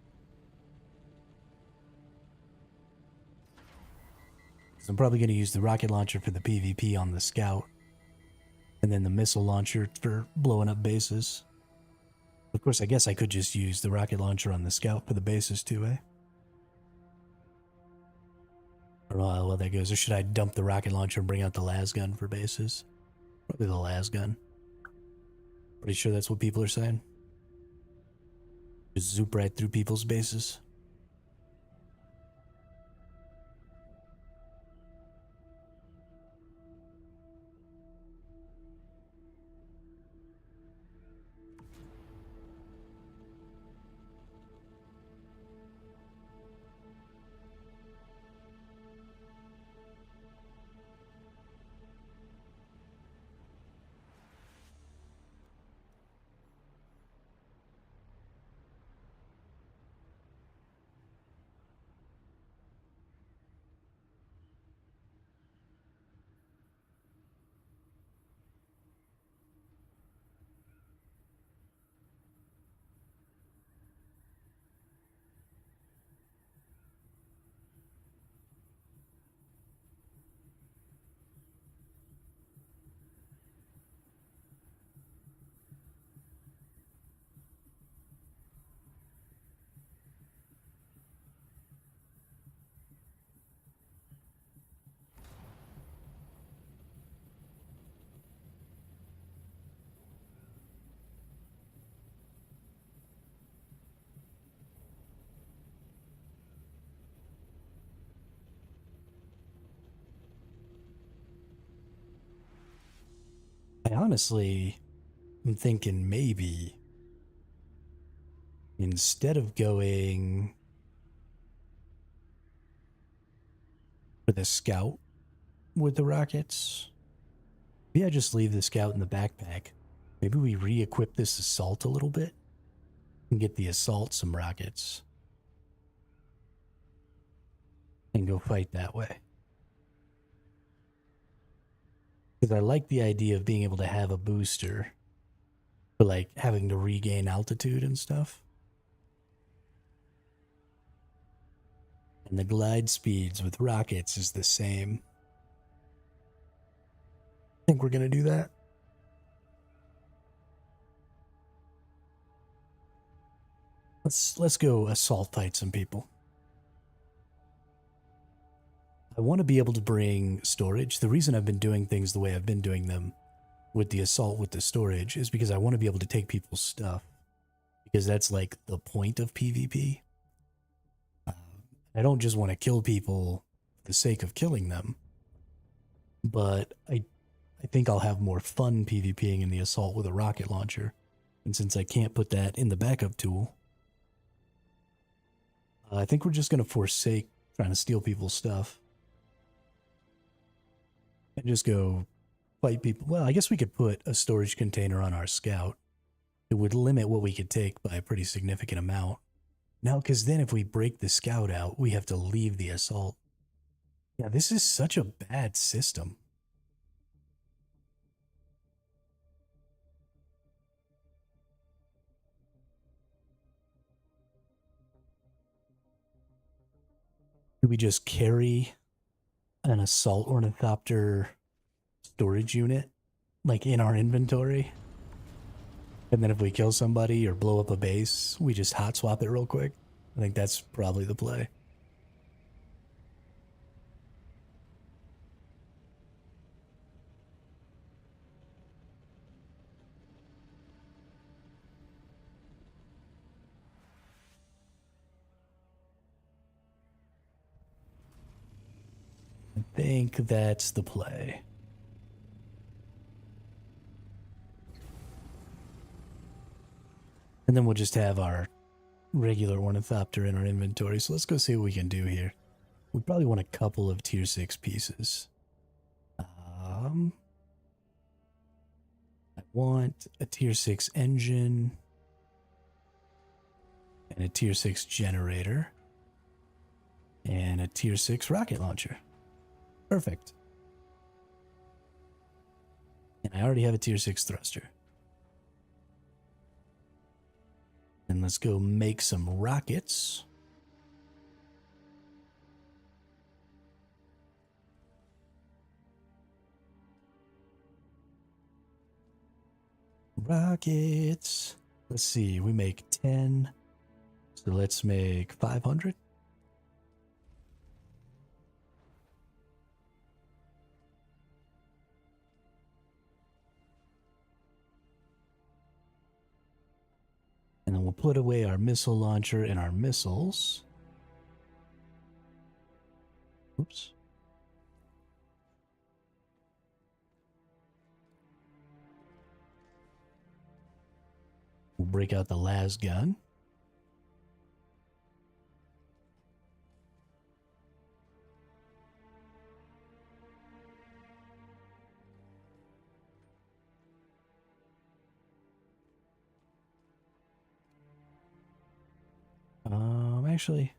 So I'm probably going to use the rocket launcher for the PvP on the scout, and then the missile launcher for blowing up bases. Of course, I guess I could just use the rocket launcher on the scout for the bases too, eh? I don't know how well that goes. Or should I dump the rocket launcher and bring out the las gun for bases? Probably the las gun. Pretty sure that's what people are saying. Just zoop right through people's bases. I honestly am thinking maybe instead of going for the scout with the rockets, maybe I just leave the scout in the backpack. Maybe we re-equip this assault a little bit and get the assault some rockets and go fight that way. Because I like the idea of being able to have a booster for like having to regain altitude and stuff. And the glide speeds with rockets is the same. I think we're going to do that. Let's go assault fight some people. I want to be able to bring storage. The reason I've been doing things the way I've been doing them with the assault with the storage is because I want to be able to take people's stuff. Because that's like the point of PvP. I don't just want to kill people for the sake of killing them. But I think I'll have more fun PvPing in the assault with a rocket launcher. And since I can't put that in the backup tool, I think we're just going to forsake trying to steal people's stuff. And just go fight people. Well, I guess we could put a storage container on our scout. It would limit what we could take by a pretty significant amount. Now, because then if we break the scout out, we have to leave the assault. Yeah, this is such a bad system. Do we just carry an assault ornithopter storage unit like in our inventory? And then if we kill somebody or blow up a base, we just hot swap it real quick? I think that's probably the play. I think that's the play. And then we'll just have our regular ornithopter in our inventory. So let's go see what we can do here. We probably want a couple of tier 6 pieces. I want a tier 6 engine and a tier 6 generator and a tier 6 rocket launcher. Perfect. And I already have a tier 6 thruster. And let's go make some rockets. Rockets. Let's see, we make 10. So let's make 500. And then we'll put away our missile launcher and our missiles. Oops. We'll break out the las gun. Actually,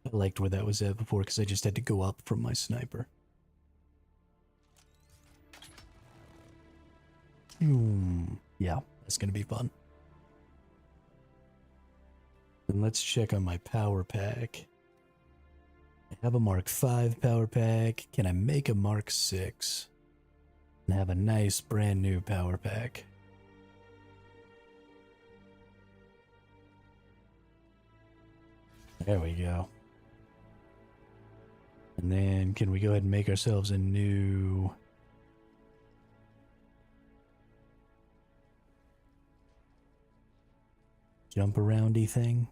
I liked where that was at before because I just had to go up from my sniper. Yeah, that's going to be fun. And let's check on my power pack. I have a Mark 5 power pack. Can I make a Mark 6 and have a nice brand new power pack? There we go. And then can we go ahead and make ourselves a new jump aroundy thing?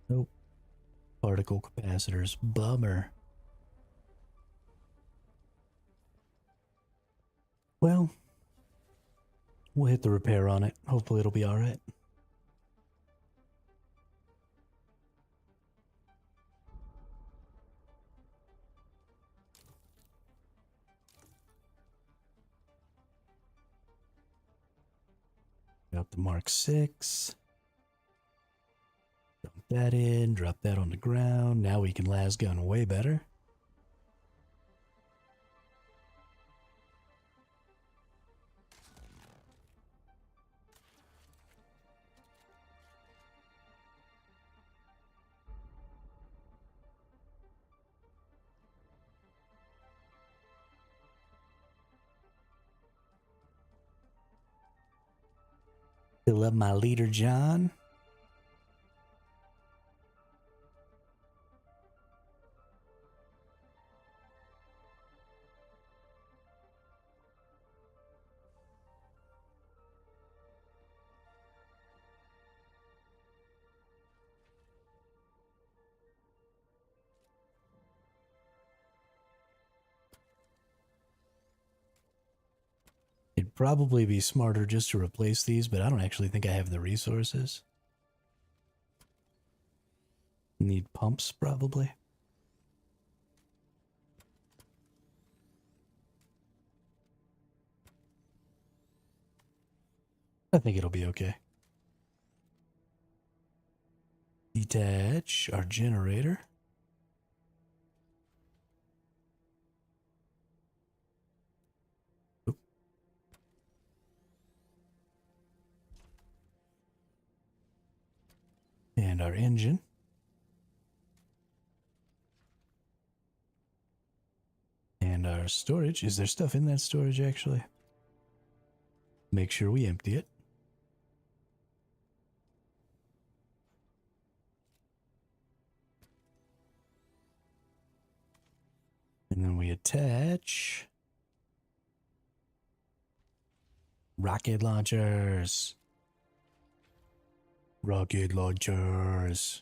Nope. Particle capacitors. Bummer. Well, we'll hit the repair on it. Hopefully it'll be alright. Got the Mark 6. Dump that in, drop that on the ground. Now we can las gun way better. Fill up my leader, John. It'd probably be smarter just to replace these, but I don't actually think I have the resources. Need pumps, probably. I think it'll be okay. Detach our generator. Oop. And our engine. And our storage. Is there stuff in that storage, actually? Make sure we empty it. And then we attach rocket launchers. Rocket launchers.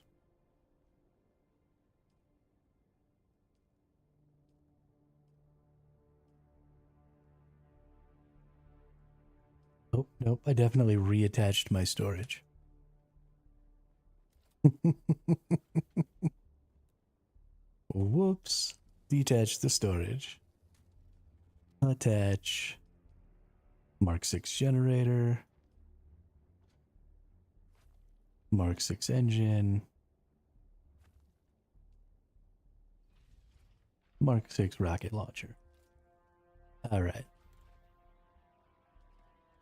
Oh, nope. I definitely reattached my storage. Whoops. Detach the storage. Attach Mark 6 generator. Mark 6 engine. Mark 6 rocket launcher. Alright.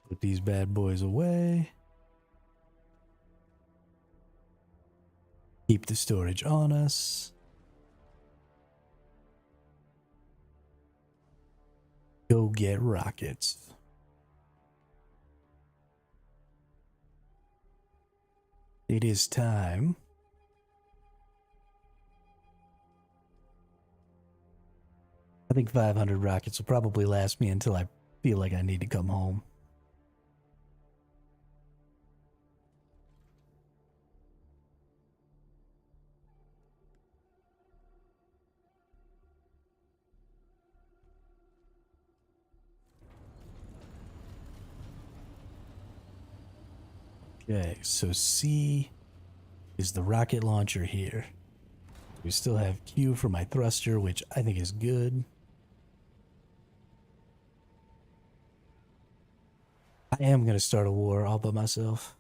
Put these bad boys away. Keep the storage on us. Go get rockets. It is time. I think 500 rockets will probably last me until I feel like I need to come home. Okay, so C is the rocket launcher here. We still have Q for my thruster, which I think is good. I am going to start a war all by myself.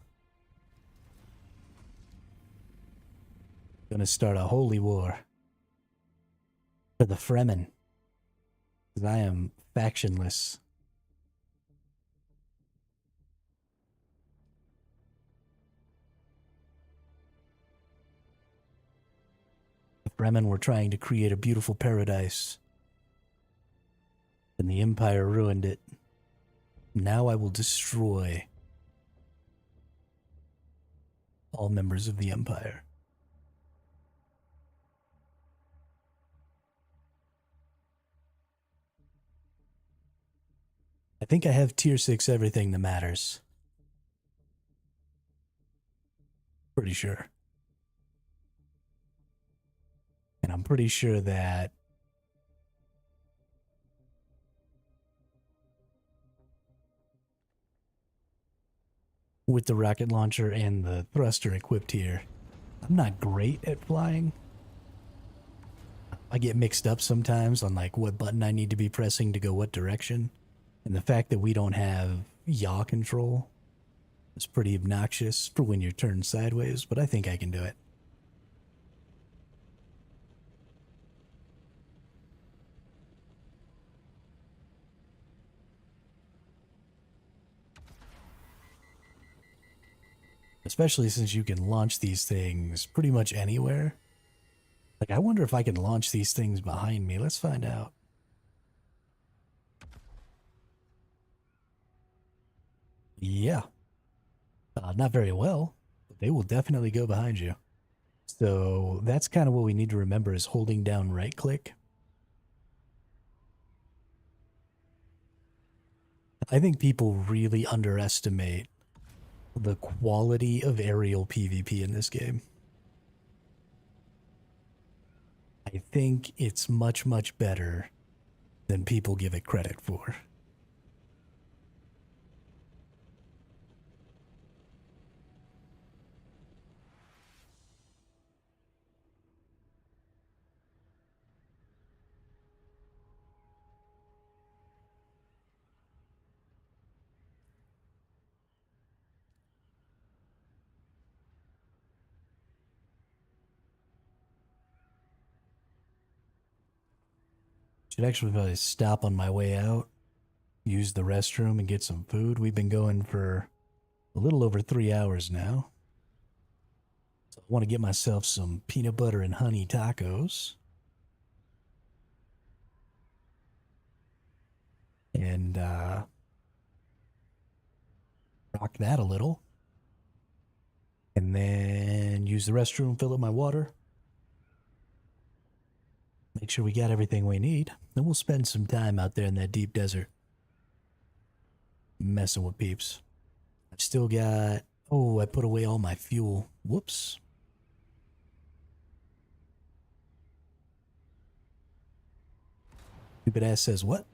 Gonna start a holy war for the Fremen. Because I am factionless. The Fremen were trying to create a beautiful paradise. And the Empire ruined it. Now I will destroy all members of the Empire. I think I have tier 6 everything that matters. Pretty sure. And I'm pretty sure that with the rocket launcher and the thruster equipped here, I'm not great at flying. I get mixed up sometimes on like what button I need to be pressing to go what direction. And the fact that we don't have yaw control is pretty obnoxious for when you're turned sideways, but I think I can do it. Especially since you can launch these things pretty much anywhere. Like, I wonder if I can launch these things behind me. Let's find out. Yeah. Not very well, but they will definitely go behind you. So that's kind of what we need to remember is holding down right click. I think people really underestimate the quality of aerial PvP in this game. I think it's much, much better than people give it credit for. Should actually probably stop on my way out, use the restroom, and get some food. We've been going for a little over 3 hours now. So want to get myself some peanut butter and honey tacos. And rock that a little. And then use the restroom, fill up my water. Make sure we got everything we need. Then we'll spend some time out there in that deep desert. Messing with peeps. I've still got... Oh, I put away all my fuel. Whoops. Stupid ass says what?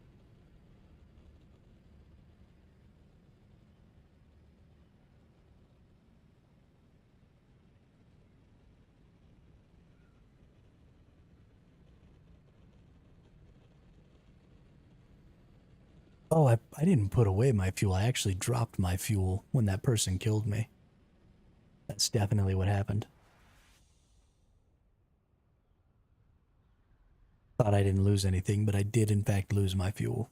Oh, I didn't put away my fuel. I actually dropped my fuel when that person killed me. That's definitely what happened. Thought I didn't lose anything, but I did in fact lose my fuel.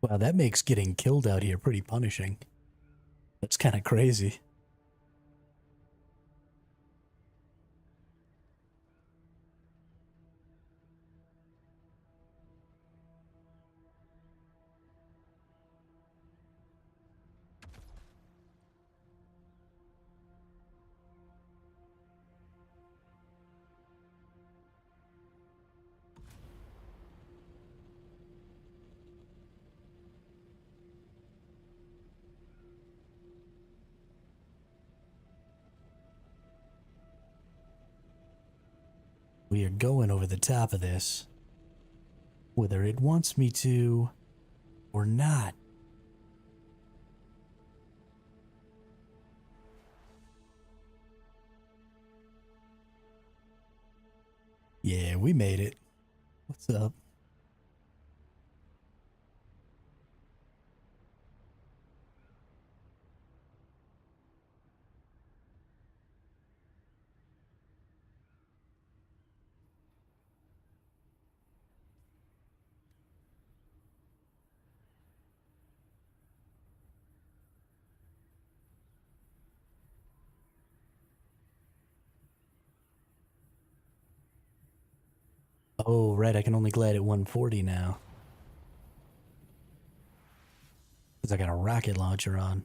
Wow, that makes getting killed out here pretty punishing. That's kind of crazy. We are going over the top of this, whether it wants me to or not. Yeah, we made it. What's up? Oh, right, I can only glide at 140 now. Because I got a rocket launcher on.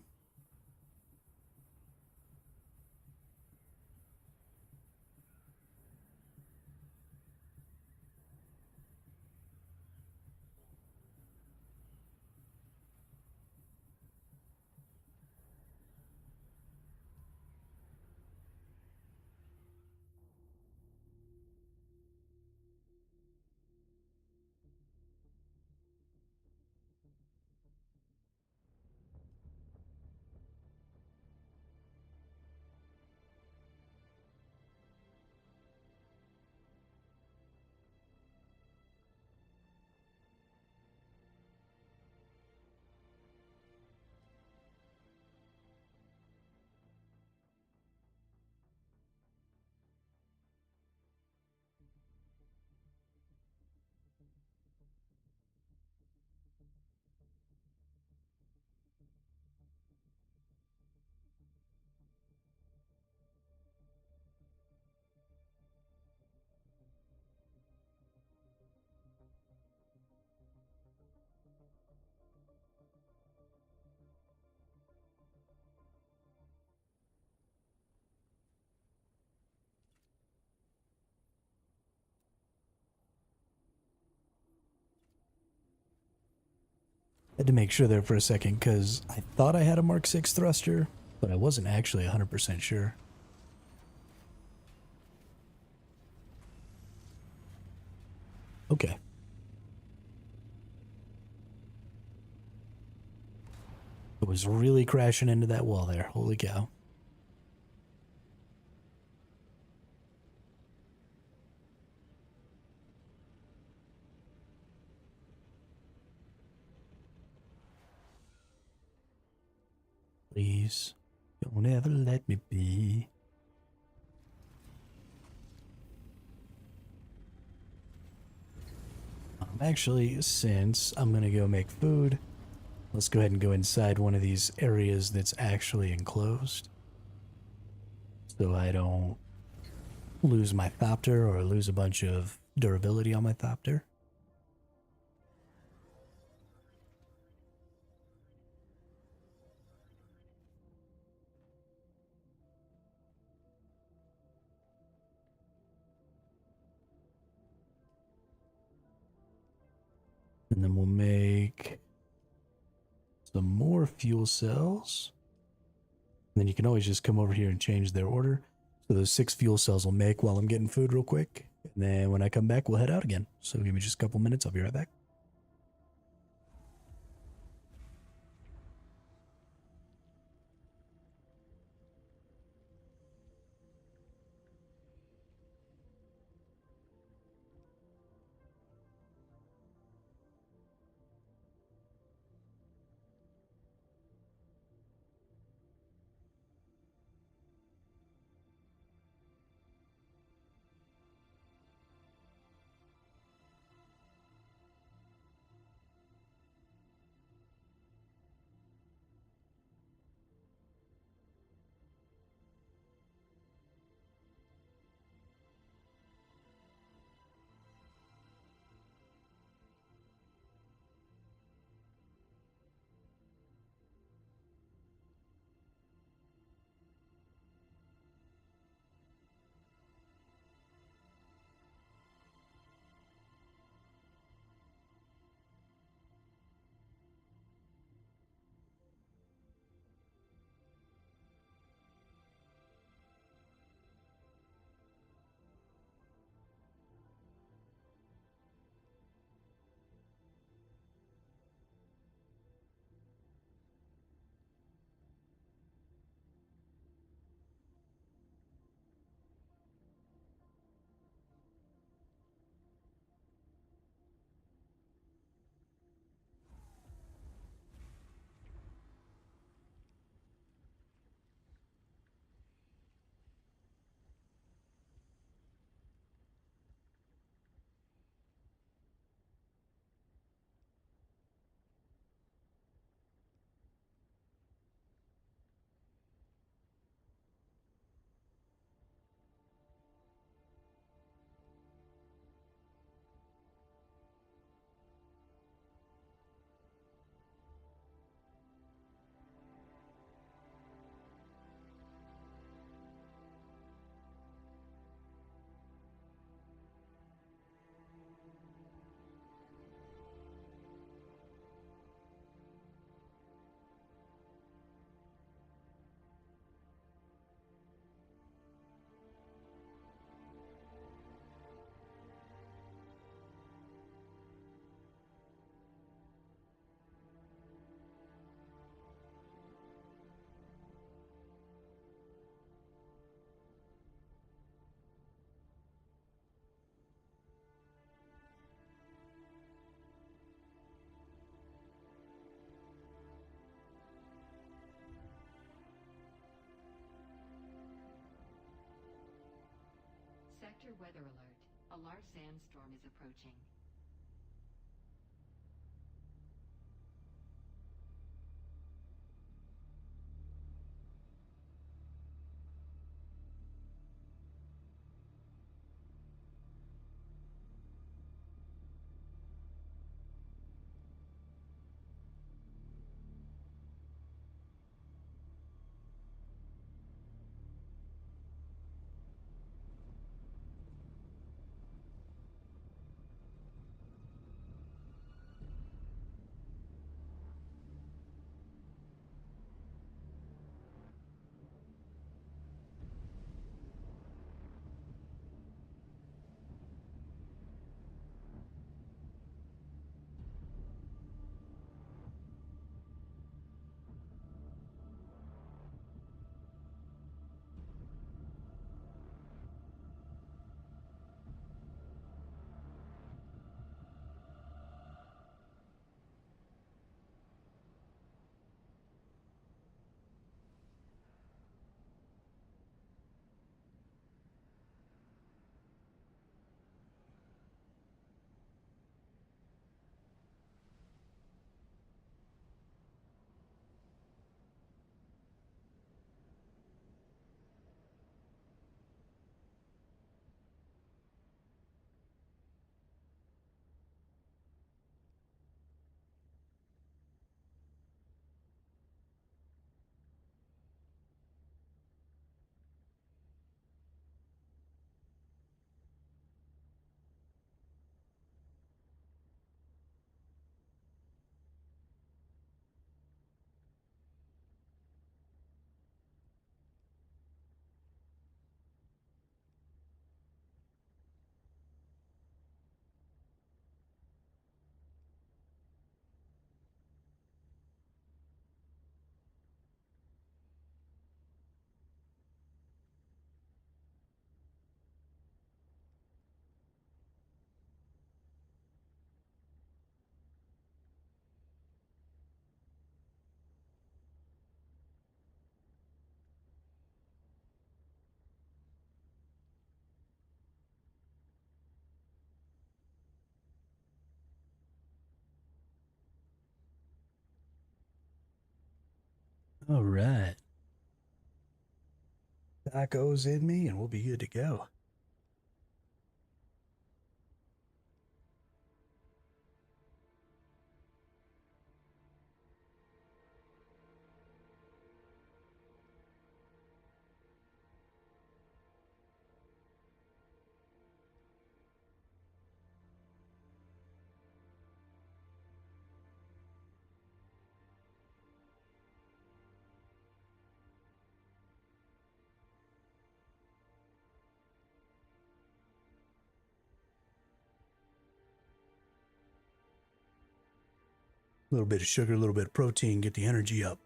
Had to make sure there for a second because I thought I had a Mark 6 thruster, but I wasn't actually 100% sure. Okay. It was really crashing into that wall there. Holy cow. Please, don't ever let me be. Actually, since I'm gonna go make food, Let's go ahead and go inside one of these areas that's actually enclosed, so I don't lose my thopter or lose a bunch of durability on my thopter. And then we'll make some more fuel cells. And then you can always just come over here and change their order. So those 6 fuel cells will make while I'm getting food real quick. And then when I come back, we'll head out again. So give me just a couple minutes. I'll be right back. Sector weather alert. A large sandstorm is approaching. All right. Tacos in me, and we'll be good to go. A little bit of sugar, a little bit of protein, get the energy up.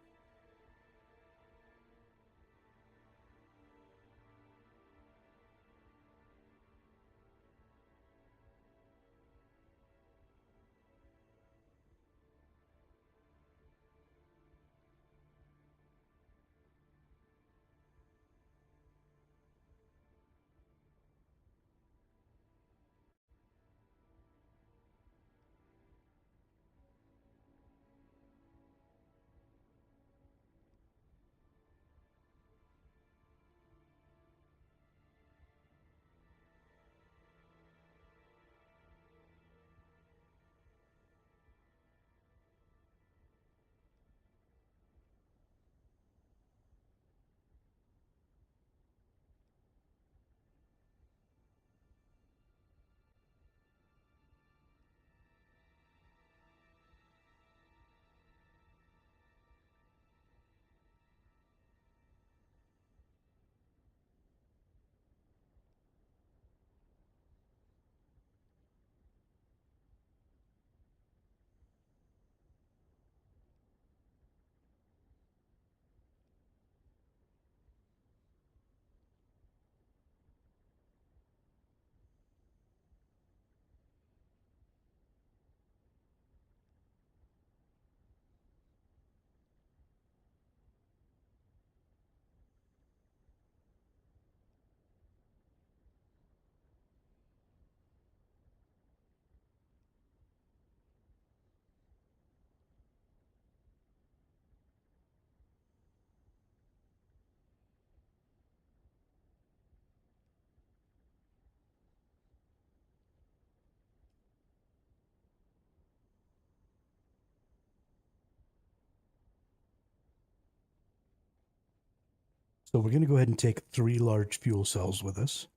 So we're going to go ahead and take 3 large fuel cells with us.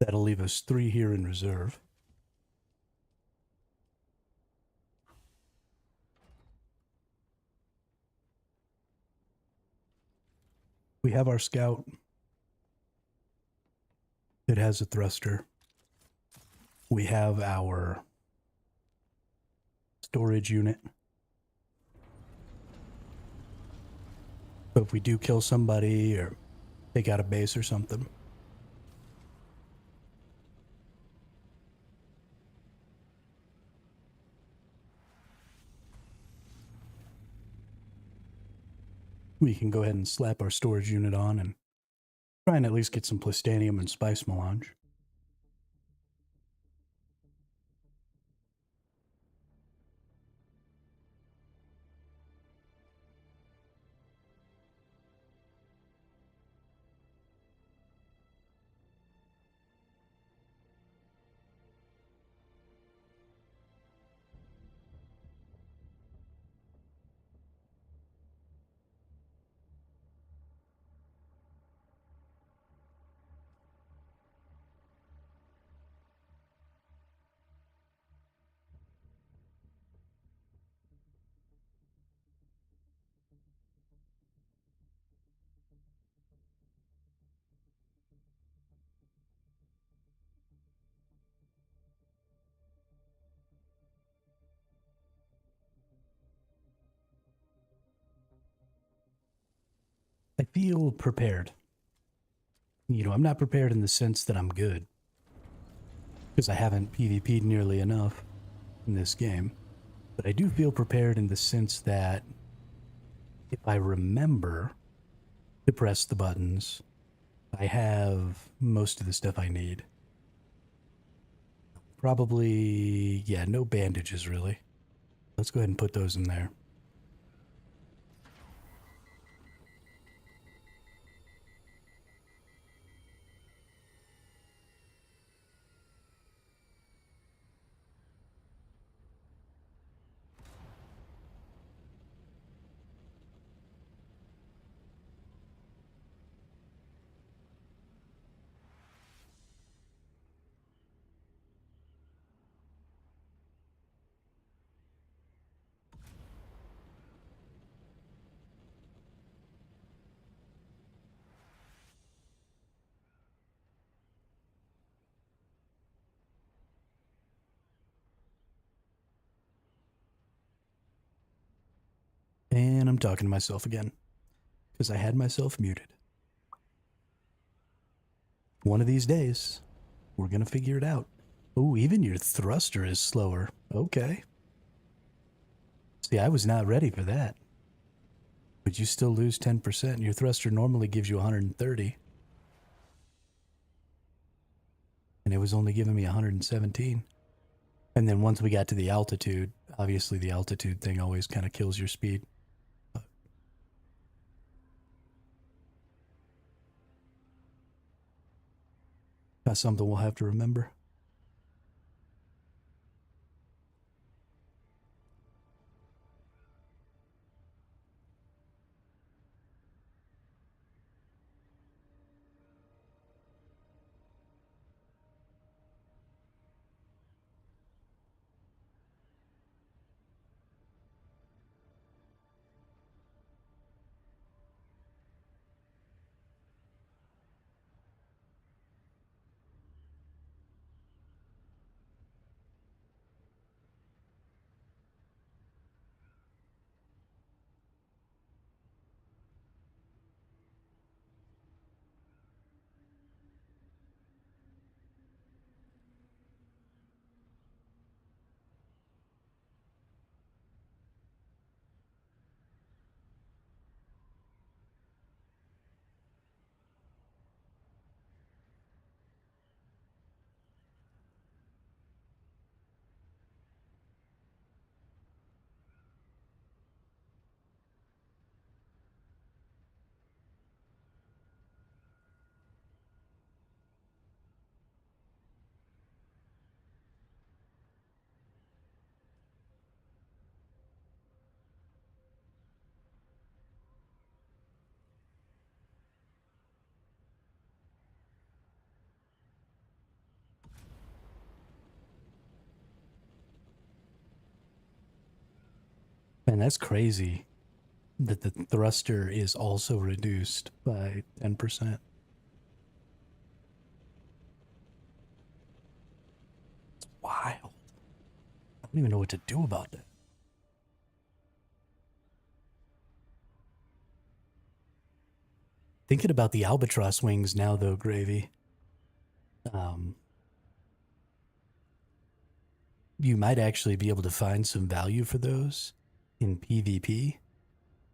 That'll leave us 3 here in reserve. We have our scout. It has a thruster. We have our storage unit. So if we do kill somebody or take out a base or something, we can go ahead and slap our storage unit on and try and at least get some plastanium and spice melange. I feel prepared. I'm not prepared in the sense that I'm good, because I haven't PvP'd nearly enough in this game. But I do feel prepared in the sense that if I remember to press the buttons, I have most of the stuff I need. Probably, yeah, no bandages really. Let's go ahead and put those in there. I'm talking to myself again because I had myself muted. One of these days, we're going to figure it out. Oh, even your thruster is slower. Okay. See, I was not ready for that. But you still lose 10%. Your thruster normally gives you 130. And it was only giving me 117. And then once we got to the altitude, obviously the altitude thing always kind of kills your speed. But that's something we'll have to remember. Man, that's crazy that the thruster is also reduced by 10%. Wild. I don't even know what to do about that. Thinking about the albatross wings now, though, Gravy. Um, you might actually be able to find some value for those in PvP,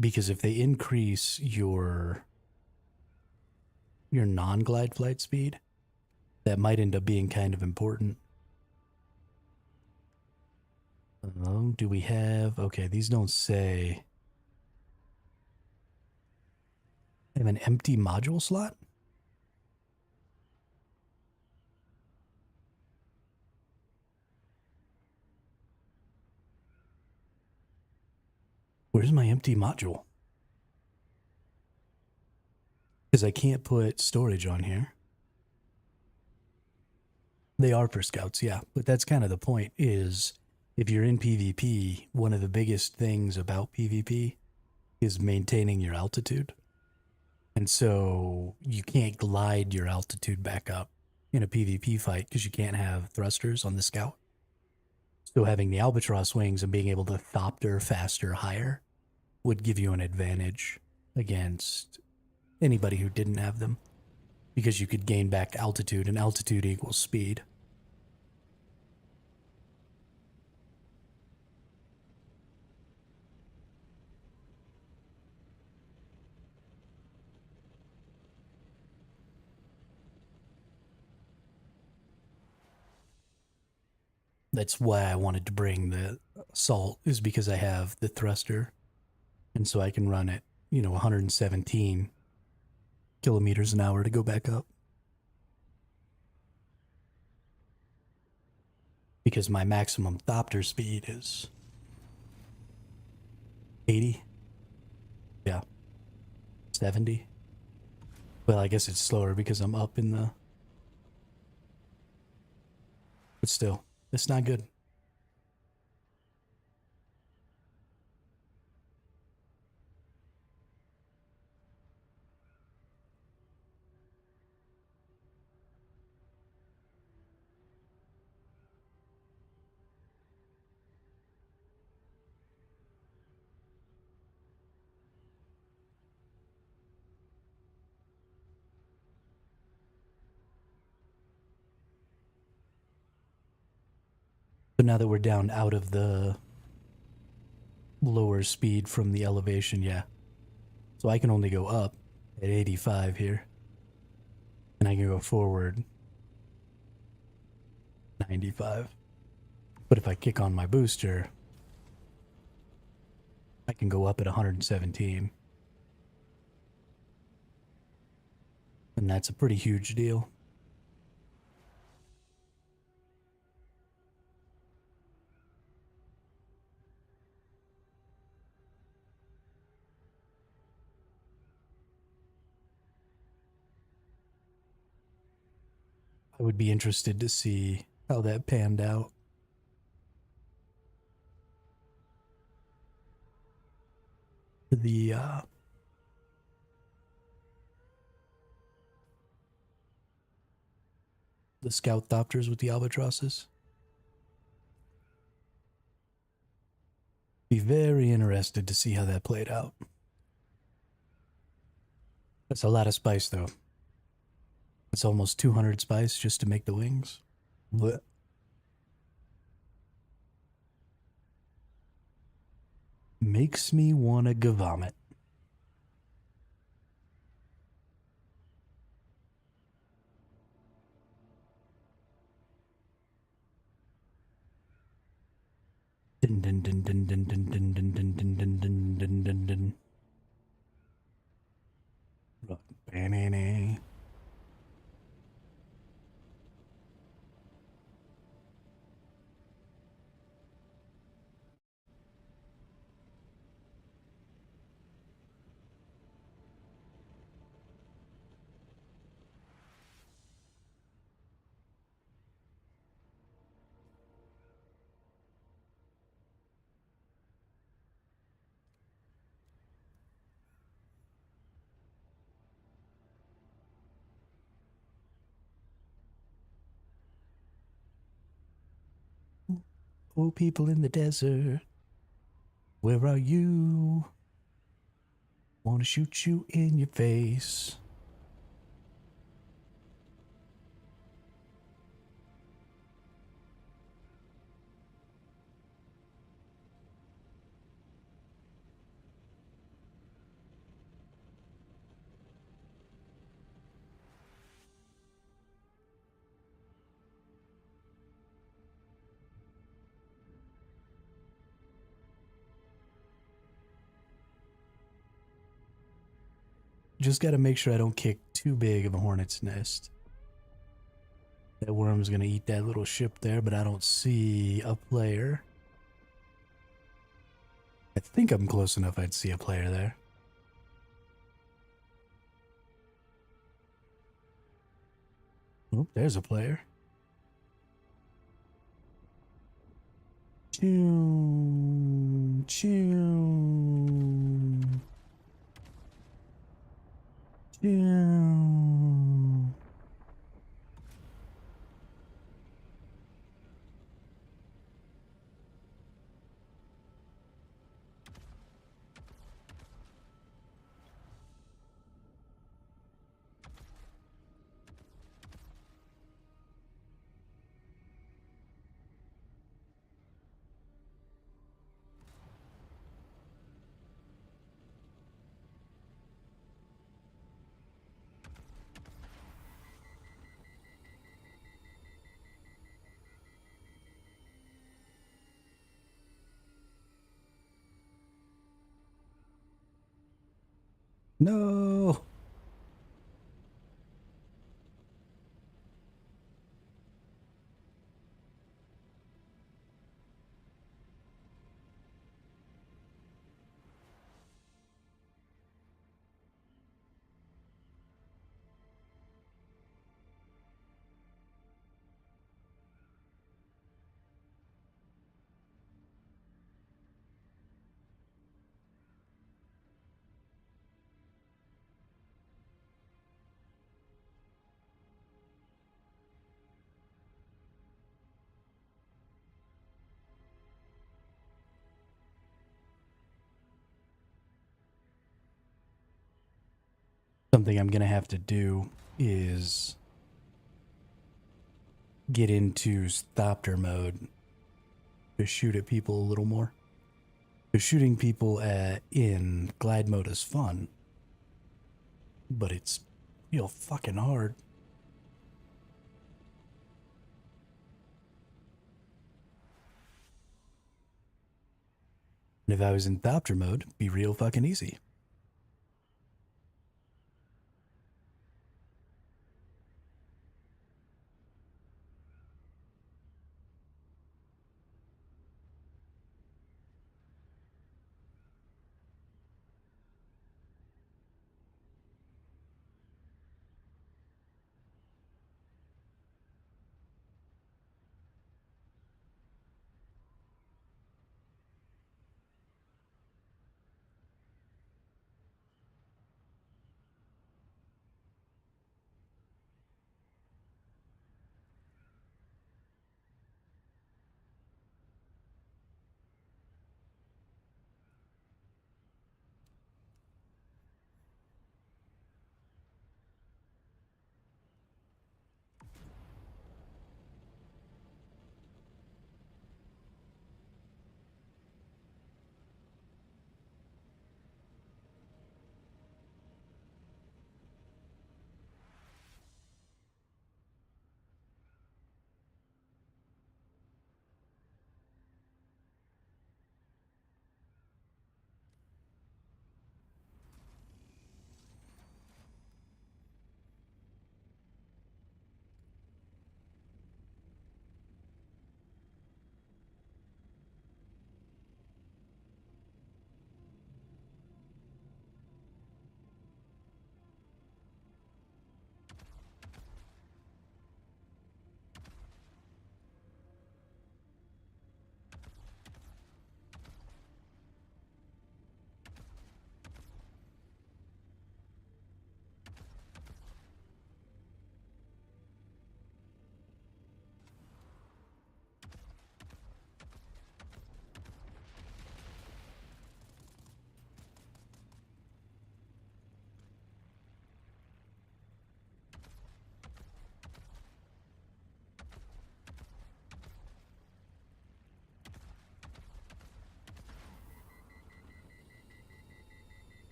because if they increase your non-glide flight speed, that might end up being kind of important. Do we have... Okay, these don't say... I have an empty module slot? Where's my empty module? Because I can't put storage on here. They are for scouts, yeah. But that's kind of the point, is if you're in PvP, one of the biggest things about PvP is maintaining your altitude. And so you can't glide your altitude back up in a PvP fight because you can't have thrusters on the scout. So having the albatross wings and being able to thopter faster higher would give you an advantage against anybody who didn't have them, because you could gain back altitude, and altitude equals speed. That's why I wanted to bring the assault, is because I have the thruster, and so I can run at 117 kilometers an hour to go back up, because my maximum thopter speed is 80. Yeah, 70. Well, I guess it's slower because I'm up in the... But still, it's not good. So now that we're down out of the lower speed from the elevation, yeah. So I can only go up at 85 here. And I can go forward 95. But if I kick on my booster, I can go up at 117. And that's a pretty huge deal. I would be interested to see how that panned out. The the scout thopters with the albatrosses. Be very interested to see how that played out. That's a lot of spice, though. It's almost 200 spice just to make the wings. But makes me wanna go vomit. Dun dun dun dun dun dun dun dun dun dun dun dun dun dun dun. Banana. Oh, people in the desert, where are you? Wanna shoot you in your face. Just gotta make sure I don't kick too big of a hornet's nest. That worm's gonna eat that little ship there, but I don't see a player. I think I'm close enough I'd see a player there. Oh, there's a player. Choo, choo, choo. No. Something I'm gonna have to do is get into Thopter mode to shoot at people a little more. Because shooting people in glide mode is fun, but it's real fucking hard. And if I was in Thopter mode, it'd be real fucking easy.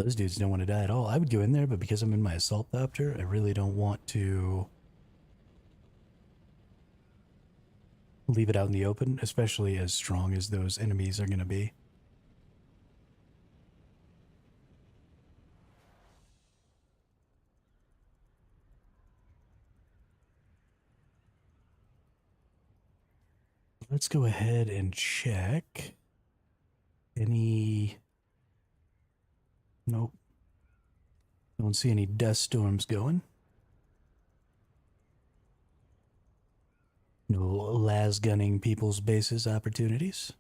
Those dudes don't want to die at all. I would go in there, but because I'm in my assault Thopter, I really don't want to leave it out in the open, especially as strong as those enemies are going to be. Let's go ahead and check any... Nope. Don't see any dust storms going. No las gunning people's bases opportunities.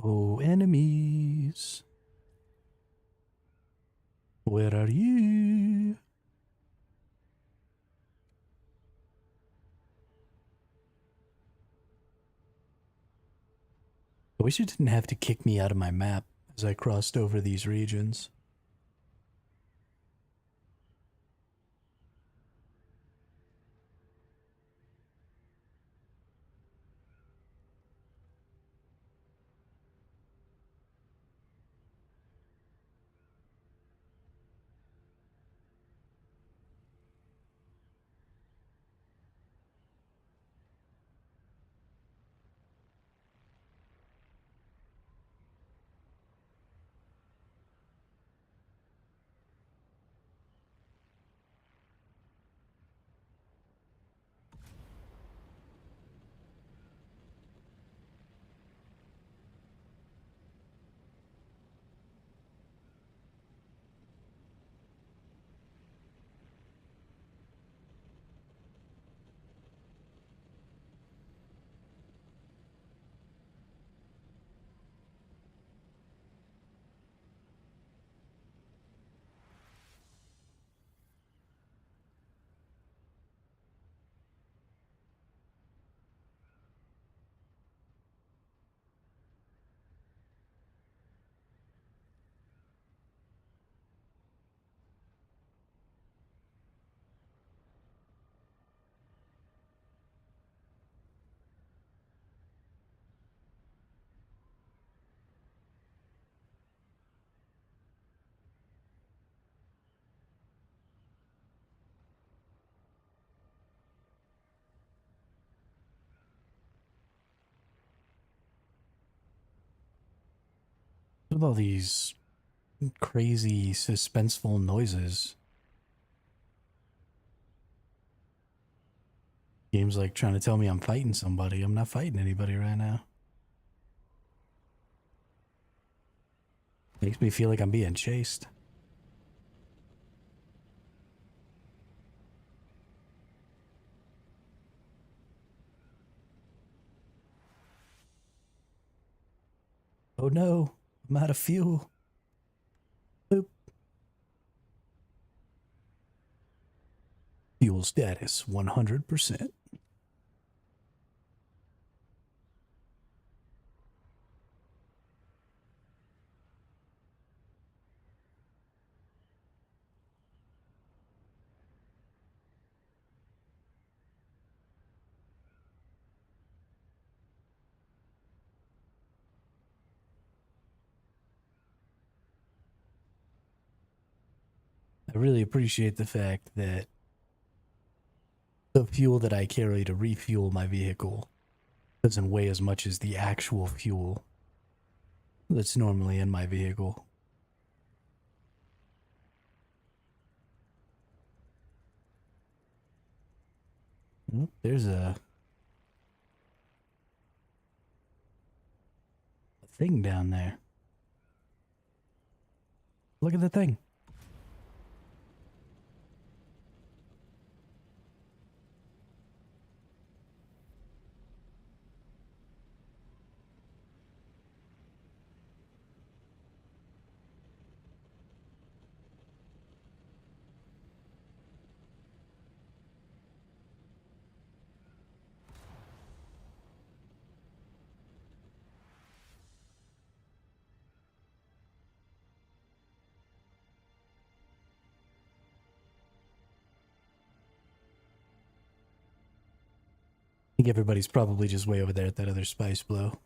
Oh, enemies. Where are you? I wish it didn't have to kick me out of my map as I crossed over these regions. With all these crazy, suspenseful noises. Game's like trying to tell me I'm fighting somebody. I'm not fighting anybody right now. Makes me feel like I'm being chased. Oh no, I'm out of fuel. Boop. Fuel status 100%. I really appreciate the fact that the fuel that I carry to refuel my vehicle doesn't weigh as much as the actual fuel that's normally in my vehicle. Oh, there's a thing down there. Look at the thing. I think everybody's probably just way over there at that other spice blow.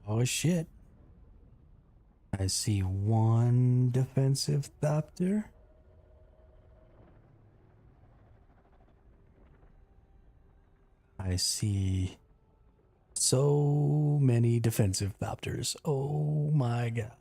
Oh shit. I see one defensive thopter. I see so many defensive thopters. Oh my god.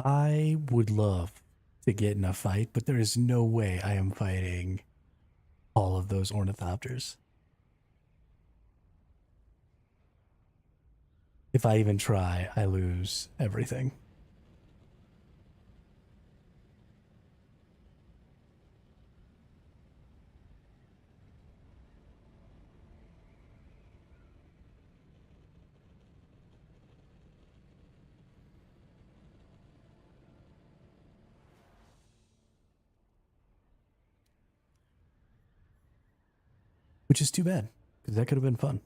I would love to get in a fight, but there is no way I am fighting all of those ornithopters. If I even try, I lose everything. Which is too bad, because that could have been fun.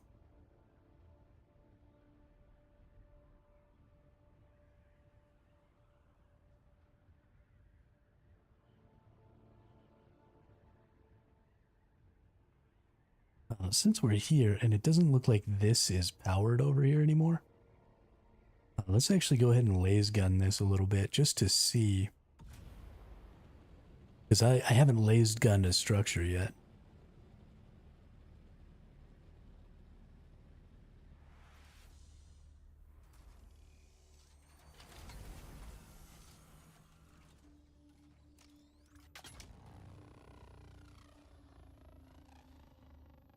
Since we're here, and it doesn't look like this is powered over here anymore, let's actually go ahead and laser gun this a little bit just to see. Because I haven't laser gunned a structure yet.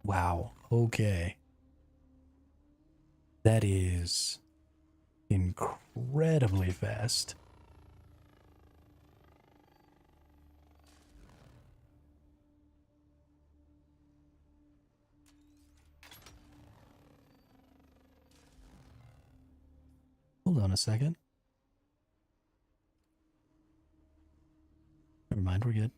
Wow, okay. That is incredibly fast. Hold on a second. Never mind, we're good.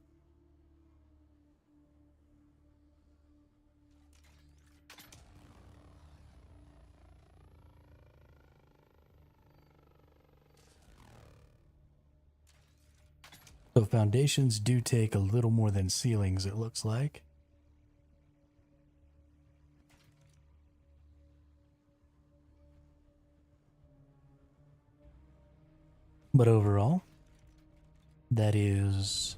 So foundations do take a little more than ceilings, it looks like. But overall, that is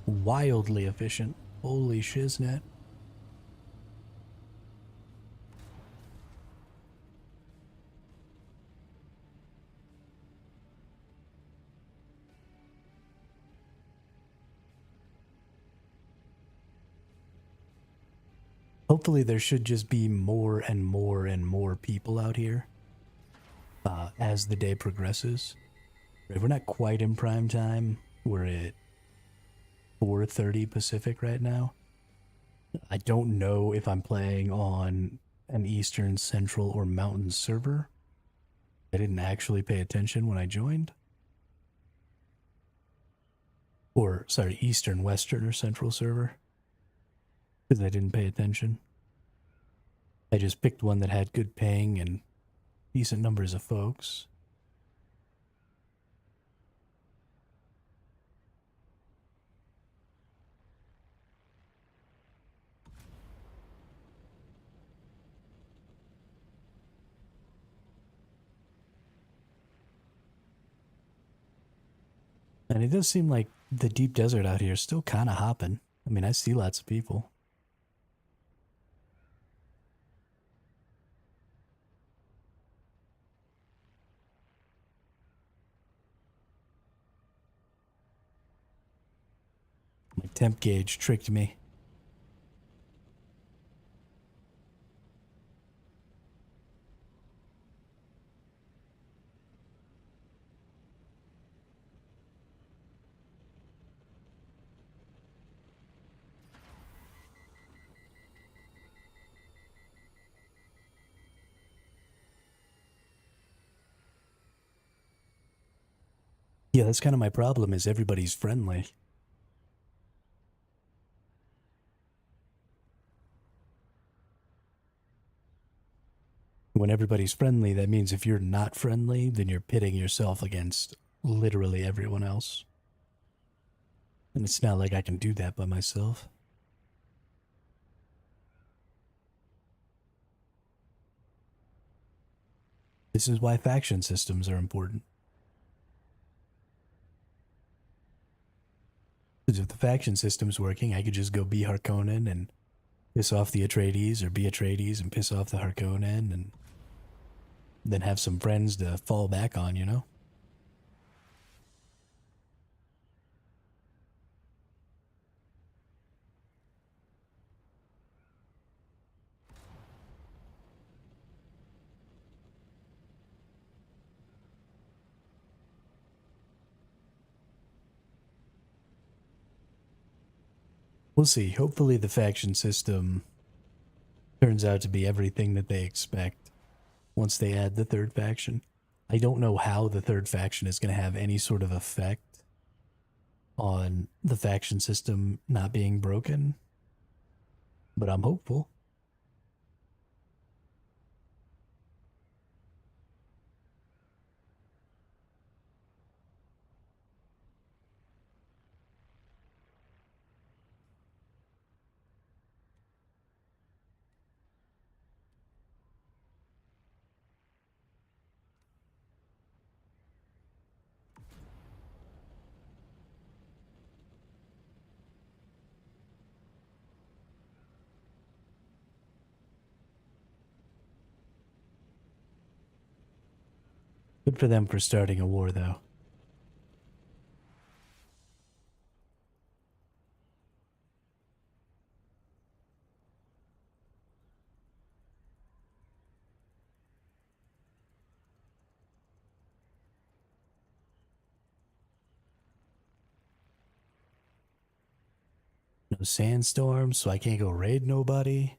wildly efficient. Holy shiznit. Hopefully there should just be more and more and more people out here as the day progresses. We're not quite in prime time. We're at 4:30 Pacific right now. I don't know if I'm playing on an Eastern, Central, or Mountain server. I didn't actually pay attention when I joined. Or, sorry, Eastern, Western, or Central server. Because I didn't pay attention. I just picked one that had good ping and decent numbers of folks. And it does seem like the deep desert out here is still kind of hopping. I mean, I see lots of people. My temp gauge tricked me. Yeah, that's kind of my problem is everybody's friendly. When everybody's friendly, that means if you're not friendly, then you're pitting yourself against literally everyone else. And it's not like I can do that by myself. This is why faction systems are important. Because if the faction system's working, I could just go be Harkonnen and piss off the Atreides, or be Atreides and piss off the Harkonnen, and then have some friends to fall back on, you know? We'll see. Hopefully the faction system turns out to be everything that they expect once they add the third faction. I don't know how the third faction is going to have any sort of effect on the faction system not being broken, but I'm hopeful. Good for them for starting a war, though. No sandstorms, so I can't go raid nobody.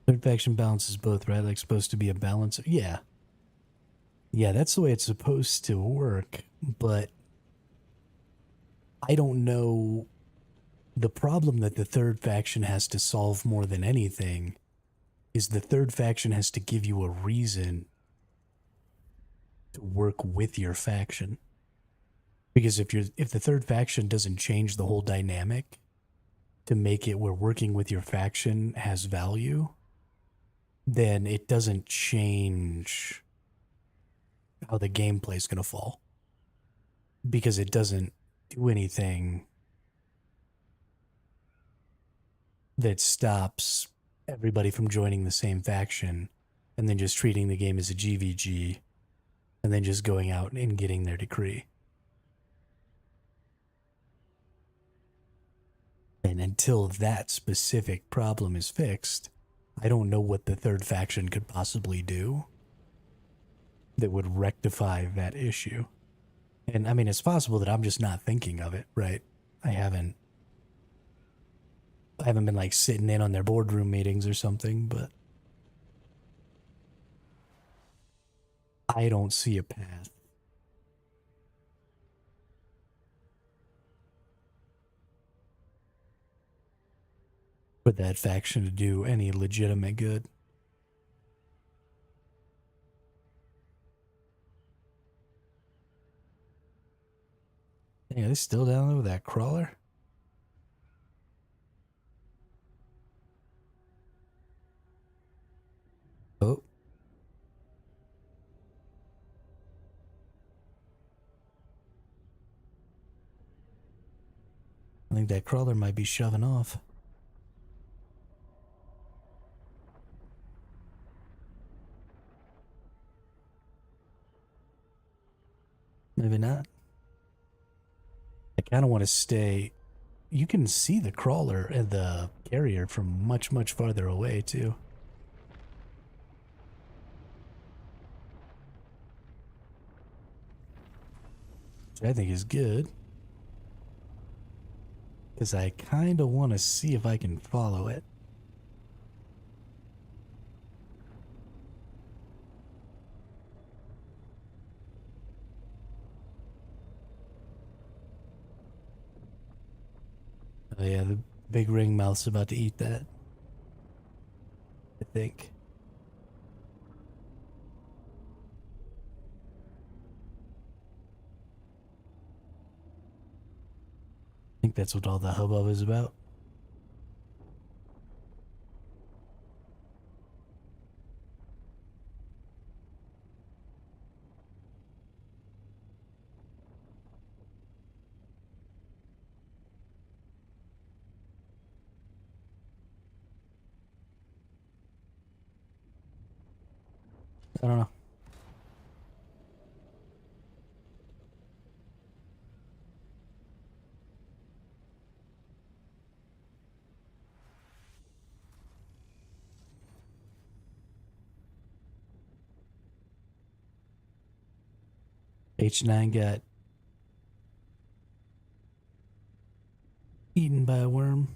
Third faction balances both, right? Like supposed to be a balance. Yeah. Yeah, that's the way it's supposed to work, but I don't know. The problem that the third faction has to solve more than anything is the third faction has to give you a reason to work with your faction. Because if the third faction doesn't change the whole dynamic to make it where working with your faction has value, then it doesn't change how the gameplay is going to fall. Because it doesn't do anything that stops everybody from joining the same faction and then just treating the game as a GVG and then just going out and getting their decree. And until that specific problem is fixed, I don't know what the third faction could possibly do that would rectify that issue. And I mean, it's possible that I'm just not thinking of it, right? I haven't been like sitting in on their boardroom meetings or something, but I don't see a path. For that faction to do any legitimate good. Yeah, they still down there with that crawler? Oh. I think that crawler might be shoving off. Maybe not. I kind of want to stay. You can see the crawler and the carrier from much, much farther away, too. Which I think is good. Because I kind of want to see if I can follow it. Oh yeah, the big ring mouth's about to eat that, I think. I think that's what all the hubbub is about. I don't know. H9 got eaten by a worm.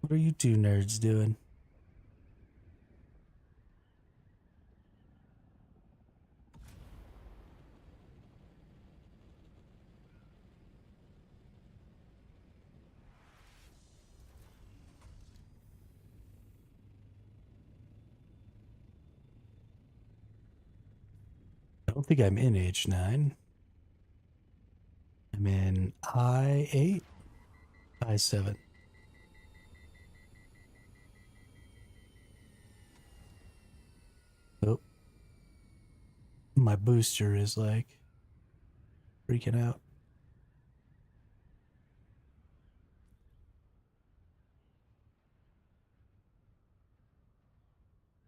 What are you two nerds doing? I don't think I'm in H9. I'm in I8, I7. Oh, my booster is like freaking out.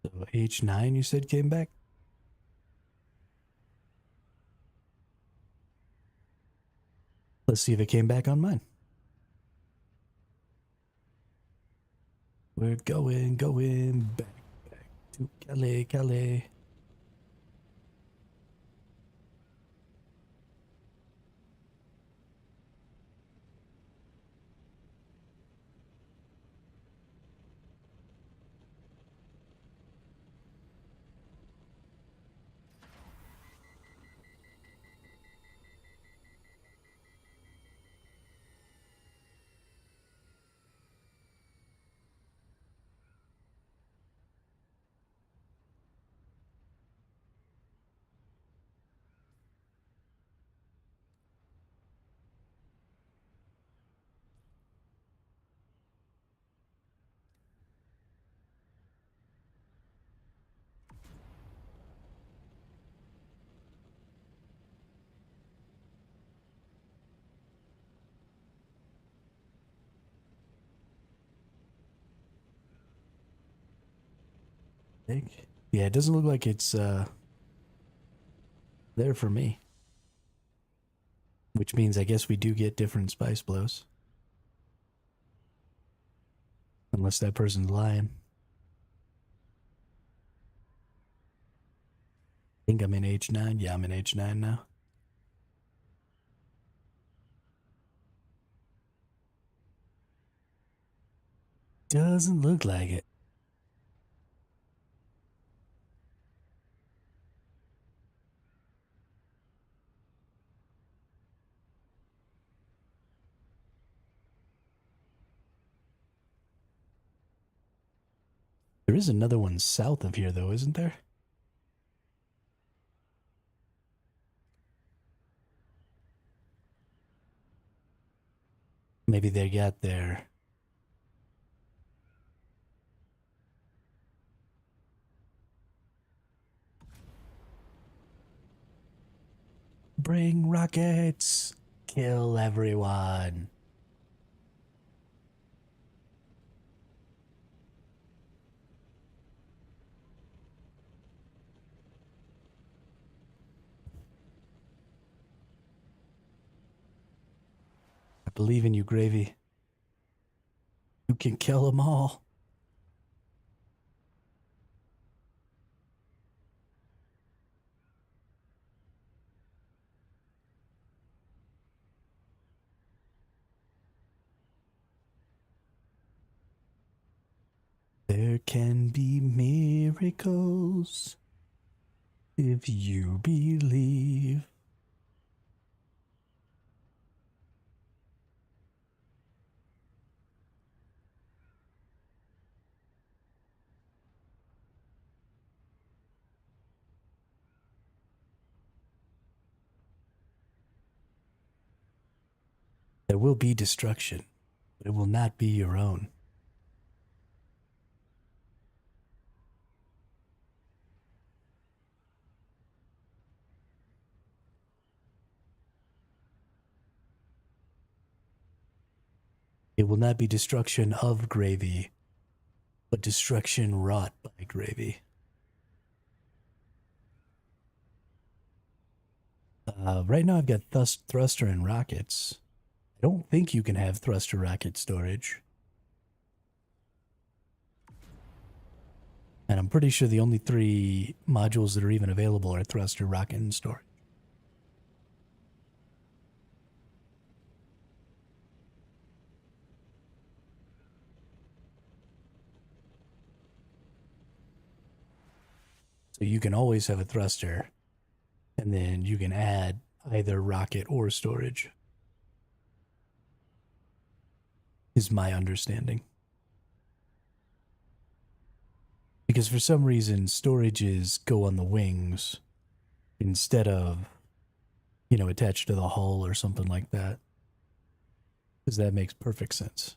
So H9 you said came back? Let's see if it came back on mine. We're going back to Calais. Yeah, it doesn't look like it's there for me. Which means I guess we do get different spice blows. Unless that person's lying. I think I'm in H9. Yeah, I'm in H9 now. Doesn't look like it. There is another one south of here, though, isn't there? Maybe they got their. Bring rockets! Kill everyone! I believe in you, Gravy. You can kill them all. They're can be miracles if you believe. There will be destruction, but it will not be your own. It will not be destruction of gravy, but destruction wrought by gravy. Right now I've got thruster and rockets. I don't think you can have thruster rocket storage. And I'm pretty sure the only 3 modules that are even available are thruster, rocket, and storage. So you can always have a thruster, and then you can add either rocket or storage, is my understanding. Because for some reason, storages go on the wings instead of, attached to the hull or something like that. Because that makes perfect sense.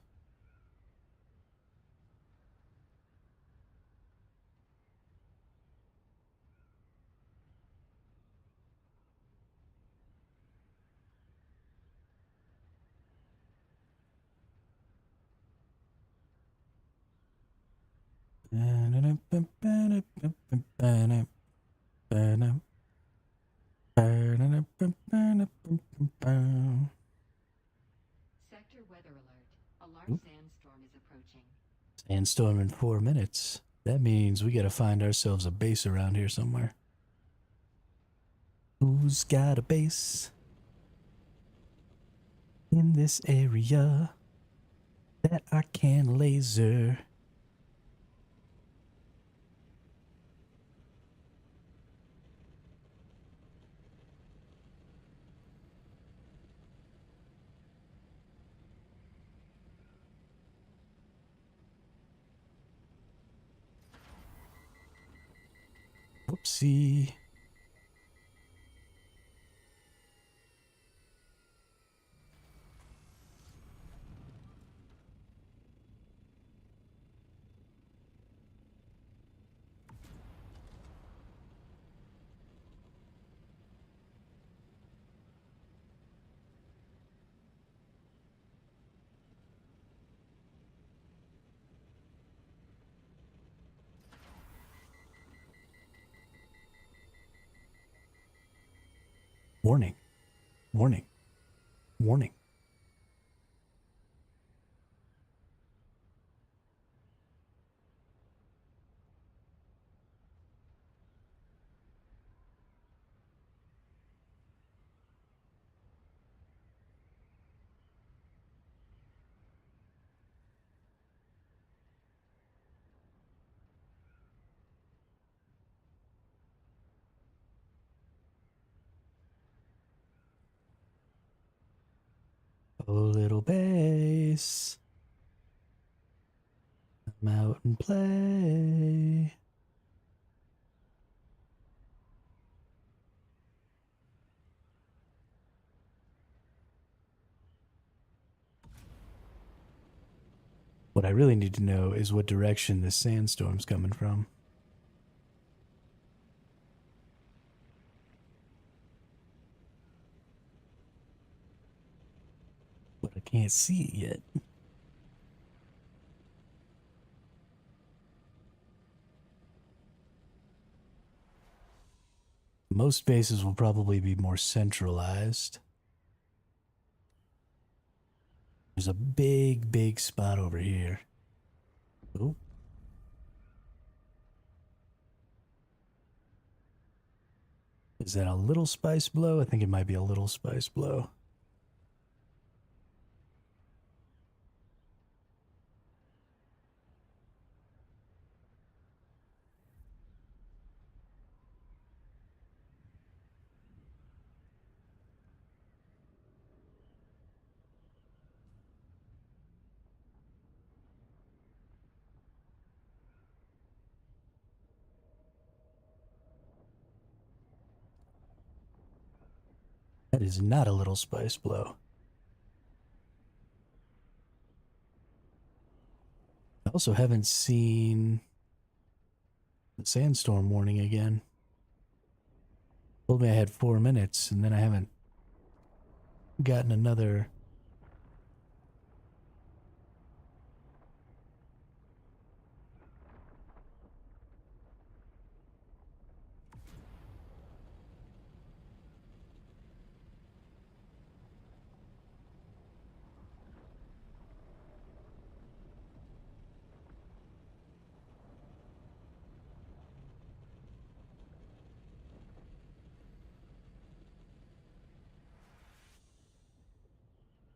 Sector weather alert. A large sandstorm is approaching. Sandstorm in 4 minutes. That means we gotta find ourselves a base around here somewhere. Who's got a base in this area that I can laser? Whoopsie. Warning. Warning. Warning. Oh, little base. Come out and play. What I really need to know is what direction this sandstorm's coming from. But I can't see it yet. Most bases will probably be more centralized. There's a big, big spot over here. Oh. Is that a little spice blow? I think it might be a little spice blow. That is not a little spice blow. I also haven't seen the sandstorm warning again. Told me I had 4 minutes, and then I haven't gotten another.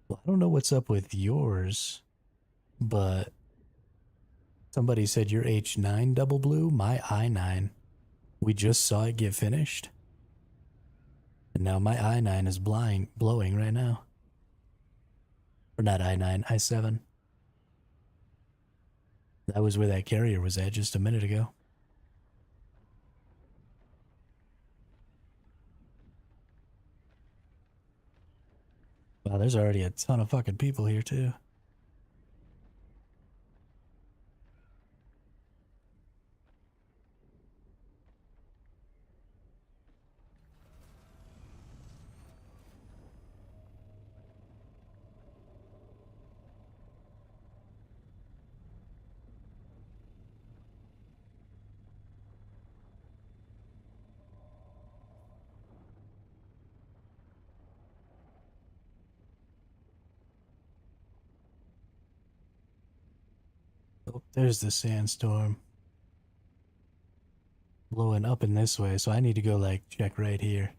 Well, I don't know what's up with yours, but somebody said your H9 double blue, my I9. We just saw it get finished. And now my I9 is blowing right now. Or not I9, I7. That was where that carrier was at just a minute ago. Wow, there's already a ton of fucking people here too. Oh, there's the sandstorm blowing up in this way, so I need to go like check right here.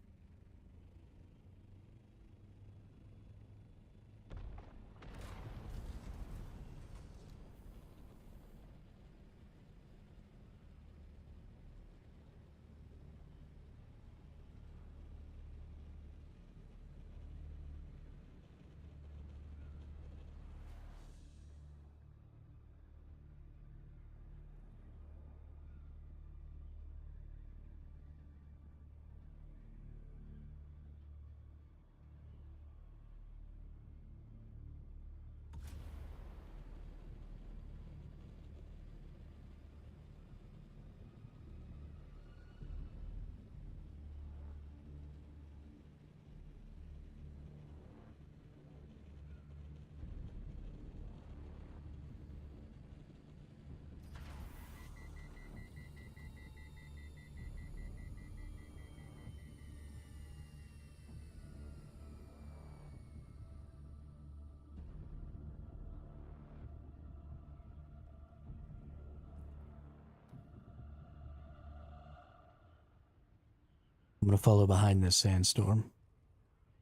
I'm gonna follow behind this sandstorm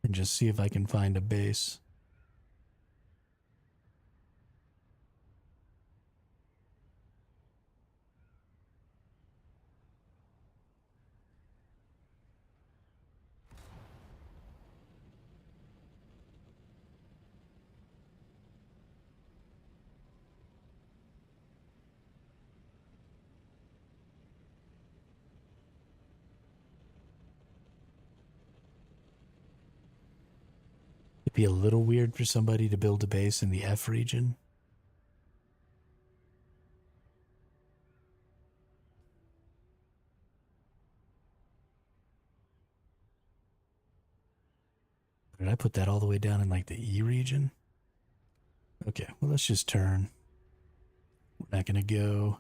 and just see if I can find a base. It'd be a little weird for somebody to build a base in the F region. Did I put that all the way down in like the E region? Okay, well, let's just turn. We're not gonna go.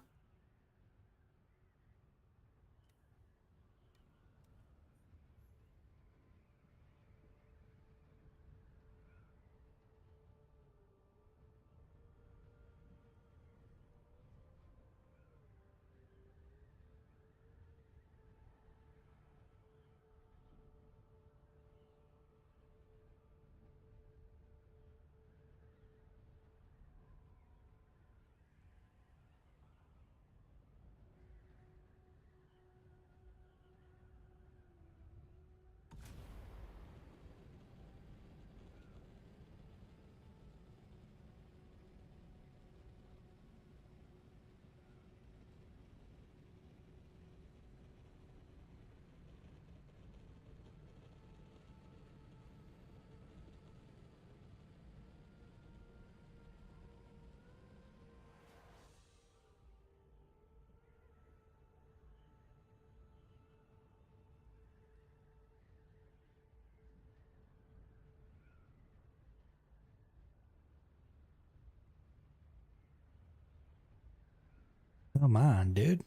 Come on, dude.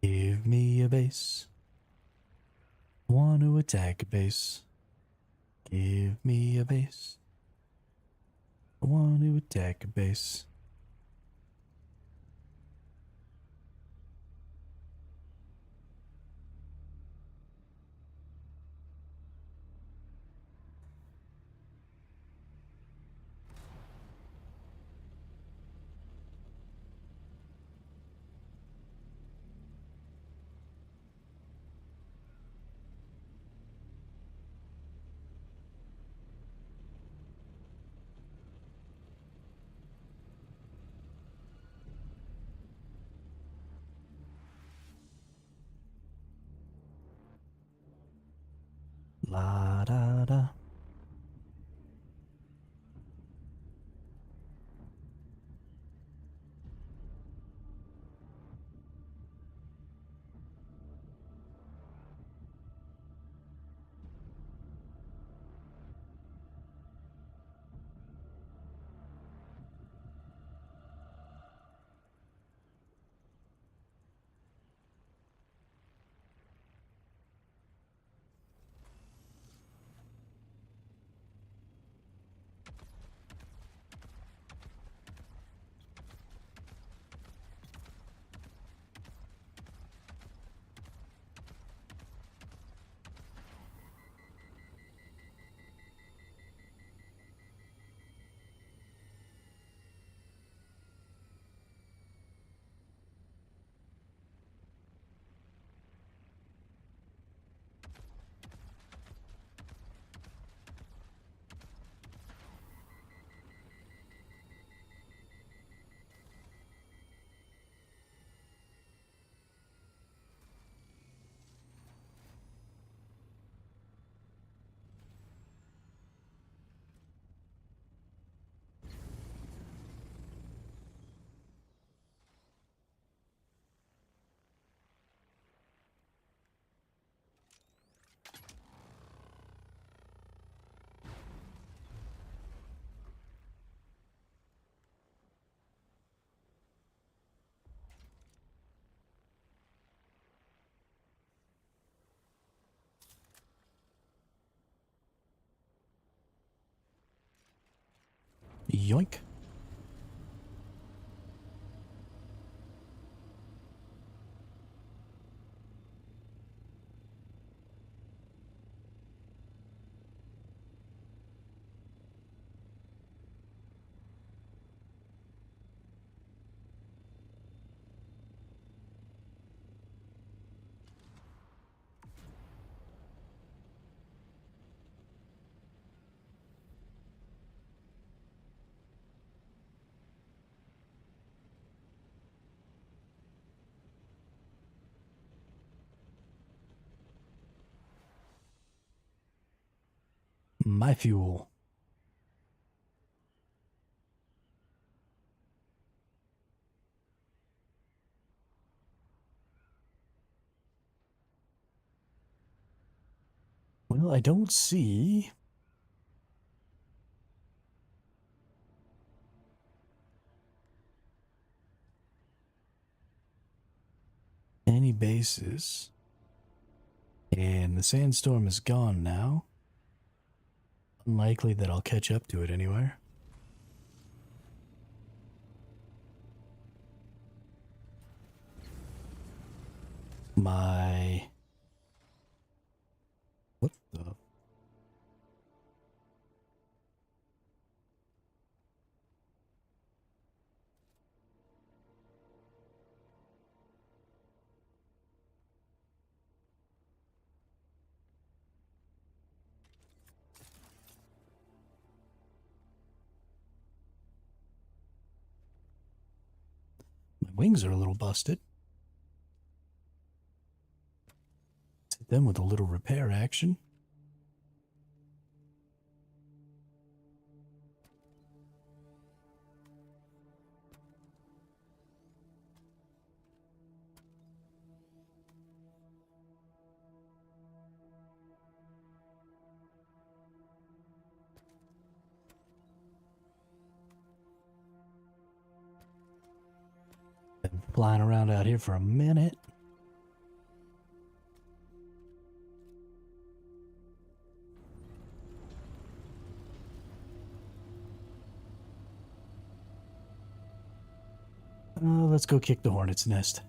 Give me a base. Want to attack a base. Give me a base. Want to attack a base. La da da. Yoink. My fuel. Well, I don't see any bases. And the sandstorm is gone now. Unlikely that I'll catch up to it anywhere. My... What the... My wings are a little busted. Let's hit them with a little repair action. flying around out here for a minute. Let's go kick the hornet's nest.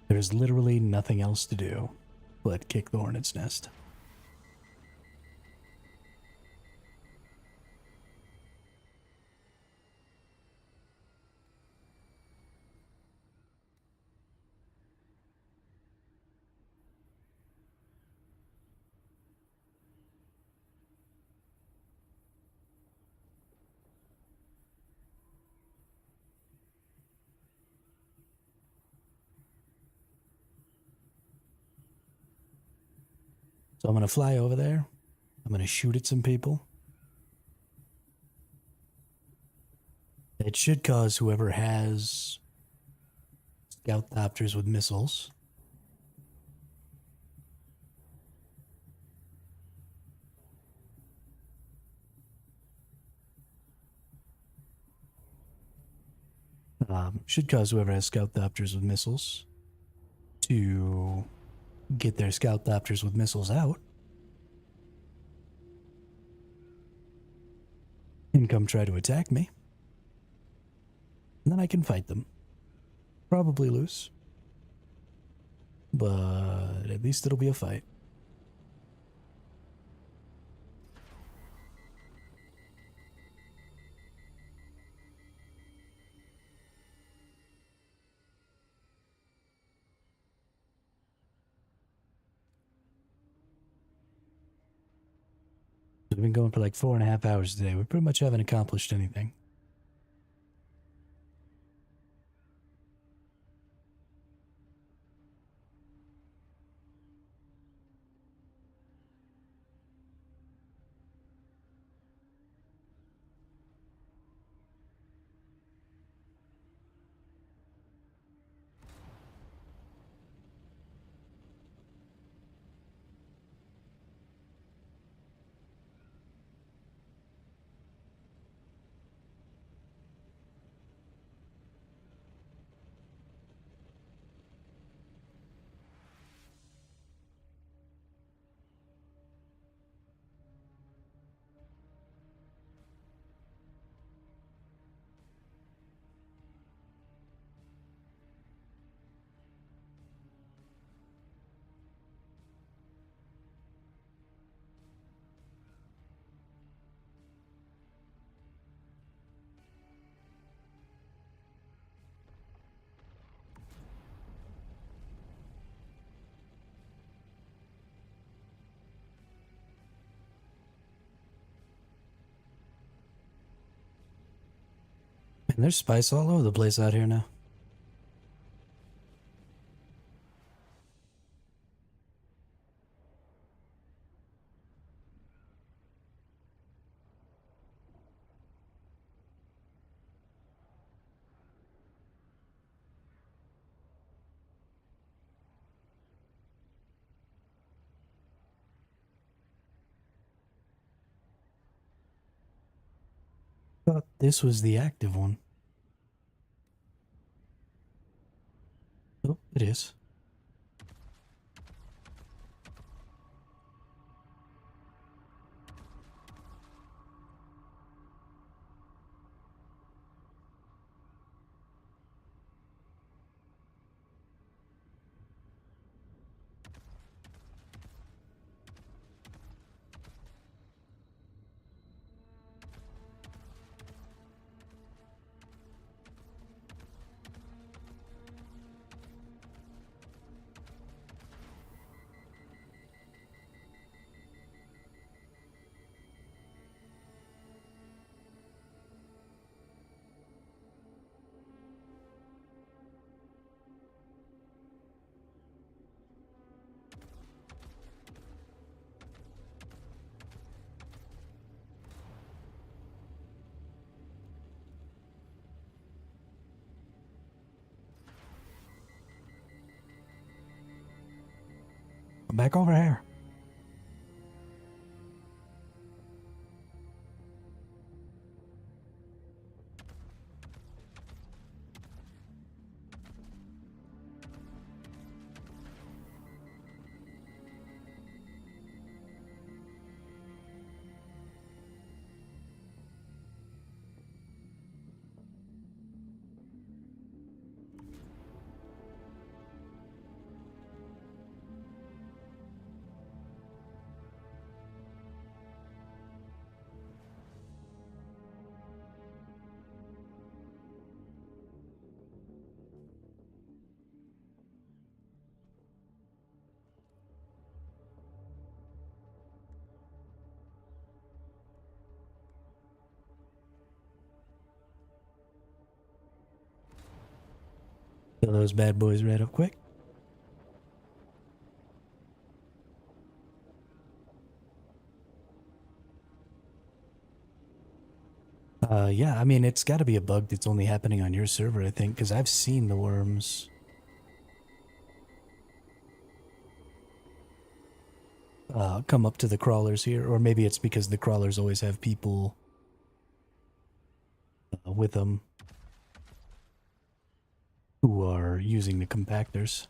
There's literally nothing else to do but kick the hornet's nest. So I'm going to fly over there. I'm going to shoot at some people. It should cause whoever has scout copters with missiles to get their scout copters with missiles out and come try to attack me. And then I can fight them. Probably lose. But at least it'll be a fight. We've been going for like 4.5 hours today. We pretty much haven't accomplished anything. And there's spice all over the place out here now. Thought this was the active one. Oh, it is. Back over here. Kill those bad boys right up quick. Yeah, I mean, it's got to be a bug that's only happening on your server, I think, because I've seen the worms. Come up to the crawlers here, or maybe it's because the crawlers always have people with them who are using the compactors.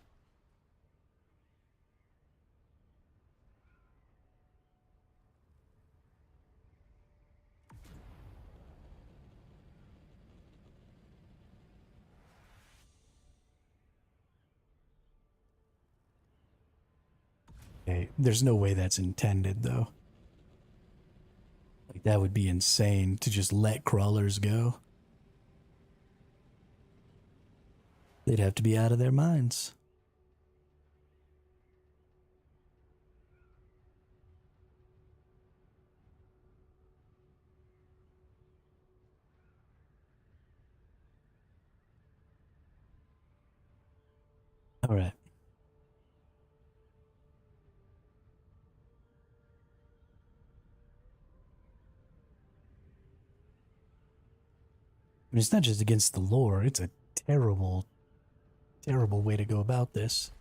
Okay, there's no way that's intended, though. Like, that would be insane to just let crawlers go. They'd have to be out of their minds. All right. I mean, it's not just against the lore, it's a terrible, terrible way to go about this.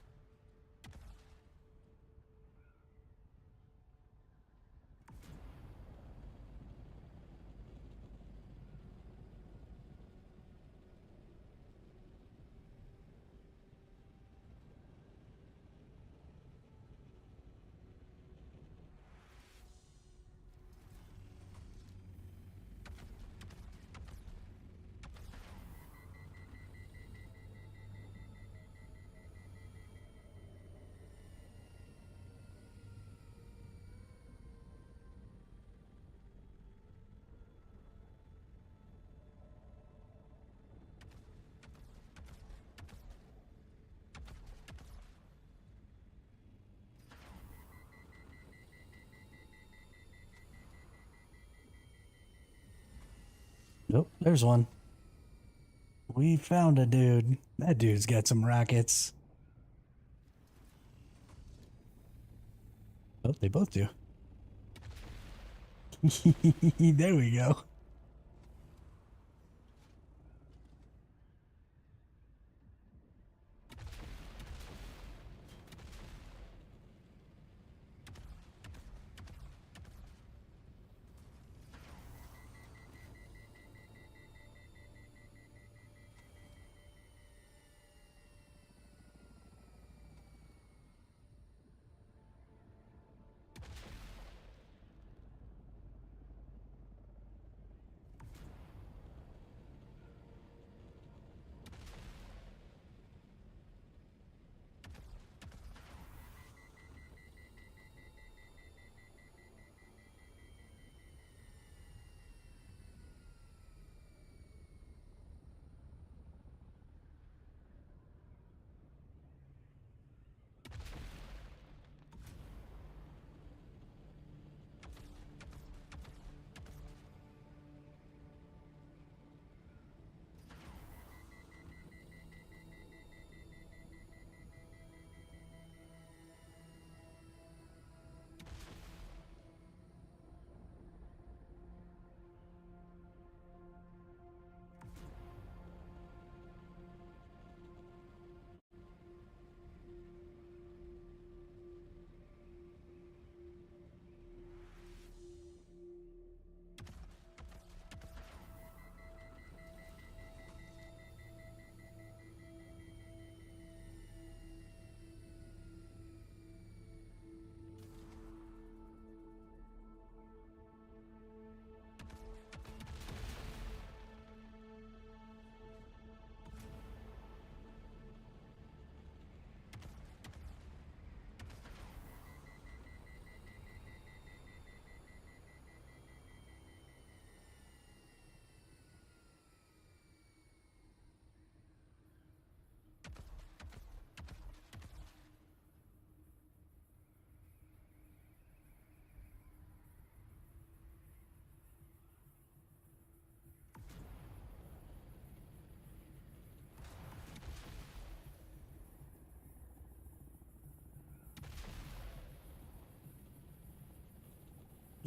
Nope, there's one. We found a dude. That dude's got some rockets. Oh, they both do. There we go.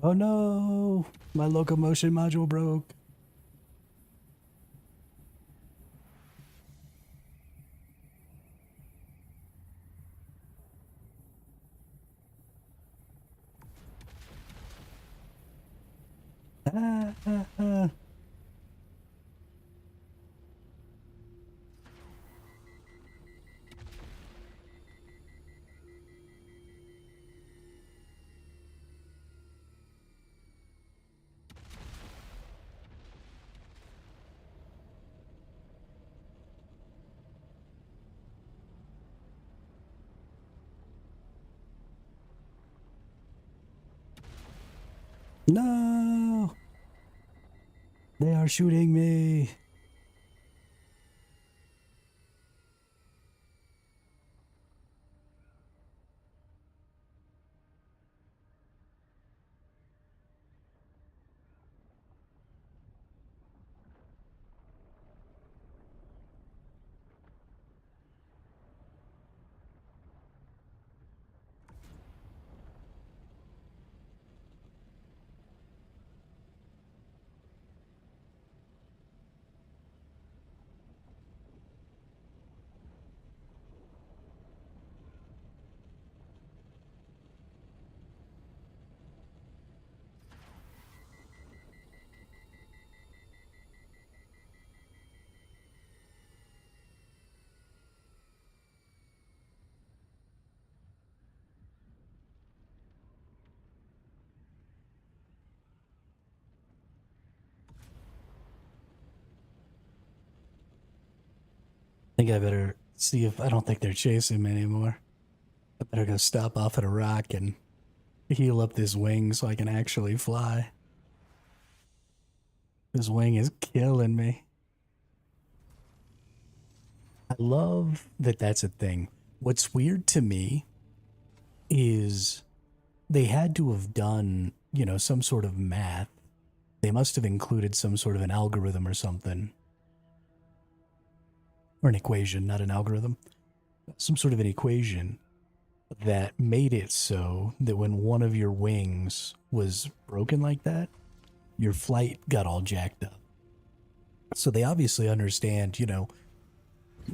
Oh no! My locomotion module broke. Ah, ah, ah. No! They are shooting me. I think I better see if I don't think they're chasing me anymore. I better go stop off at a rock and heal up this wing so I can actually fly. This wing is killing me. I love that that's a thing. What's weird to me is they had to have done, some sort of math. They must have included some sort of an algorithm or something. Or an equation, not an algorithm. Some sort of an equation that made it so that when one of your wings was broken like that, your flight got all jacked up. So they obviously understand,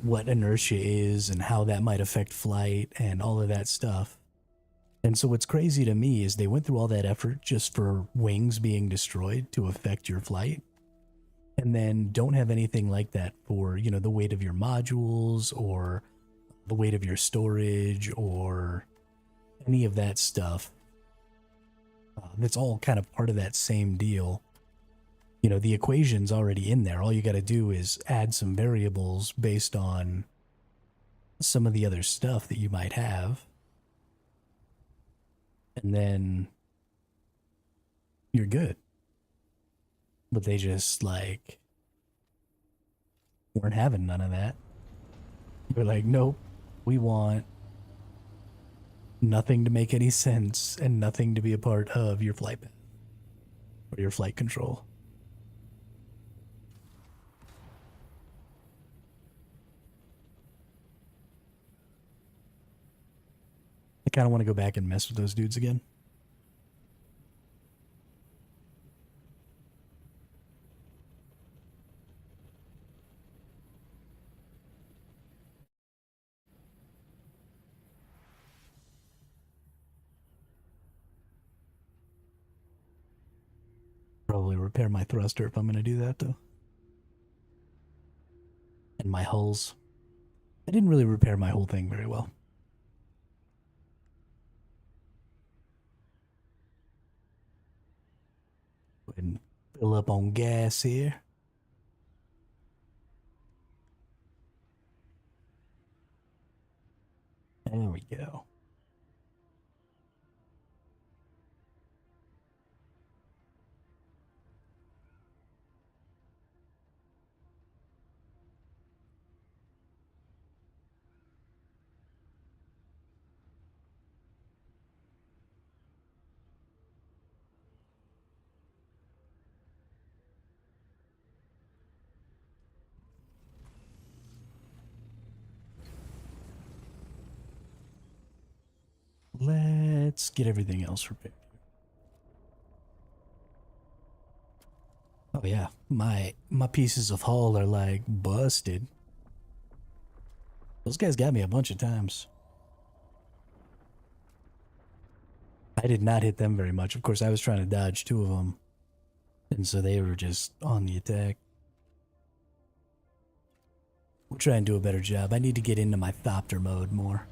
what inertia is and how that might affect flight and all of that stuff. And so what's crazy to me is they went through all that effort just for wings being destroyed to affect your flight, and then don't have anything like that for, the weight of your modules or the weight of your storage or any of that stuff. That's all kind of part of that same deal. The equation's already in there. All you got to do is add some variables based on some of the other stuff that you might have. And then you're good. But they just weren't having none of that. They're like, nope, we want nothing to make any sense and nothing to be a part of your flight path or your flight control. I kind of want to go back and mess with those dudes again. Probably repair my thruster if I'm going to do that, though. And my hulls. I didn't really repair my whole thing very well. Go ahead and fill up on gas here. There we go. Let's get everything else repaired. Oh yeah, my pieces of hull are like busted. Those guys got me a bunch of times. I did not hit them very much. Of course, I was trying to dodge two of them, and so they were just on the attack. We'll try and do a better job. I need to get into my Thopter mode more.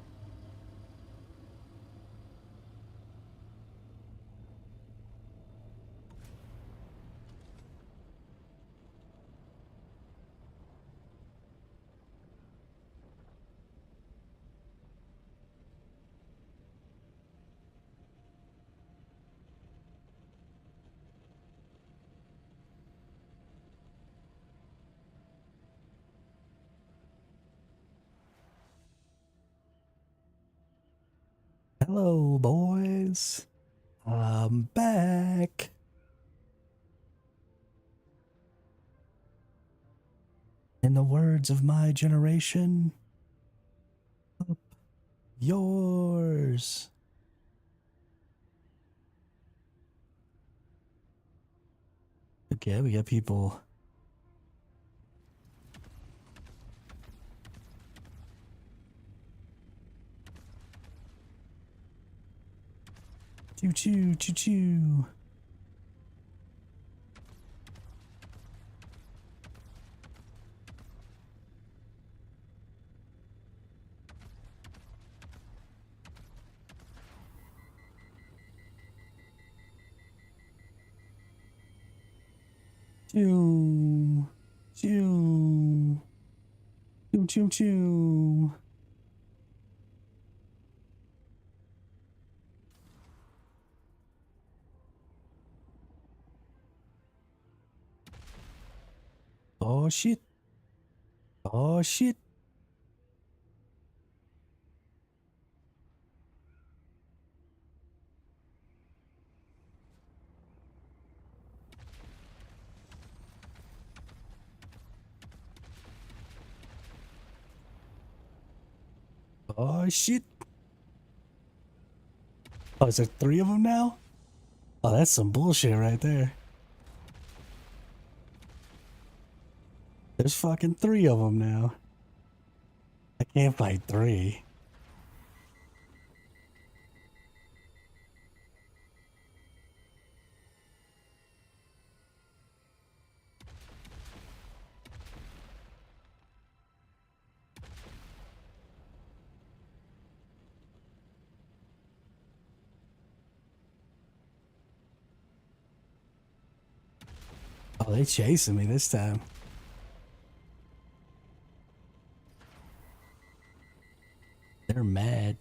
Hello, boys. I'm back. In the words of my generation, up yours. Okay, we got people. Choo choo, choo choo. Choo. Choo. Choo choo choo. Oh shit. Oh shit. Oh shit. Oh, is there three of them now? Oh, that's some bullshit right there. There's fucking three of them now. I can't fight three. Oh, they chasing me this time. They're mad.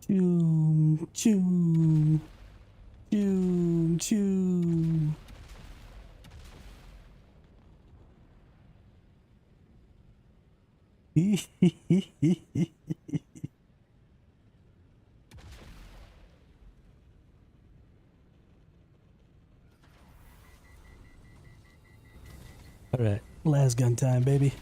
Choo, choo, choo, choo. All right, last gun time, baby.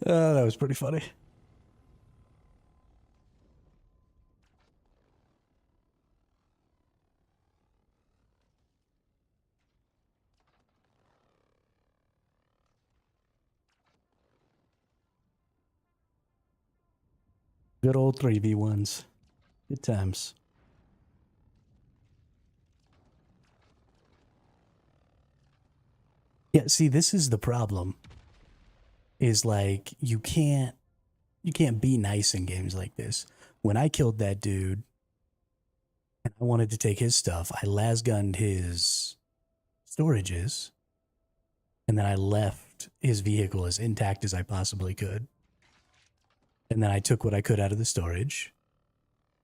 Oh, that was pretty funny. Good old 3v1s. Good times. Yeah, see, this is the problem. Is like you can't be nice in games like this. When I killed that dude and I wanted to take his stuff, I lasgunned his storages and then I left his vehicle as intact as I possibly could. And then I took what I could out of the storage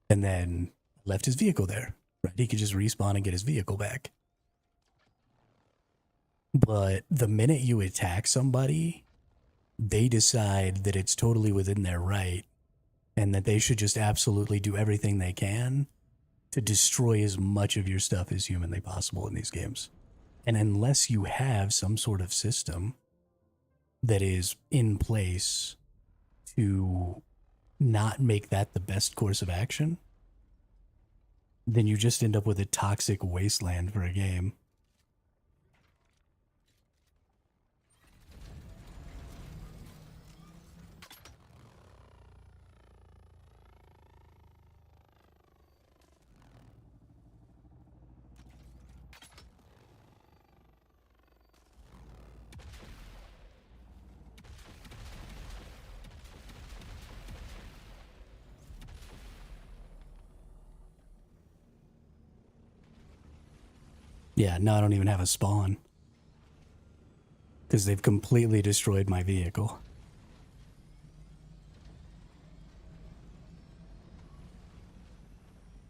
and then left his vehicle there. Right? He could just respawn and get his vehicle back. But the minute you attack somebody, they decide that it's totally within their right and that they should just absolutely do everything they can to destroy as much of your stuff as humanly possible in these games. And unless you have some sort of system that is in place to not make that the best course of action, then you just end up with a toxic wasteland for a game. Yeah, now I don't even have a spawn. Because they've completely destroyed my vehicle.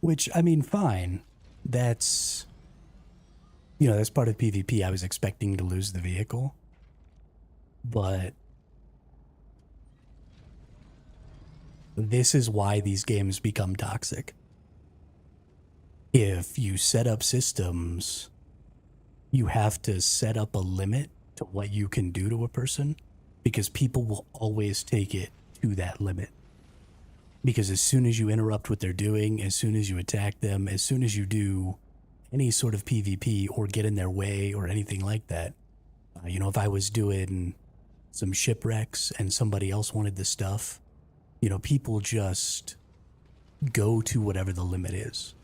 Which, I mean, fine. That's... You know, that's part of PvP. I was expecting to lose the vehicle. But... this is why these games become toxic. If you set up systems, you have to set up a limit to what you can do to a person, because people will always take it to that limit. Because as soon as you interrupt what they're doing, as soon as you attack them, as soon as you do any sort of PvP or get in their way or anything like that, you know, if I was doing some shipwrecks and somebody else wanted the stuff, you know, people just go to whatever the limit is.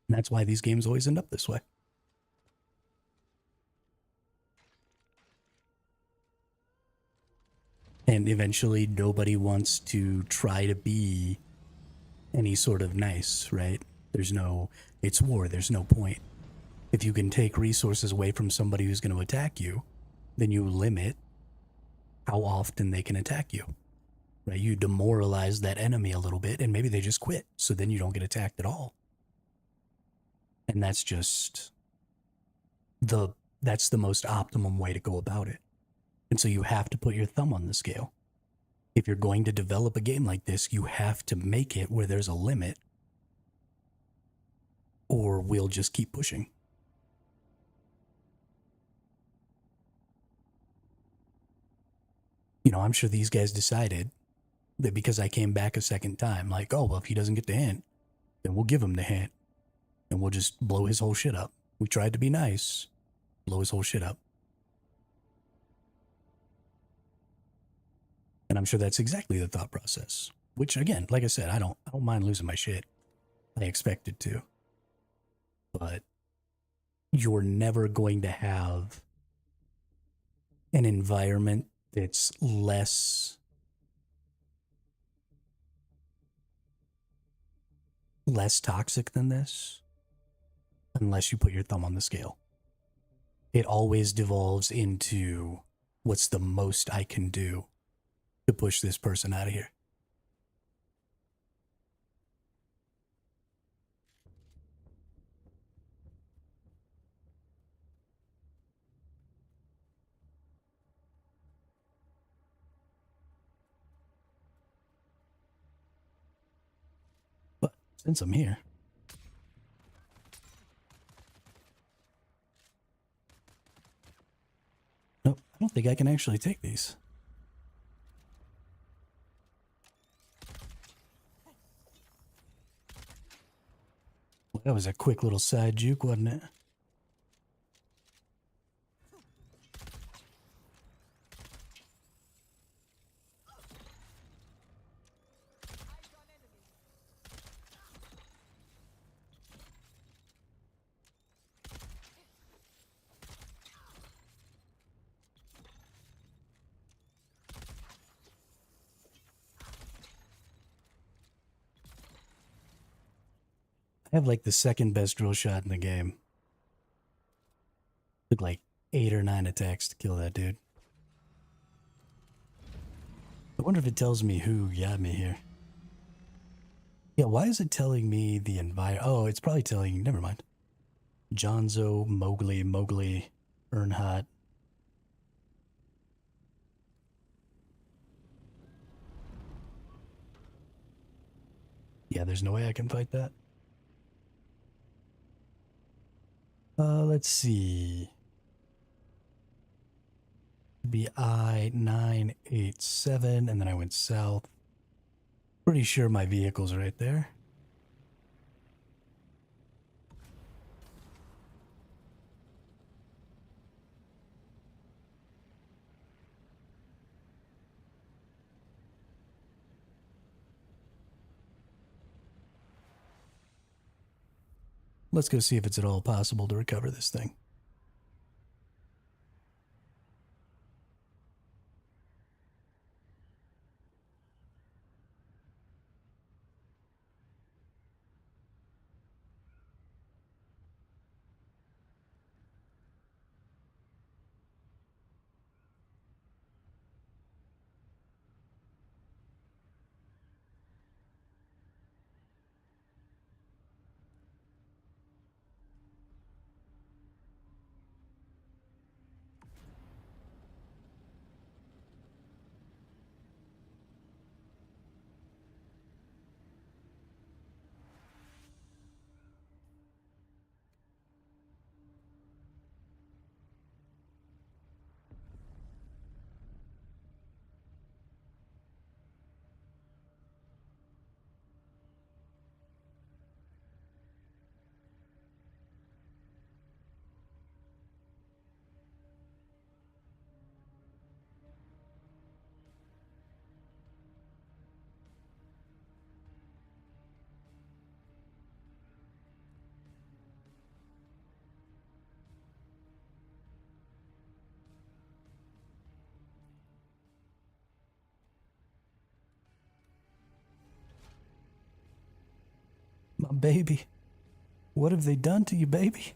And that's why these games always end up this way. And eventually nobody wants to try to be any sort of nice, right? It's war, there's no point. If you can take resources away from somebody who's going to attack you, then you limit how often they can attack you, right? You demoralize that enemy a little bit and maybe they just quit. So then you don't get attacked at all. And that's just that's the most optimum way to go about it. And so you have to put your thumb on the scale. If you're going to develop a game like this, you have to make it where there's a limit, or we'll just keep pushing. You know, I'm sure these guys decided that because I came back a second time, like, oh, well, if he doesn't get the hint, then we'll give him the hint. And we'll just blow his whole shit up. We tried to be nice. Blow his whole shit up. And I'm sure that's exactly the thought process. Which, again, like I said, I don't mind losing my shit. I expected to. But you're never going to have an environment that's less toxic than this unless you put your thumb on the scale. It always devolves into what's the most I can do to push this person out of here. But since I'm here, nope, I don't think I can actually take these. Well, that was a quick little side juke, wasn't it? I have like the second best drill shot in the game. Took like 8 or 9 attacks to kill that dude. I wonder if it tells me who got me here. Yeah, why is it telling me the environment? Oh, it's probably telling... Never mind. Jonzo, Mowgli, Earnhardt. Yeah, there's no way I can fight that. Let's see. Be I-987, and then I went south. Pretty sure my vehicle's right there. Let's go see if it's at all possible to recover this thing. My baby. What have they done to you, baby?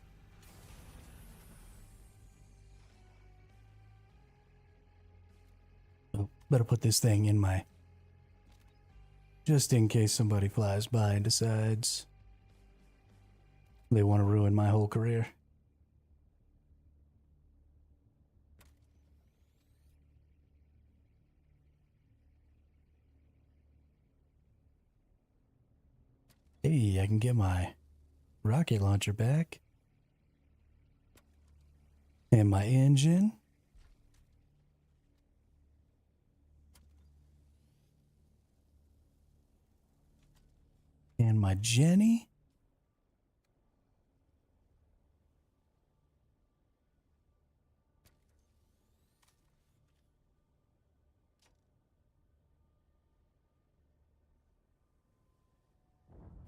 Oh, better put this thing in my... Just in case somebody flies by and decides they want to ruin my whole career. Hey, I can get my rocket launcher back. And my engine. And my Jenny.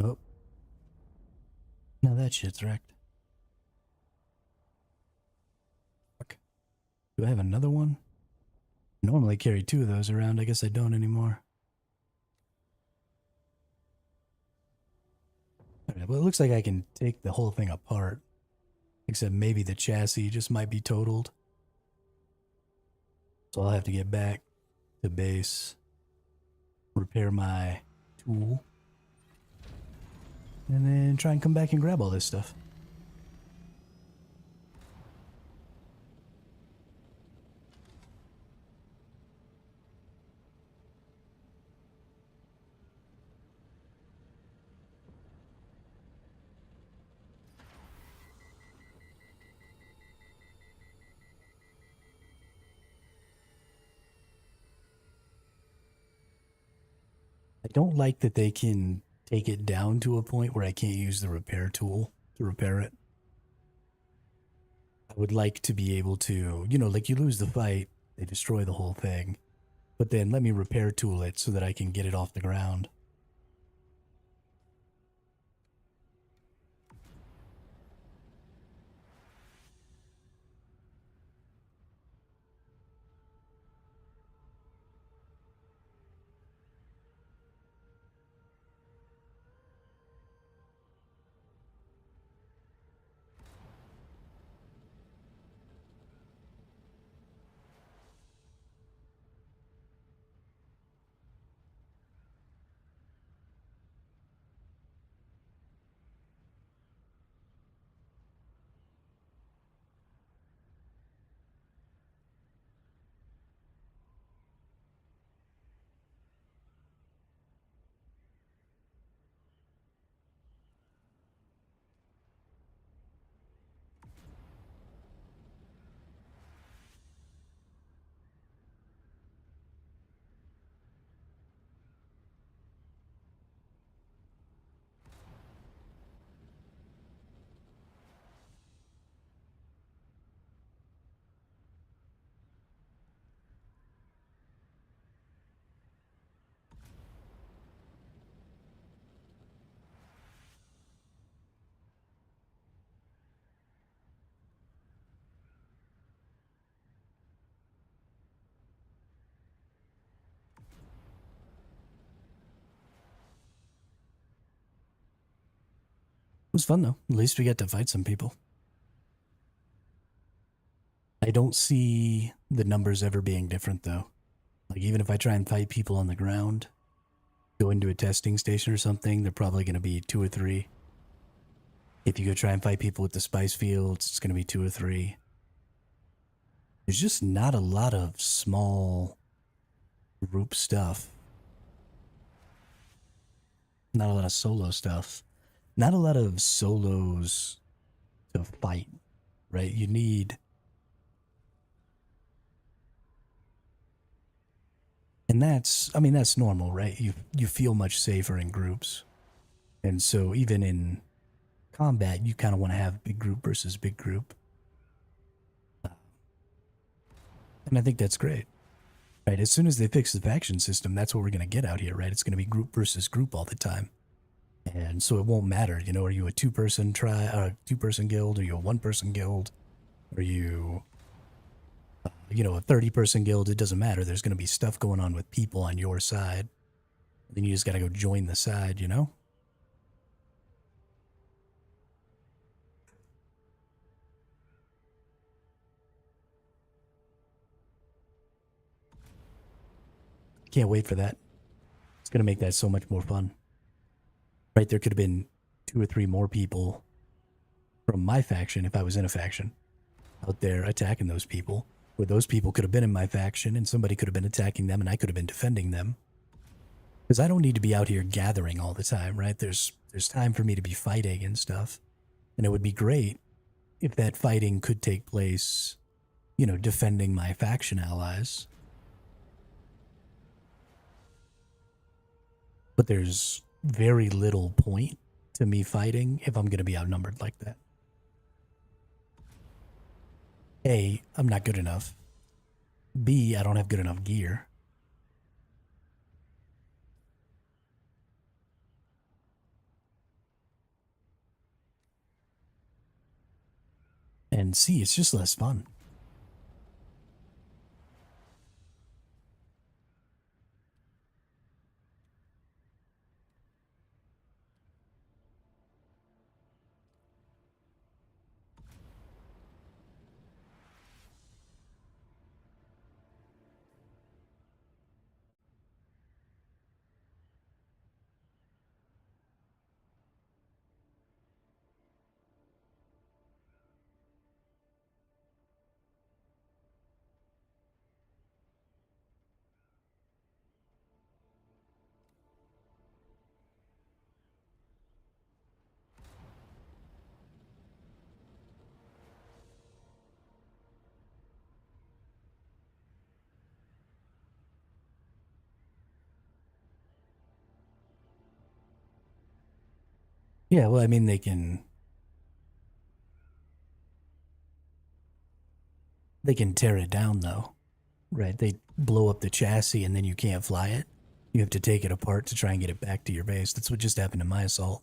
Oh. Now that shit's wrecked. Fuck. Do I have another one? Normally carry two of those around. I guess I don't anymore. Alright, well, it looks like I can take the whole thing apart. Except maybe the chassis just might be totaled. So I'll have to get back to base, repair my tool, and then try and come back and grab all this stuff. I don't like that they can take it down to a point where I can't use the repair tool to repair it. I would like to be able to, you know, like you lose the fight, they destroy the whole thing, but then let me repair tool it so that I can get it off the ground. was fun though. At least we got to fight some people. I don't see the numbers ever being different though. Like even if I try and fight people on the ground, go into a testing station or something, they're probably going to be 2 or 3. If you go try and fight people with the spice fields, it's going to be 2 or 3. There's just not a lot of small group stuff. Not a lot of solo stuff. Not a lot of solos to fight, right? You need, and that's normal, right? You feel much safer in groups. And so even in combat, you kind of want to have big group versus big group. And I think that's great. Right, as soon as they fix the faction system, that's what we're going to get out here, right? It's going to be group versus group all the time. And so it won't matter, are you a two-person guild? Are you a one-person guild? Are you, a 30-person guild? It doesn't matter. There's going to be stuff going on with people on your side. Then you just got to go join the side, Can't wait for that. It's going to make that so much more fun. Right, there could have been 2 or 3 more people from my faction if I was in a faction out there attacking those people, where those people could have been in my faction and somebody could have been attacking them and I could have been defending them. Because I don't need to be out here gathering all the time, right? There's time for me to be fighting and stuff. And it would be great if that fighting could take place, defending my faction allies. But there's very little point to me fighting if I'm going to be outnumbered like that. A, I'm not good enough. B, I don't have good enough gear. And C, it's just less fun. Yeah, well, I mean, they can tear it down though, right? They blow up the chassis and then you can't fly it. You have to take it apart to try and get it back to your base. That's what just happened in my assault.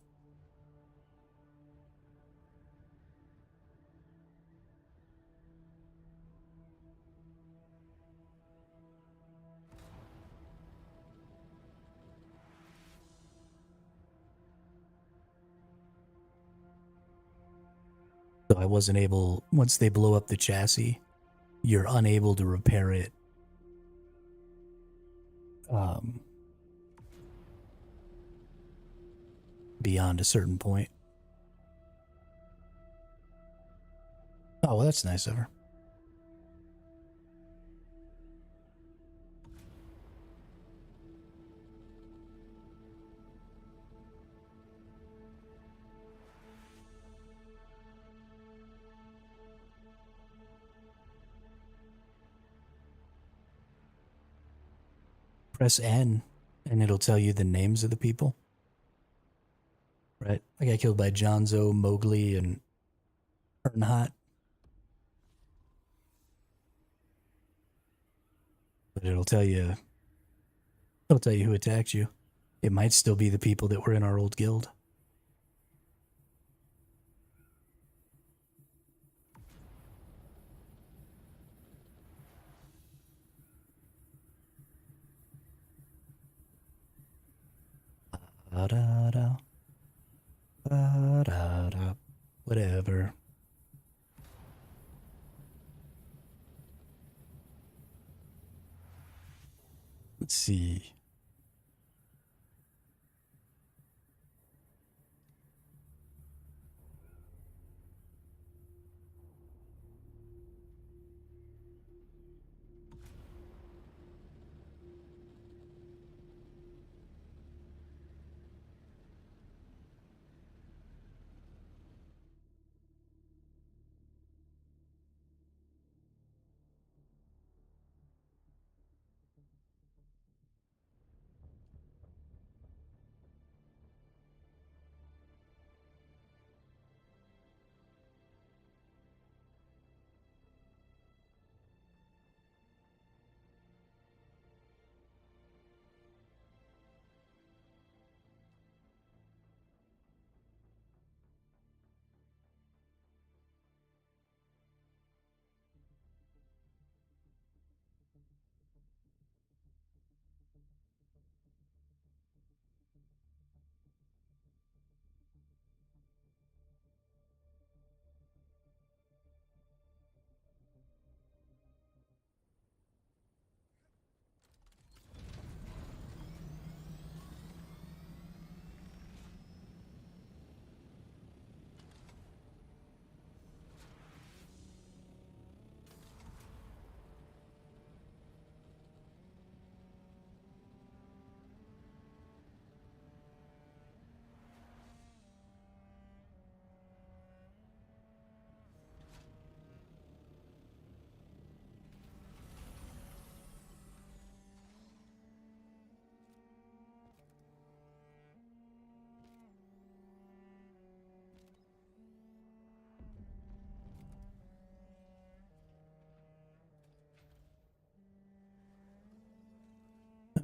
So I wasn't able, once they blow up the chassis, you're unable to repair it um, beyond a certain point. Oh, well, that's nice of her. Press N and it'll tell you the names of the people. Right? I got killed by Jonzo, Mowgli, and Earnhardt. But it'll tell you who attacked you. It might still be the people that were in our old guild. Da-da-da. Ba-da-da. Whatever. Let's see.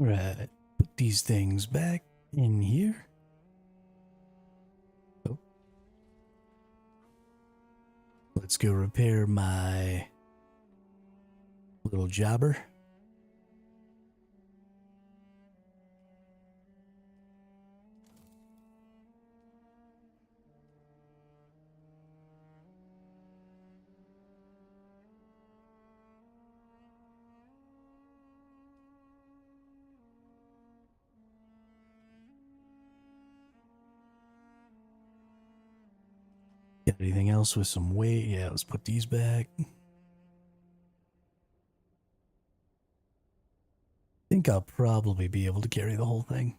All right. Put these things back in here. Oh. Let's go repair my little jobber. Got anything else with some weight? Yeah, let's put these back. Think I'll probably be able to carry the whole thing.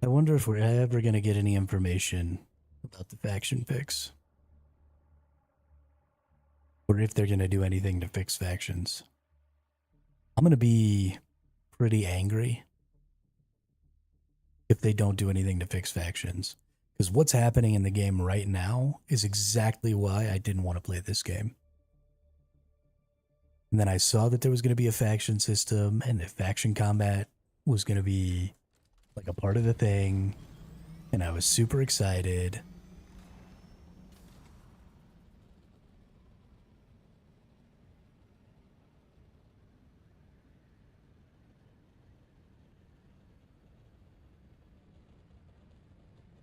I wonder if we're ever going to get any information about the faction fix. Or if they're going to do anything to fix factions. I'm going to be pretty angry if they don't do anything to fix factions. Because what's happening in the game right now is exactly why I didn't want to play this game. And then I saw that there was going to be a faction system and that faction combat was going to be like a part of the thing. And I was super excited.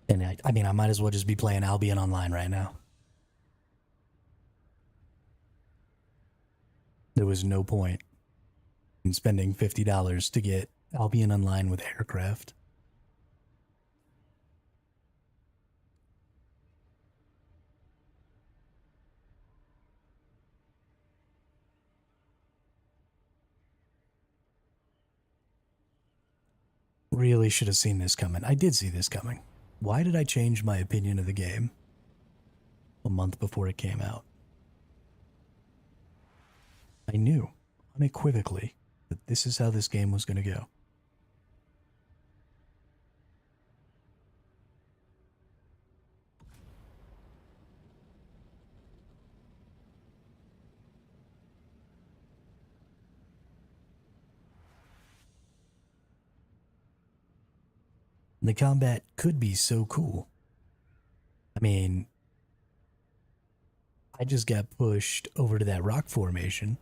And I mean, I might as well just be playing Albion Online right now. There was no point in spending $50 to get Albion Online with aircraft. Really should have seen this coming. I did see this coming. Why did I change my opinion of the game a month before it came out? I knew unequivocally that this is how this game was going to go. The combat could be so cool. I mean, I just got pushed over to that rock formation.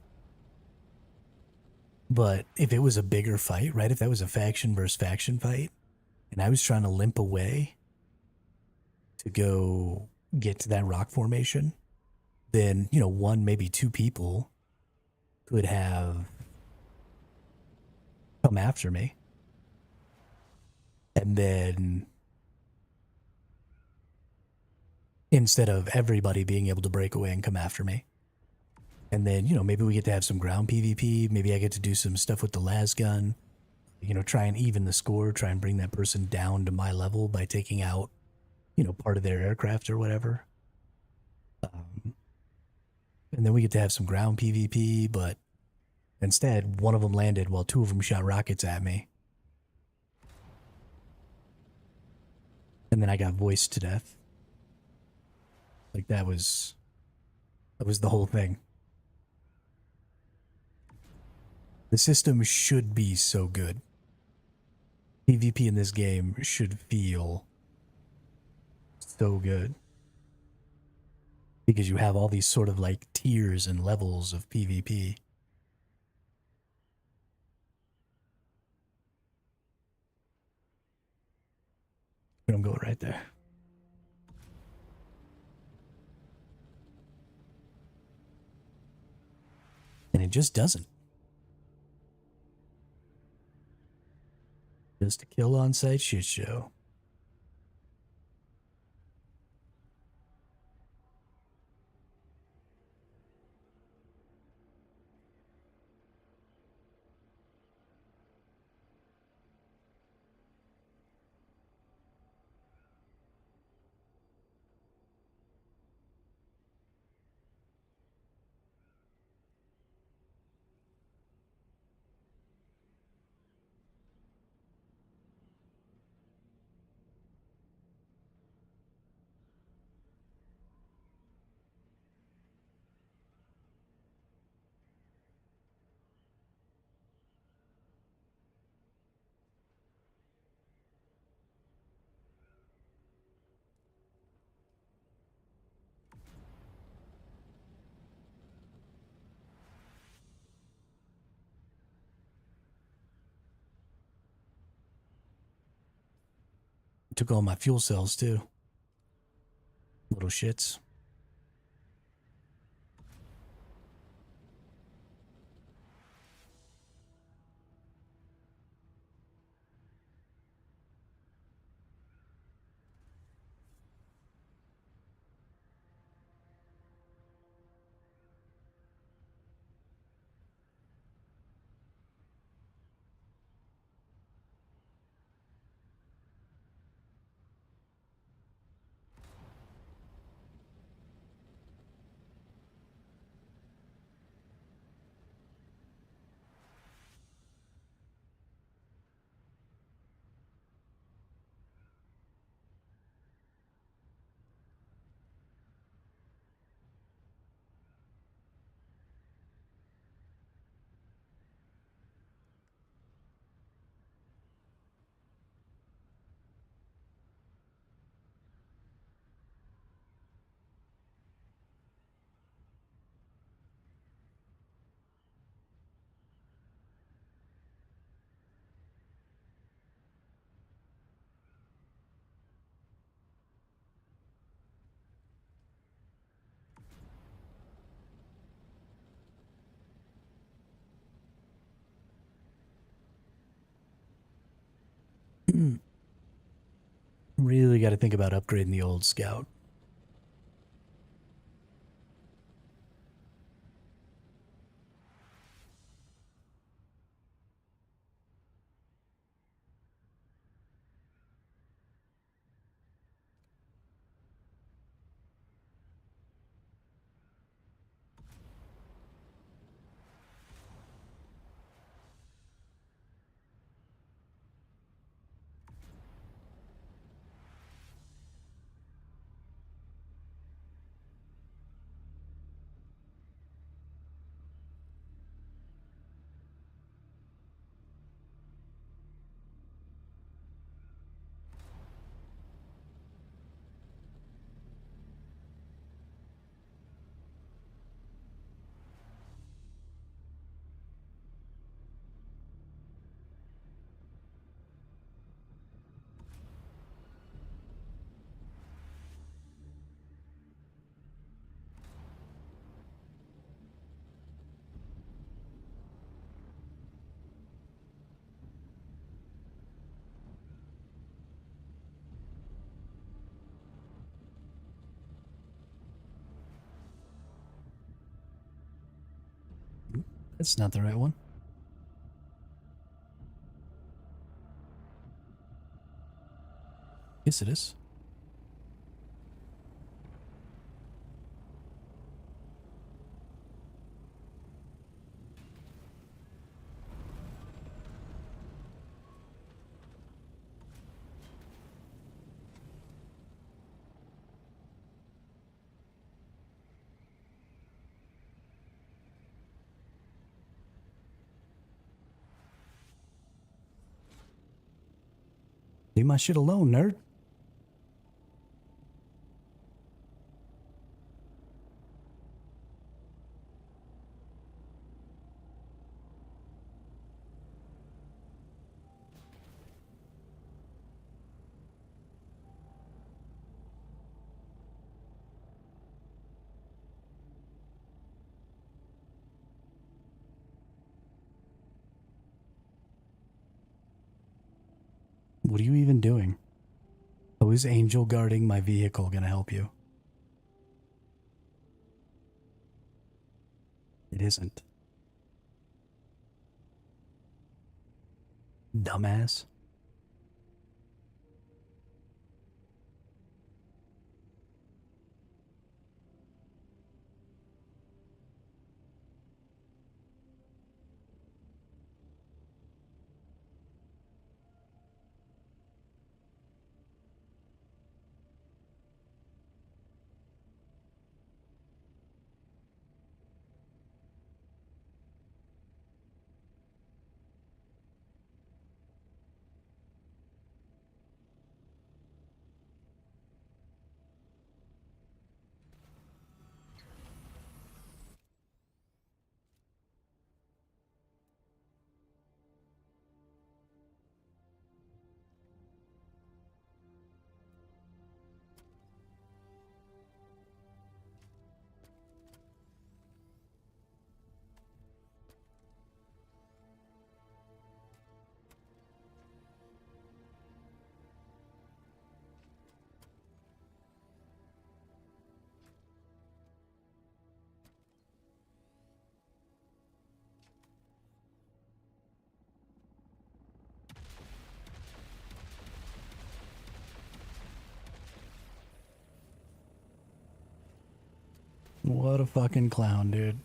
But if it was a bigger fight, right? If that was a faction versus faction fight, and I was trying to limp away to go get to that rock formation, then, one, maybe two people could have come after me. And then instead of everybody being able to break away and come after me. And then, maybe we get to have some ground PvP. Maybe I get to do some stuff with the las gun. Try and even the score, try and bring that person down to my level by taking out, part of their aircraft or whatever. And then we get to have some ground PvP, but instead, one of them landed while two of them shot rockets at me. And then I got voiced to death. Like that was the whole thing. The system should be so good. PvP in this game should feel so good. Because you have all these sort of like tiers and levels of PvP. I'm going right there. And it just doesn't. Just a kill on site shit show. Took all my fuel cells too. Little shits. Really got to think about upgrading the old scout. That's not the right one. Yes, it is. Leave my shit alone, nerd. What are you even doing? How is Angel guarding my vehicle gonna help you? It isn't. Dumbass. What a fucking clown, dude.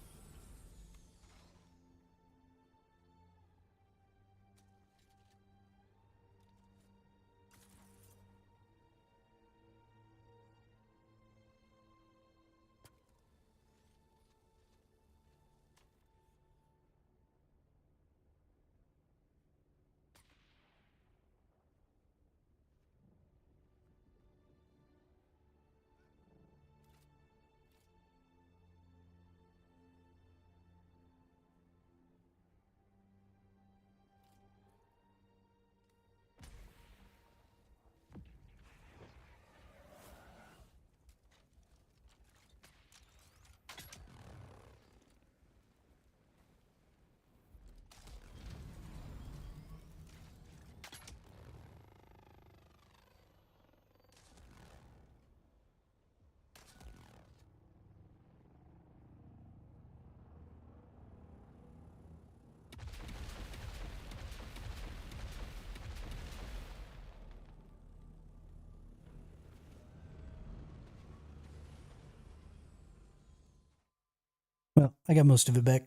Well, I got most of it back.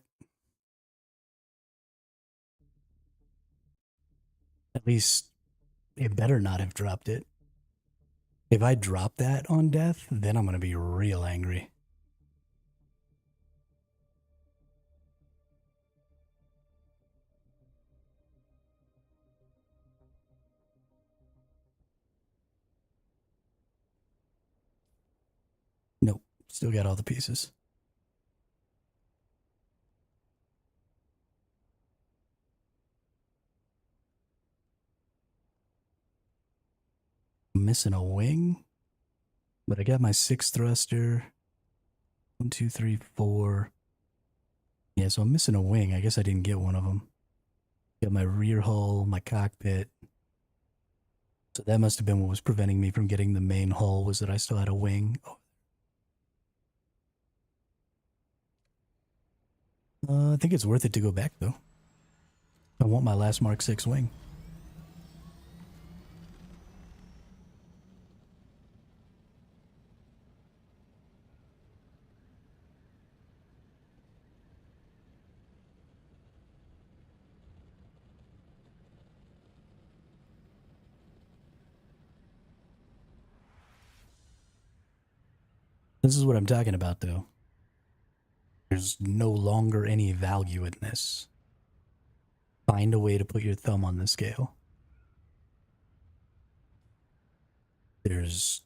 At least it better not have dropped it. If I drop that on death, then I'm gonna be real angry. Nope. Still got all the pieces. I'm missing a wing, but I got my 6 thruster. 1, 2, 3, 4. Yeah, so I'm missing a wing. I guess I didn't get one of them. Got my rear hull, my cockpit. So that must have been what was preventing me from getting the main hull, was that I still had a wing. I think it's worth it to go back though. I want my last Mark 6 wing. This is what I'm talking about though. There's no longer any value in this. Find a way to put your thumb on the scale. There's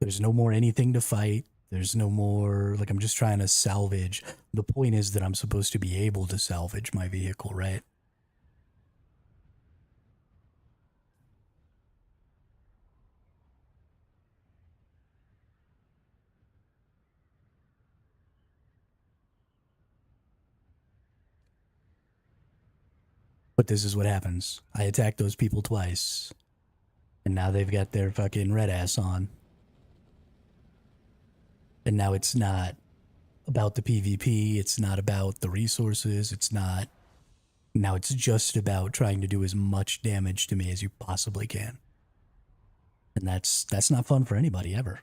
there's no more anything to fight. There's no more like I'm just trying to salvage. The point is that I'm supposed to be able to salvage my vehicle, right? But this is what happens. I attacked those people twice, and now they've got their fucking red ass on. And now it's not about the PvP, it's not about the resources, it's not. Now it's just about trying to do as much damage to me as you possibly can. And that's not fun for anybody ever.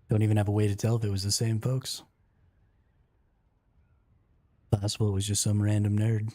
Don't even have a way to tell if it was the same folks. Possible it was just some random nerd.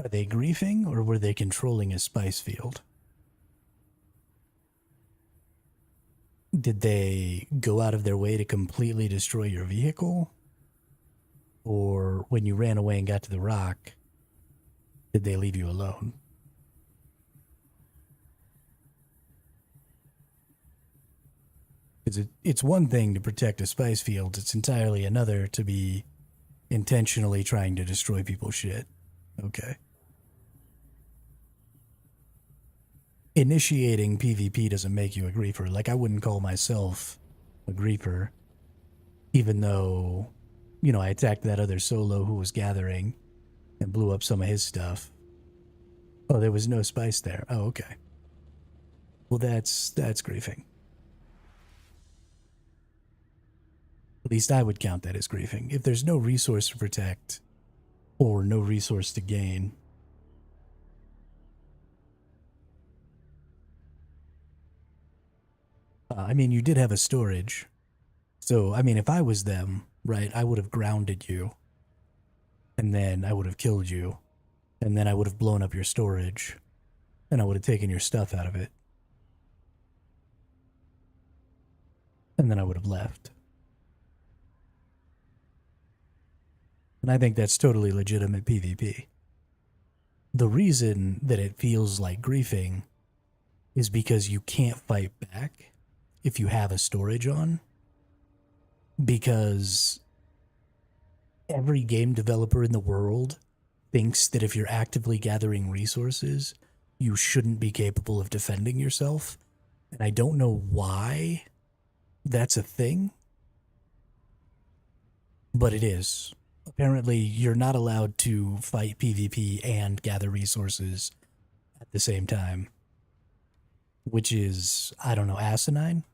Are they griefing or were they controlling a spice field? Did they go out of their way to completely destroy your vehicle? Or when you ran away and got to the rock, did they leave you alone? Because it's one thing to protect a spice field, it's entirely another to be intentionally trying to destroy people's shit. Okay. Initiating PvP doesn't make you a griefer. Like, I wouldn't call myself a griefer, even though, I attacked that other solo who was gathering and blew up some of his stuff. Oh, there was no spice there. Oh, okay. Well, that's griefing. At least I would count that as griefing. If there's no resource to protect or no resource to gain, I mean, you did have a storage. So, I mean, if I was them, right, I would have grounded you. And then I would have killed you. And then I would have blown up your storage. And I would have taken your stuff out of it. And then I would have left. And I think that's totally legitimate PvP. The reason that it feels like griefing is because you can't fight back if you have a storage on. Because every game developer in the world thinks that if you're actively gathering resources, you shouldn't be capable of defending yourself. And I don't know why that's a thing, but it is. Apparently, you're not allowed to fight PvP and gather resources at the same time, which is, I don't know, asinine.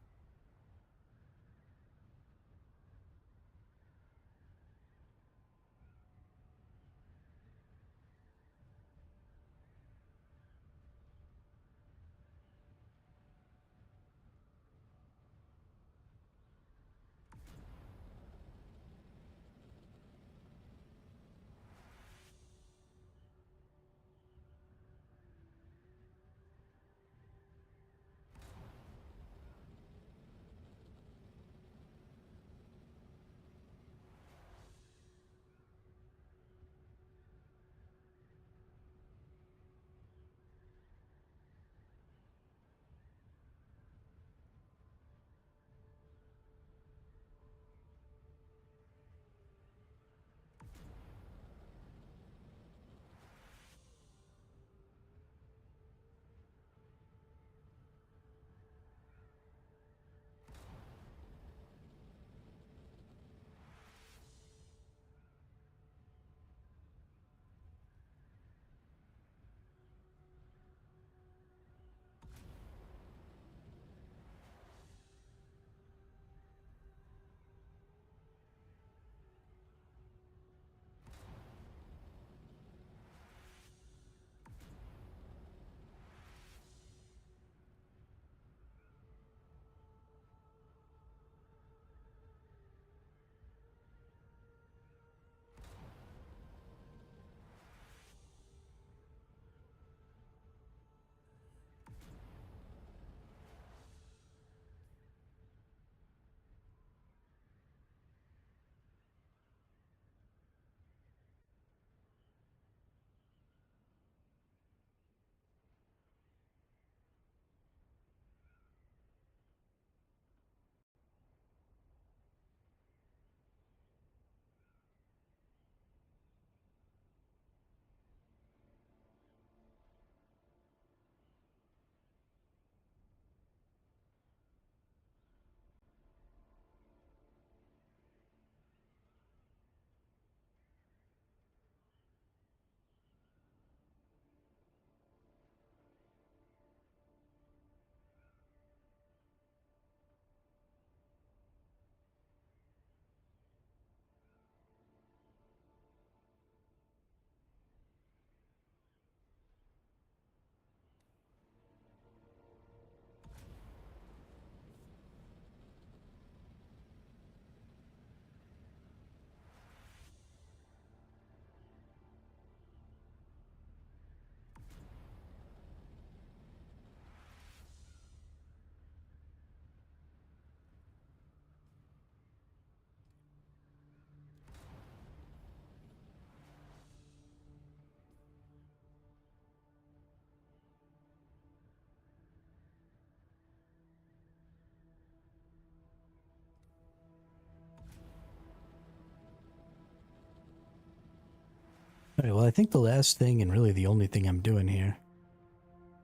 Alright, well, I think the last thing, and really the only thing I'm doing here,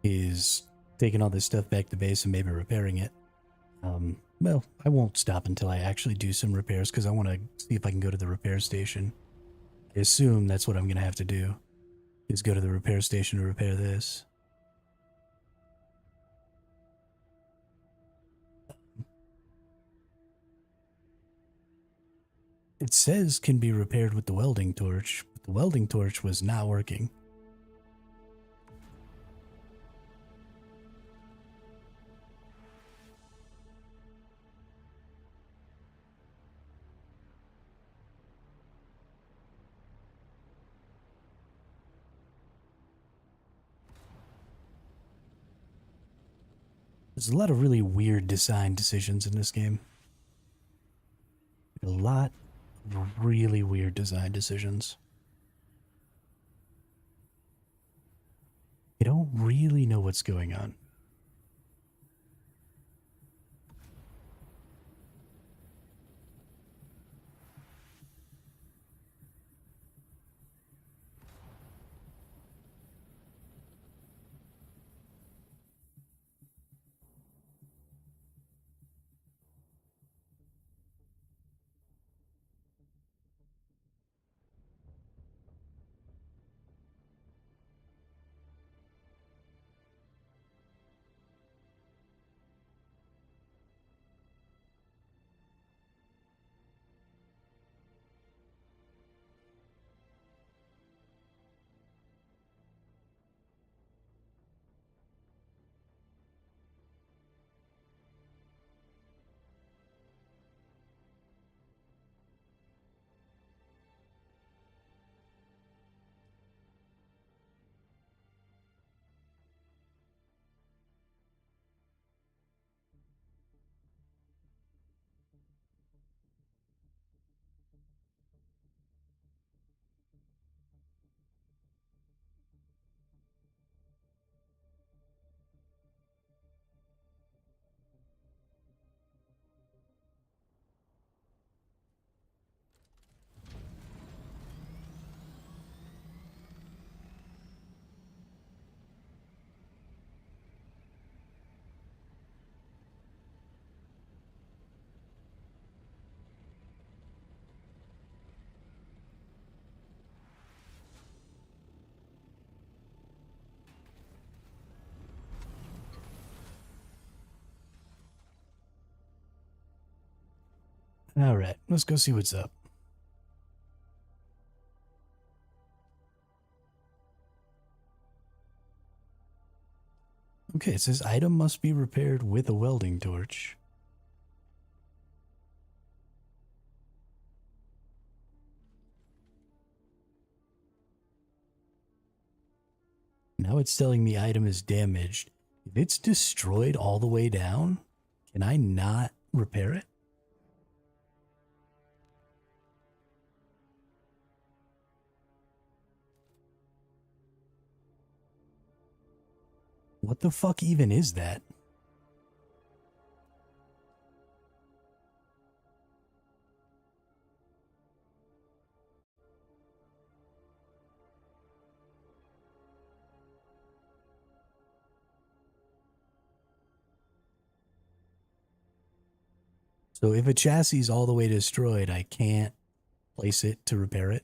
is taking all this stuff back to base and maybe repairing it. Well, I won't stop until I actually do some repairs, because I want to see if I can go to the repair station. I assume that's what I'm going to have to do, is go to the repair station to repair this. It says can be repaired with the welding torch, but the welding torch was not working. There's a lot of really weird design decisions in this game. A lot of really weird design decisions. You don't really know what's going on. Alright, let's go see what's up. Okay, it says item must be repaired with a welding torch. Now it's telling me item is damaged. If it's destroyed all the way down, can I not repair it? What the fuck even is that? So if a chassis is all the way destroyed, I can't place it to repair it?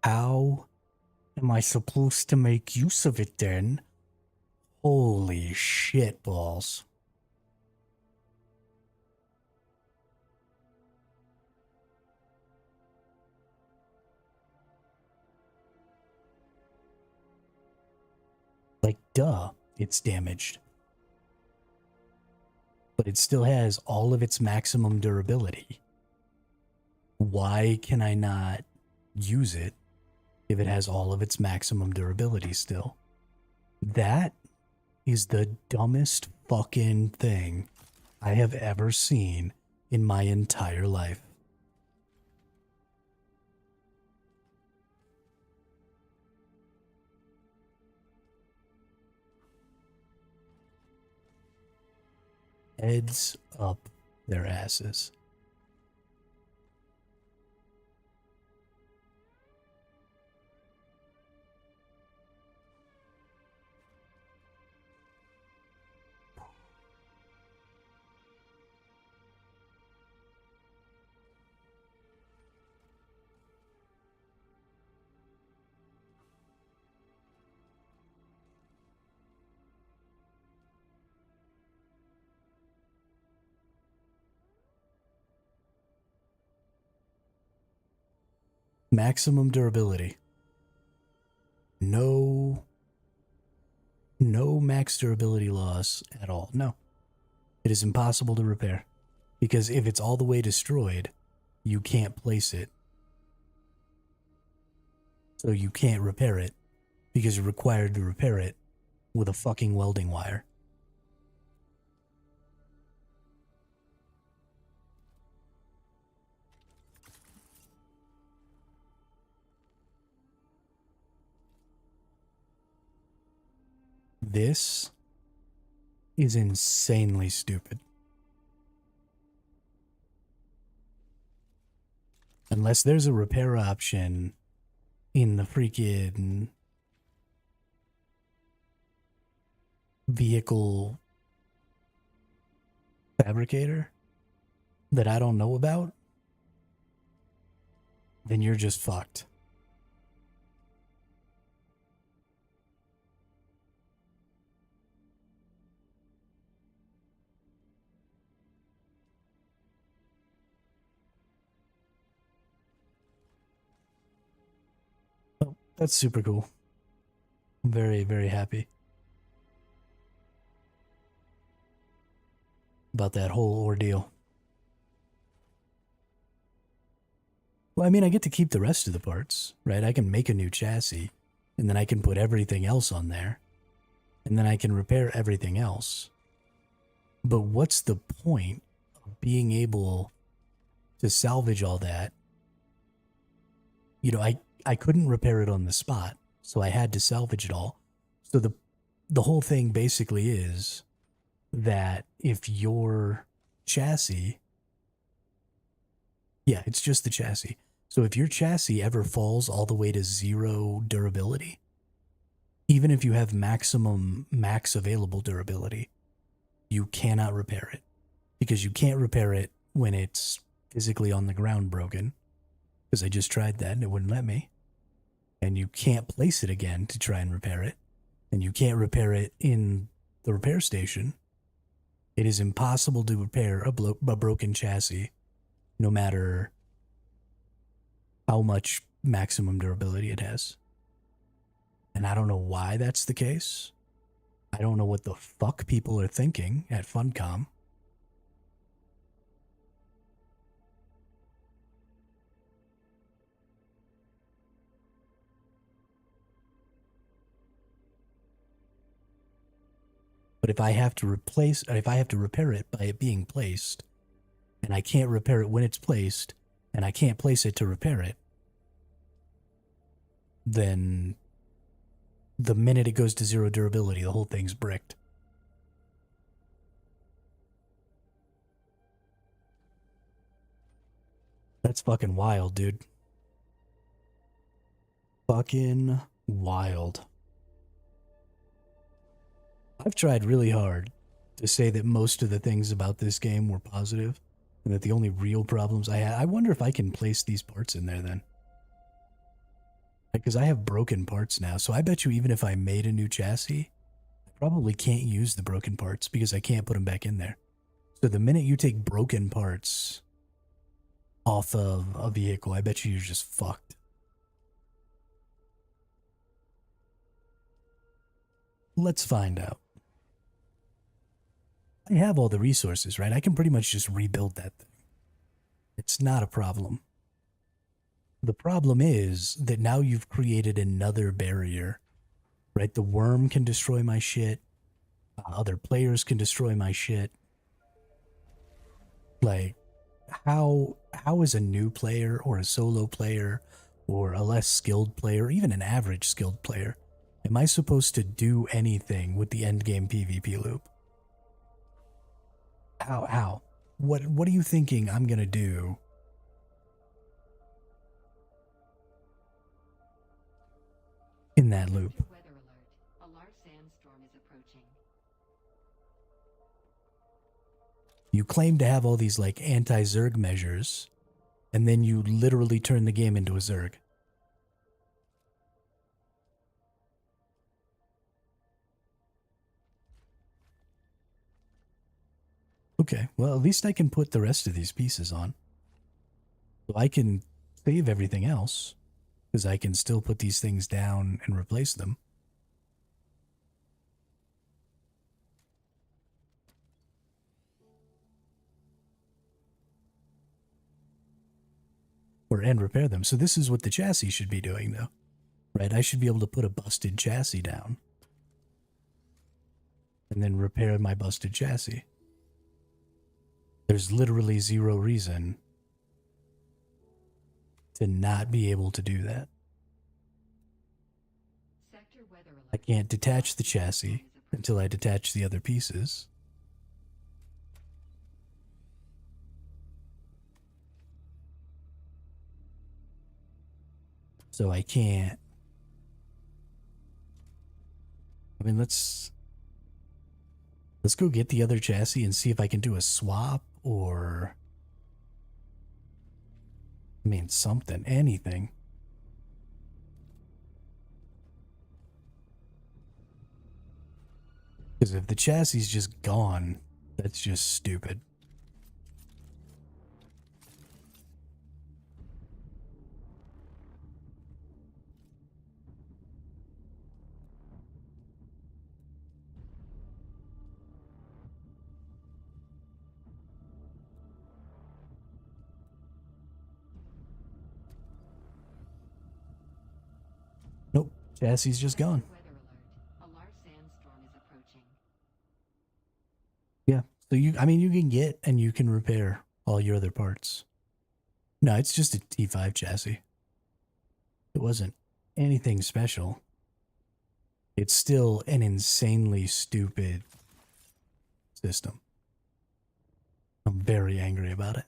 How am I supposed to make use of it then? Holy shit balls. Like, duh, it's damaged. But it still has all of its maximum durability. Why can I not use it if it has all of its maximum durability still? That is the dumbest fucking thing I have ever seen in my entire life. Heads up their asses. Maximum durability. No max durability loss at all. No. It is impossible to repair. Because if it's all the way destroyed, you can't place it. So you can't repair it because you're required to repair it with a fucking welding wire. This is insanely stupid. Unless there's a repair option in the freaking vehicle fabricator that I don't know about, then you're just fucked. Oh, that's super cool. I'm very, very happy about that whole ordeal. Well, I mean, I get to keep the rest of the parts, right? I can make a new chassis, and then I can put everything else on there, and then I can repair everything else. But what's the point of being able to salvage all that? You know, I couldn't repair it on the spot, so I had to salvage it all. So the whole thing basically is that if your chassis, yeah, it's just the chassis. So if your chassis ever falls all the way to 0 durability, even if you have max available durability, you cannot repair it. Because you can't repair it when it's physically on the ground broken. Because I just tried that and it wouldn't let me. And you can't place it again to try and repair it. And you can't repair it in the repair station. It is impossible to repair a broken chassis, no matter how much maximum durability it has. And I don't know why that's the case. I don't know what the fuck people are thinking at Funcom. But if I have to repair it by it being placed, and I can't repair it when it's placed, and I can't place it to repair it, then the minute it goes to 0 durability, the whole thing's bricked. That's fucking wild, dude. Fucking wild. I've tried really hard to say that most of the things about this game were positive, and that the only real problems I had... I wonder if I can place these parts in there then. Because I have broken parts now, so I bet you even if I made a new chassis, I probably can't use the broken parts because I can't put them back in there. So the minute you take broken parts off of a vehicle, I bet you're just fucked. Let's find out. I have all the resources, right? I can pretty much just rebuild that thing. It's not a problem. The problem is that now you've created another barrier, right? The worm can destroy my shit. Other players can destroy my shit. Like, how is a new player or a solo player or a less skilled player, even an average skilled player, am I supposed to do anything with the endgame PvP loop? How? What are you thinking I'm gonna do? In that loop. Weather alert. A large sandstorm is approaching. You claim to have all these like anti-Zerg measures, and then you literally turn the game into a Zerg. Okay, well, at least I can put the rest of these pieces on. So I can save everything else. because I can still put these things down and replace them. And repair them. So this is what the chassis should be doing, though. Right? I should be able to put a busted chassis down and then repair my busted chassis. There's literally zero reason to not be able to do that. I can't detach the chassis until I detach the other pieces. So I can't. I mean, let's go get the other chassis and see if I can do a swap or, I mean, something, anything. Because if the chassis is just gone, that's just stupid. Nope, chassis is just gone. Yeah, so you can get and you can repair all your other parts. No, it's just a T5 chassis. It wasn't anything special. It's still an insanely stupid system. I'm very angry about it.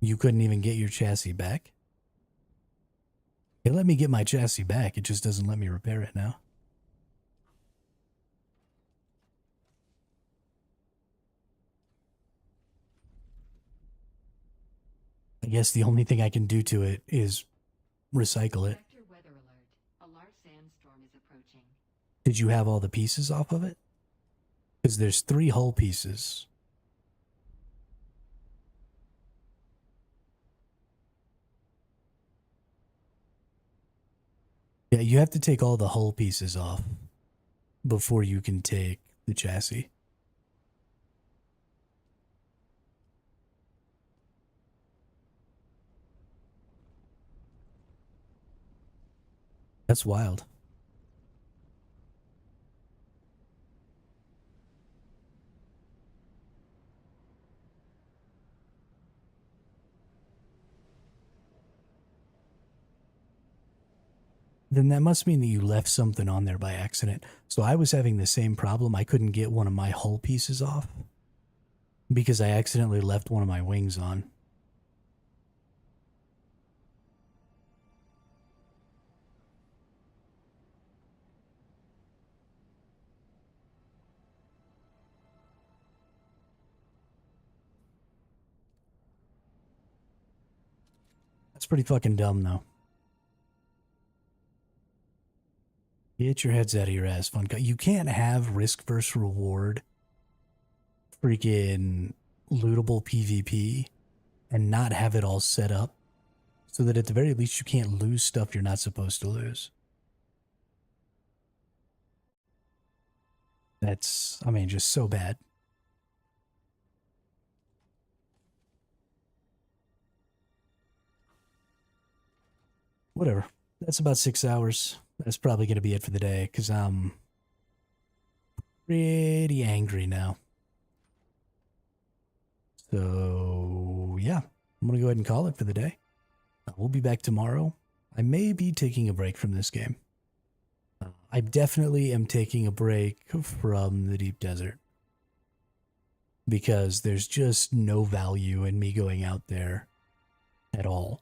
You couldn't even get your chassis back? It let me get my chassis back. It just doesn't let me repair it now. I guess the only thing I can do to it is recycle it. Did you have all the pieces off of it? Because there's 3 hull pieces. Yeah, you have to take all the hull pieces off before you can take the chassis. That's wild. Then that must mean that you left something on there by accident. So I was having the same problem. I couldn't get one of my hull pieces off because I accidentally left one of my wings on. That's pretty fucking dumb, though. Get your heads out of your ass, fun guy. You can't have risk versus reward freaking lootable PvP and not have it all set up so that at the very least you can't lose stuff you're not supposed to lose. That's, I mean, just so bad. Whatever. That's about 6 hours. That's probably going to be it for the day because I'm pretty angry now. So, yeah, I'm going to go ahead and call it for the day. We'll be back tomorrow. I may be taking a break from this game. I definitely am taking a break from the deep desert because there's just no value in me going out there at all.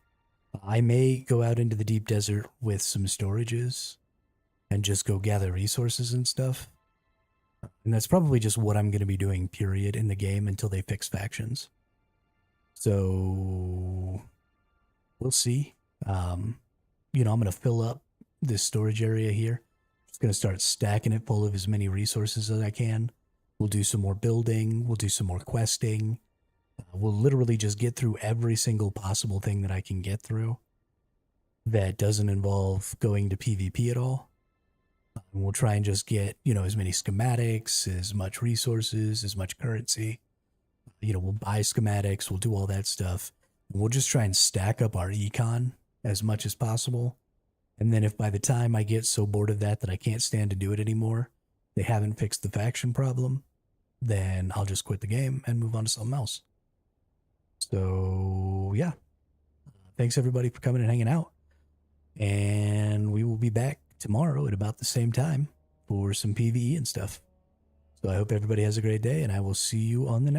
I may go out into the deep desert with some storages and just go gather resources and stuff. And that's probably just what I'm going to be doing, period, in the game until they fix factions. So, we'll see. You know, I'm going to fill up this storage area here. Just going to start stacking it full of as many resources as I can. We'll do some more building. We'll do some more questing. We'll literally just get through every single possible thing that I can get through that doesn't involve going to PvP at all. And we'll try and just get, you know, as many schematics, as much resources, as much currency. You know, we'll buy schematics, we'll do all that stuff. And we'll just try and stack up our econ as much as possible. And then if by the time I get so bored of that that I can't stand to do it anymore, they haven't fixed the faction problem, then I'll just quit the game and move on to something else. So, yeah. Thanks everybody for coming and hanging out. And we will be back tomorrow at about the same time for some PvE and stuff. So I hope everybody has a great day, and I will see you on the next